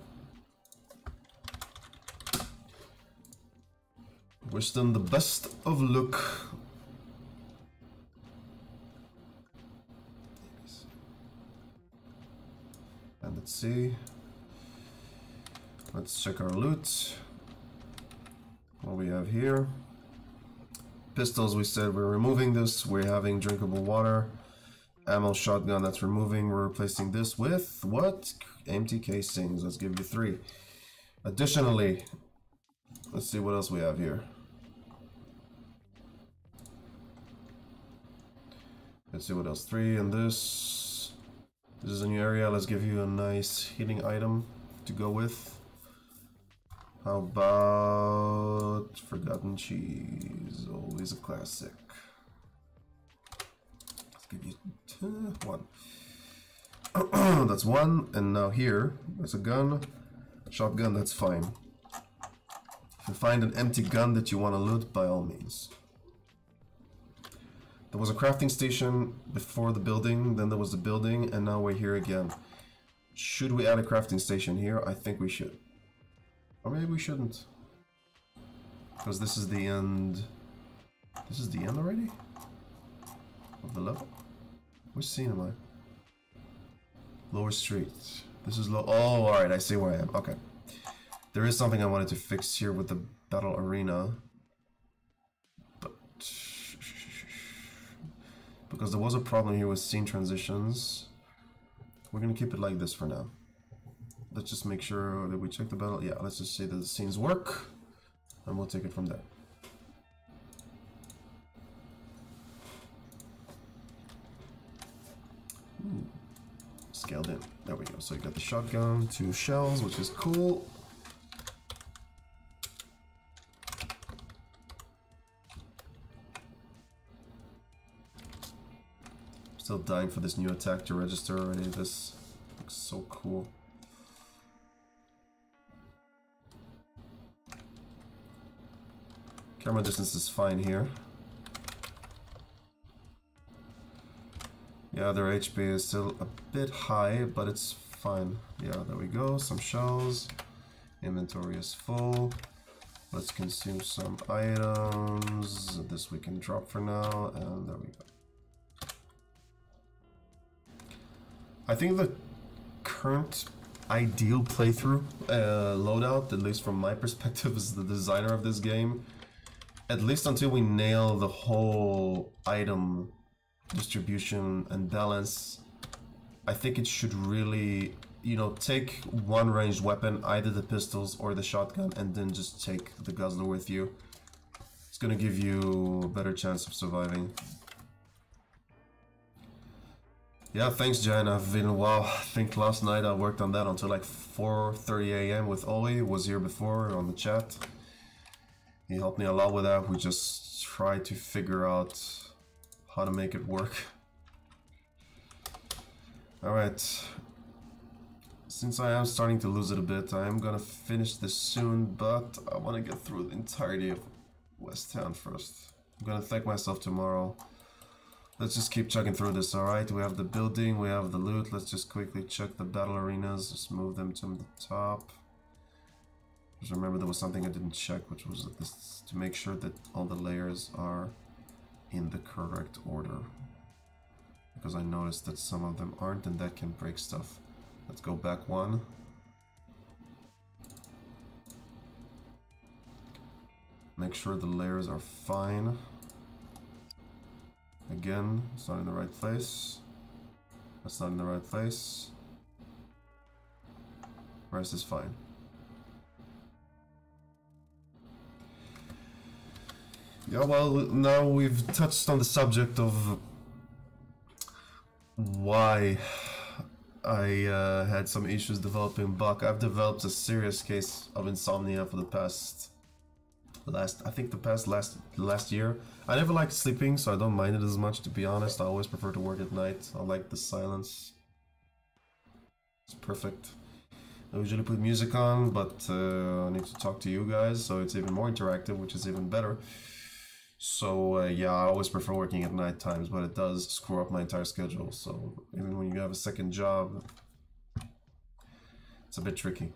Wish them the best of luck. And let's see. Let's check our loot. What we have here. Pistols, we said we're removing this. We're having drinkable water. Ammo shotgun, that's removing. We're replacing this with what? Empty casings. Let's give you 3. Additionally, let's see what else we have here. Let's see what else. 3 and this. This is a new area. Let's give you a nice healing item to go with. How about Forgotten Cheese? Always a classic. Let's give you 1. That's 1. And now here, there's a gun. Shotgun, that's fine. If you find an empty gun that you want to loot, by all means. There was a crafting station before the building, then there was the building, and now we're here again. Should we add a crafting station here? I think we should. Or maybe we shouldn't. Because this is the end. This is the end already? Of the level? Which scene am I? Lower Street. This is low. Oh, alright, I see where I am. Okay. There is something I wanted to fix here with the battle arena. But because there was a problem here with scene transitions, we're gonna keep it like this for now. Let's just make sure that we check the battle. Yeah, let's just say that the scenes work, and we'll take it from there. Ooh. Scaled in. There we go. So you got the shotgun, 2 shells, which is cool. Still dying for this new attack to register already. This looks so cool. Camera distance is fine here. Yeah, their HP is still a bit high, but it's fine. Yeah, there we go. Some shells. Inventory is full. Let's consume some items. This we can drop for now, and there we go. I think the current ideal playthrough loadout, at least from my perspective as the designer of this game, at least until we nail the whole item distribution and balance, I think it should really, you know, take one ranged weapon, either the pistols or the shotgun, and then just take the Guzzler with you. It's gonna give you a better chance of surviving. Yeah, thanks Jen, I've been, wow, I think last night I worked on that until like 4:30 AM with Oli, was here before on the chat. He helped me a lot with that. We just tried to figure out how to make it work. Alright. Since I am starting to lose it a bit, I am gonna finish this soon, but I want to get through the entirety of West Town first. I'm gonna thank myself tomorrow. Let's just keep checking through this, alright? We have the building, we have the loot. Let's just quickly check the battle arenas. Just move them to the top. Just remember there was something I didn't check, which was this, to make sure that all the layers are in the correct order. Because I noticed that some of them aren't, and that can break stuff. Let's go back 1. Make sure the layers are fine. Again, it's not in the right place. That's not in the right place. Rest is fine. Yeah, well, now we've touched on the subject of why I had some issues developing Buck. I've developed a serious case of insomnia for the past last year. I never liked sleeping, so I don't mind it as much, to be honest. I always prefer to work at night. I like the silence. It's perfect. I usually put music on, but I need to talk to you guys, so it's even more interactive, which is even better. So yeah, I always prefer working at night times, but it does screw up my entire schedule. So even when you have a second job, it's a bit tricky.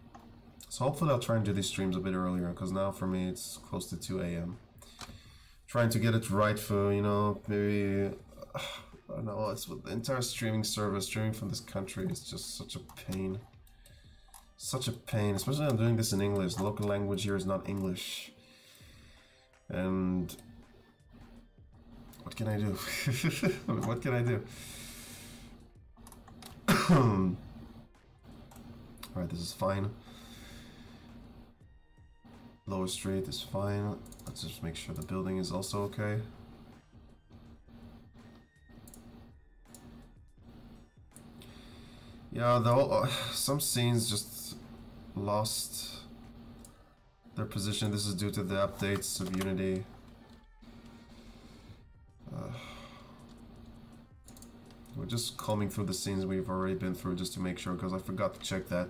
So hopefully I'll try and do these streams a bit earlier, because now for me it's close to 2 a.m. Trying to get it right for, you know, maybe, I don't know, it's with the entire streaming service, streaming from this country is just such a pain. Such a pain, especially when I'm doing this in English. The local language here is not English. And what can I do? What can I do? Alright, this is fine. Lower street is fine. Let's just make sure the building is also okay. Yeah, though some scenes just lost their position. This is due to the updates of Unity. We're just combing through the scenes we've already been through just to make sure, because I forgot to check that.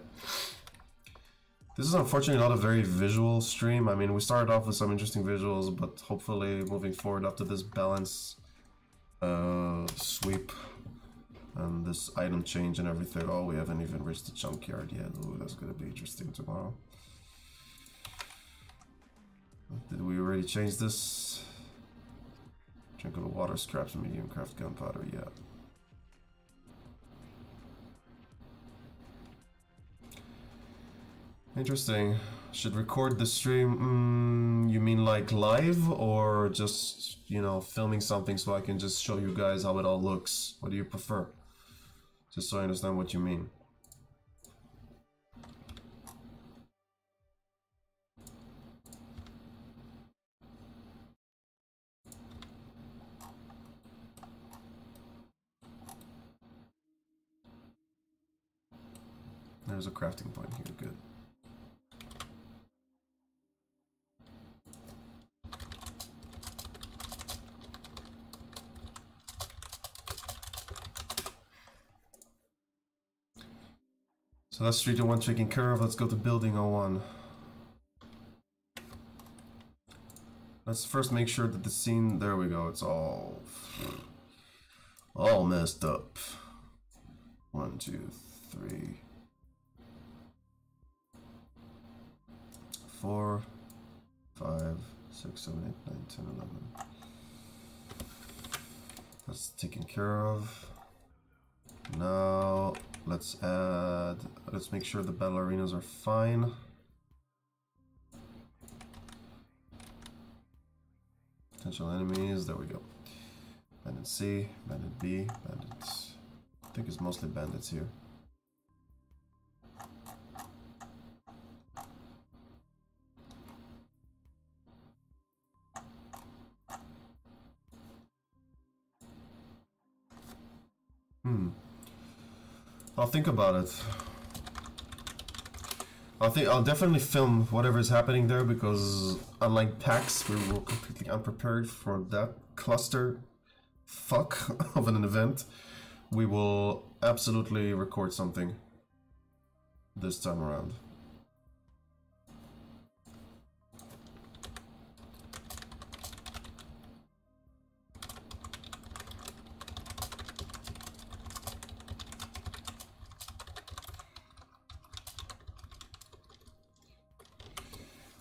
This is unfortunately not a very visual stream. I mean, we started off with some interesting visuals, but hopefully moving forward after this balance sweep and this item change and everything. Oh, we haven't even reached the junkyard yet. Ooh, that's gonna be interesting tomorrow. Did we already change this? Drinkable water, scraps, medium craft gunpowder, yeah. Interesting. Should record the stream, you mean like live, or just, you know, filming something so I can just show you guys how it all looks? What do you prefer? Just so I understand what you mean. There's a crafting point here, good. So that's Street 01 taken care of. Let's go to Building 01. Let's first make sure that the scene, there we go, it's all messed up. 1, 2, 3, 4, 5, 6, 7, 8, 9, 10, 11. That's taken care of. Now let's make sure the battle arenas are fine. Potential enemies, there we go. Bandit C, Bandit B, bandits. I think it's mostly bandits here. I'll think about it. I'll definitely film whatever is happening there, because unlike PAX, we were completely unprepared for that cluster fuck of an event. We will absolutely record something this time around.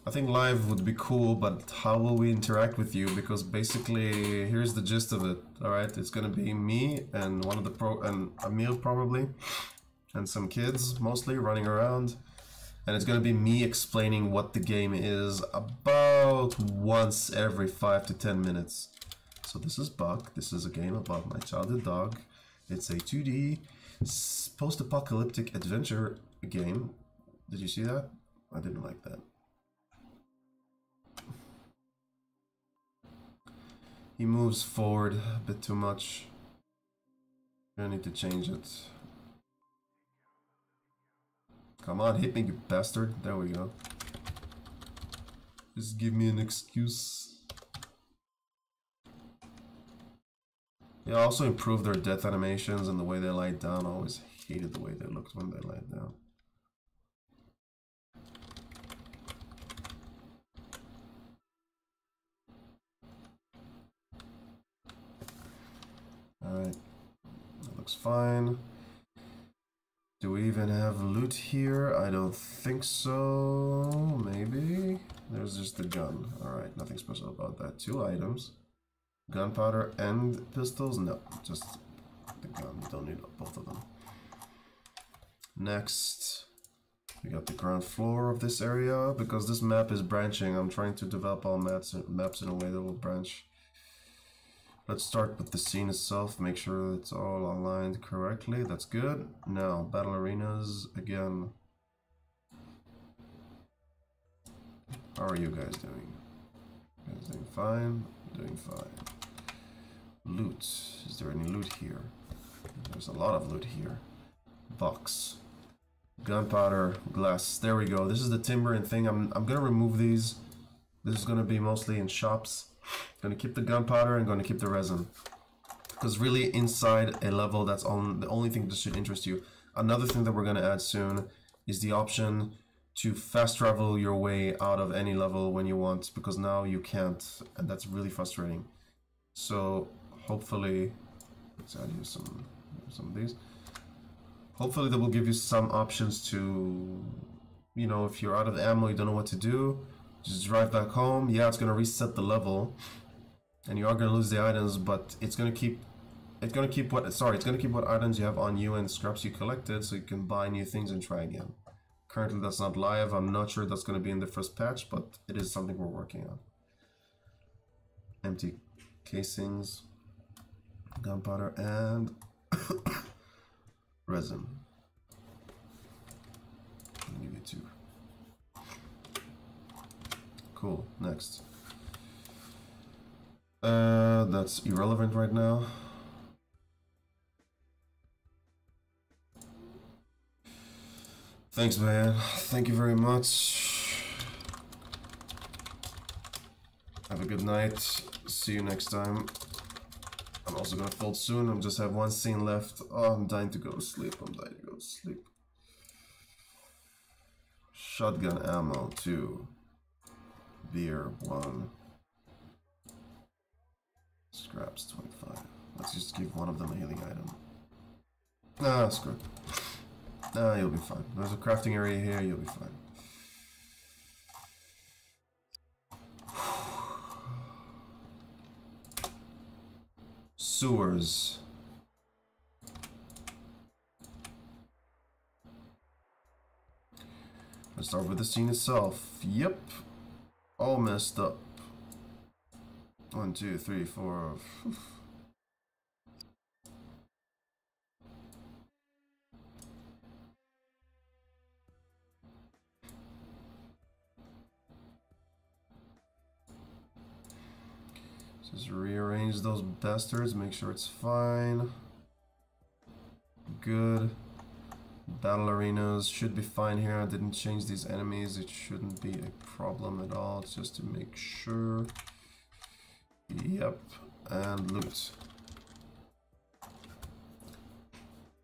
I think live would be cool, but how will we interact with you? Because basically, here's the gist of it. All right, it's gonna be me and one of the and Emil probably, and some kids mostly running around, and it's gonna be me explaining what the game is about once every 5 to 10 minutes. So this is Buck. This is a game about my childhood dog. It's a 2D post-apocalyptic adventure game. Did you see that? I didn't like that. He moves forward a bit too much. I need to change it. Come on, hit me, you bastard. There we go. Just give me an excuse. Yeah, also improve their death animations and the way they lie down. I always hated the way they looked when they laid down. Alright, that looks fine. Do we even have loot here? I don't think so. Maybe? There's just the gun. Alright, nothing special about that. 2 items. Gunpowder and pistols? No, just the gun. You don't need both of them. Next, we got the ground floor of this area. Because this map is branching, I'm trying to develop all maps in a way that will branch. Let's start with the scene itself, make sure it's all aligned correctly. That's good. Now, battle arenas again. How are you guys doing? You guys doing fine? Doing fine. Loot. Is there any loot here? There's a lot of loot here. Box. Gunpowder, glass. There we go. This is the timber and thing. I'm gonna remove these. This is gonna be mostly in shops. Gonna keep the gunpowder and gonna keep the resin. Because really inside a level, that's the only thing that should interest you. Another thing that we're gonna add soon is the option to fast travel your way out of any level when you want, because now you can't, and that's really frustrating. So hopefully, let's add you some of these. Hopefully that will give you some options to, you know, if you're out of ammo, you don't know what to do, just drive back home. Yeah, it's gonna reset the level, and you are gonna lose the items, but it's gonna keep what items you have on you and scraps you collected, so you can buy new things and try again. Currently that's not live. I'm not sure that's gonna be in the first patch, but it is something we're working on. Empty casings, gunpowder, and resin. I'll give you 2. Cool, next. That's irrelevant right now. Thanks, man. Thank you very much. Have a good night. See you next time. I'm also gonna fold soon. I just have 1 scene left. Oh, I'm dying to go to sleep. Shotgun ammo 2. Beer 1. Scraps 25. Let's just give one of them a healing item. Ah, screw it. Nah, you'll be fine. There's a crafting area here, you'll be fine. Sewers. Let's start with the scene itself. Yep. All messed up. 1, 2, 3, 4. Just rearrange those bastards, make sure it's fine. Good. Battle arenas should be fine here. I didn't change these enemies. It shouldn't be a problem at all. It's just to make sure. Yep. And loot.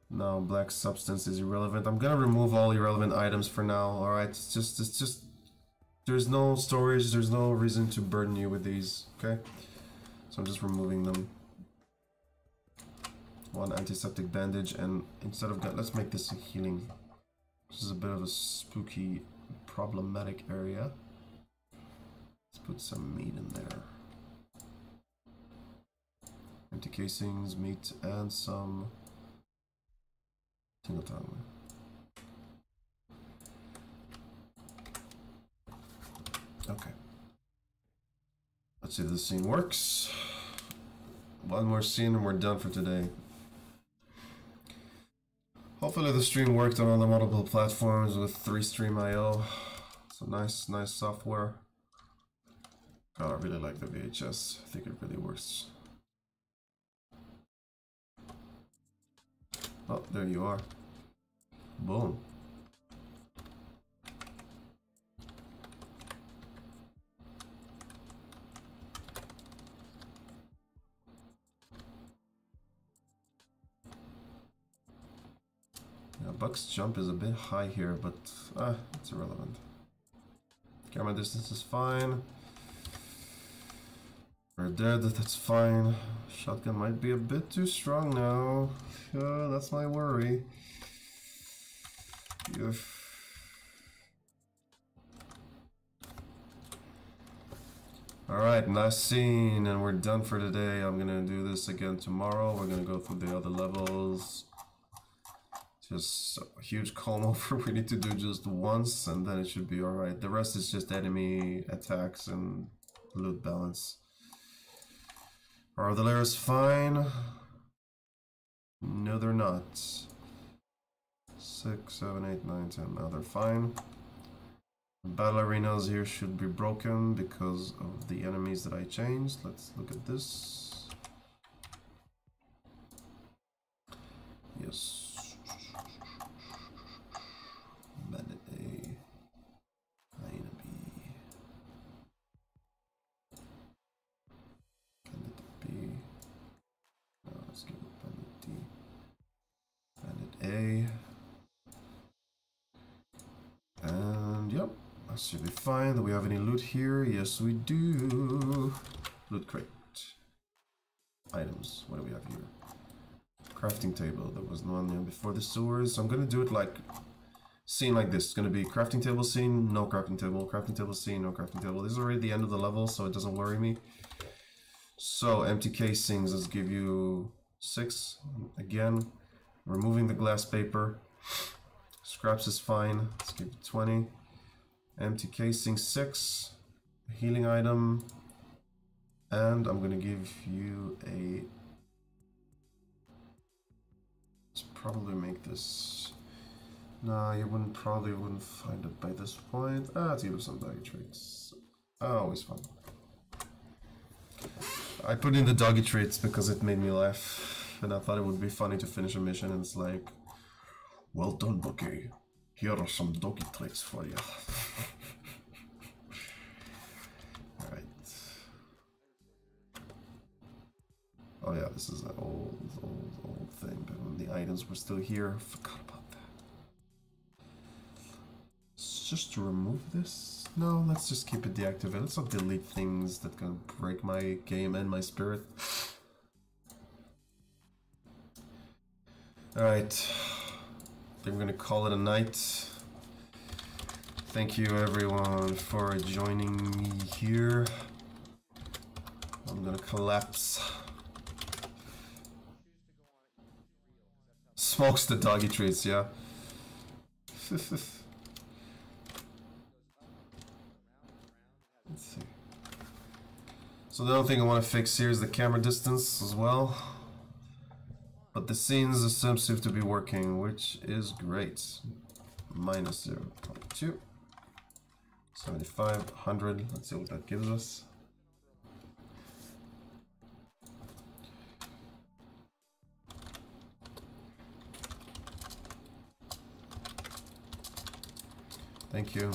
No, black substance is irrelevant. I'm gonna remove all irrelevant items for now. Alright, it's just there's no storage, there's no reason to burden you with these, okay? So I'm just removing them. 1 antiseptic bandage, and instead of let's make this a healing. This is a bit of a spooky, problematic area. Let's put some meat in there. Empty casings, meat, and some tingle tongue. Okay. Let's see if this scene works. 1 more scene and we're done for today. Hopefully the stream worked on all the multiple platforms with 3Stream.io. So nice software. God, I really like the VHS. I think it really works. Oh, there you are. Boom. Buck's jump is a bit high here, but it's irrelevant. Camera distance is fine. We're dead, that's fine. Shotgun might be a bit too strong now. That's my worry. Alright, last scene, and we're done for today. I'm gonna do this again tomorrow. We're gonna go through the other levels. Just a huge calm over we need to do just once, and then it should be alright. The rest is just enemy attacks and loot balance. Are the layers fine? No, they're not. 6, 7, 8, 9, 10. Now they're fine. Battle arenas here should be broken because of the enemies that I changed. Let's look at this. Yes. Bandit A. Hyena B. Bandit B. No, let's give it Bandit D. Bandit A. And yep. That should be fine. Do we have any loot here? Yes, we do. Loot crate. Items. What do we have here? Crafting table. There was one there before the sewers. So I'm gonna do it like scene like this. It's gonna be crafting table scene, no crafting table scene, no crafting table. This is already the end of the level, so it doesn't worry me. So empty casings. Let's give you 6. Again, removing the glass paper. Scraps is fine. Let's give it 20. Empty casing 6, healing item, and I'm gonna give you a. Let's probably make this. Nah, you probably wouldn't find it by this point. Let's give it some doggy traits. Always fun. I put in the doggy traits because it made me laugh, and I thought it would be funny to finish a mission, and it's like, well done, Bucky. Here are some doggy tricks for you. Alright. Oh yeah, this is an old thing. But when the items were still here, I forgot about that. Just to remove this? No, let's just keep it deactivated. Let's not delete things that can break my game and my spirit. Alright. I'm gonna call it a night. Thank you everyone for joining me here. I'm gonna collapse. Smokes the doggy treats, yeah. Let's see. So the other thing I want to fix here is the camera distance as well. But the scenes seems to be working, which is great. Minus 0.2. 75, 100. Let's see what that gives us. Thank you.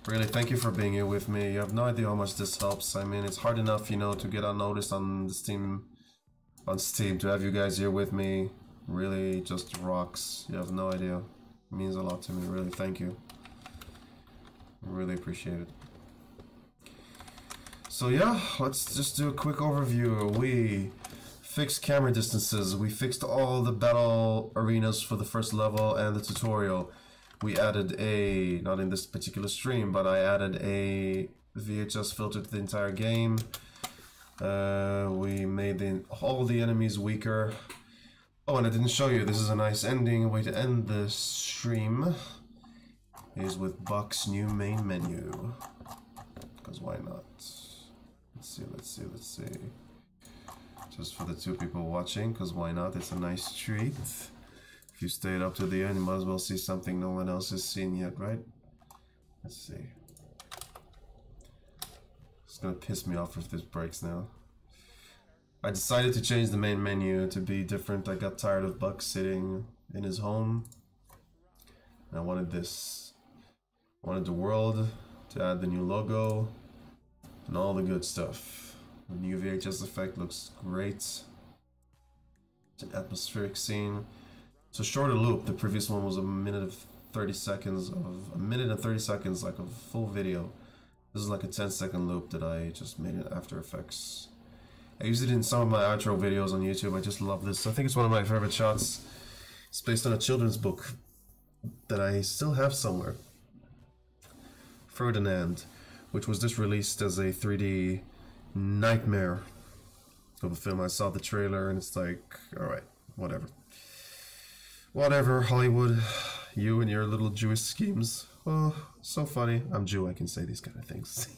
Really, thank you for being here with me. You have no idea how much this helps. I mean, it's hard enough, you know, to get unnoticed on the Steam. On Steam, to have you guys here with me really just rocks. You have no idea. It means a lot to me, really. Thank you. I really appreciate it. So yeah, let's just do a quick overview. We fixed camera distances. We fixed all the battle arenas for the first level and the tutorial. We added a, not in this particular stream, but I added a VHS filter to the entire game. We made all the enemies weaker. Oh, and I didn't show you, this is a nice ending. A way to end the stream is with Buck's new main menu. Because why not? Let's see. Just for the 2 people watching, because why not? It's a nice treat. If you stayed up to the end, you might as well see something no one else has seen yet, right? Let's see. It's gonna piss me off if this breaks now. I decided to change the main menu to be different. I got tired of Buck sitting in his home. And I wanted this. I wanted the world to add the new logo and all the good stuff. The new VHS effect looks great. It's an atmospheric scene. It's a shorter loop. The previous one was a minute and 30 seconds, like a full video. This is like a 10-second loop that I just made in After Effects. I use it in some of my outro videos on YouTube. I just love this. I think it's one of my favorite shots. It's based on a children's book that I still have somewhere. Ferdinand, which was just released as a 3D nightmare of a film. I saw the trailer and it's like, alright, whatever. Whatever, Hollywood, you and your little Jewish schemes. Oh, so funny. I'm Jew, I can say these kind of things.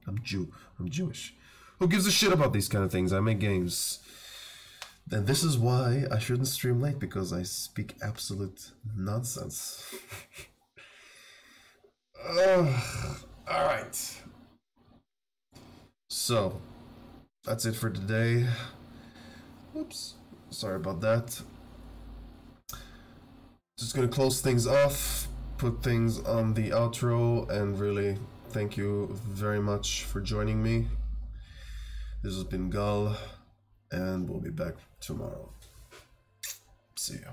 I'm Jewish. Who gives a shit about these kind of things? I make games. And this is why I shouldn't stream late, because I speak absolute nonsense. Alright. So, that's it for today. Oops, sorry about that. Just gonna close things off, put things on the outro, and really thank you very much for joining me. This has been Gull, and we'll be back tomorrow. See ya.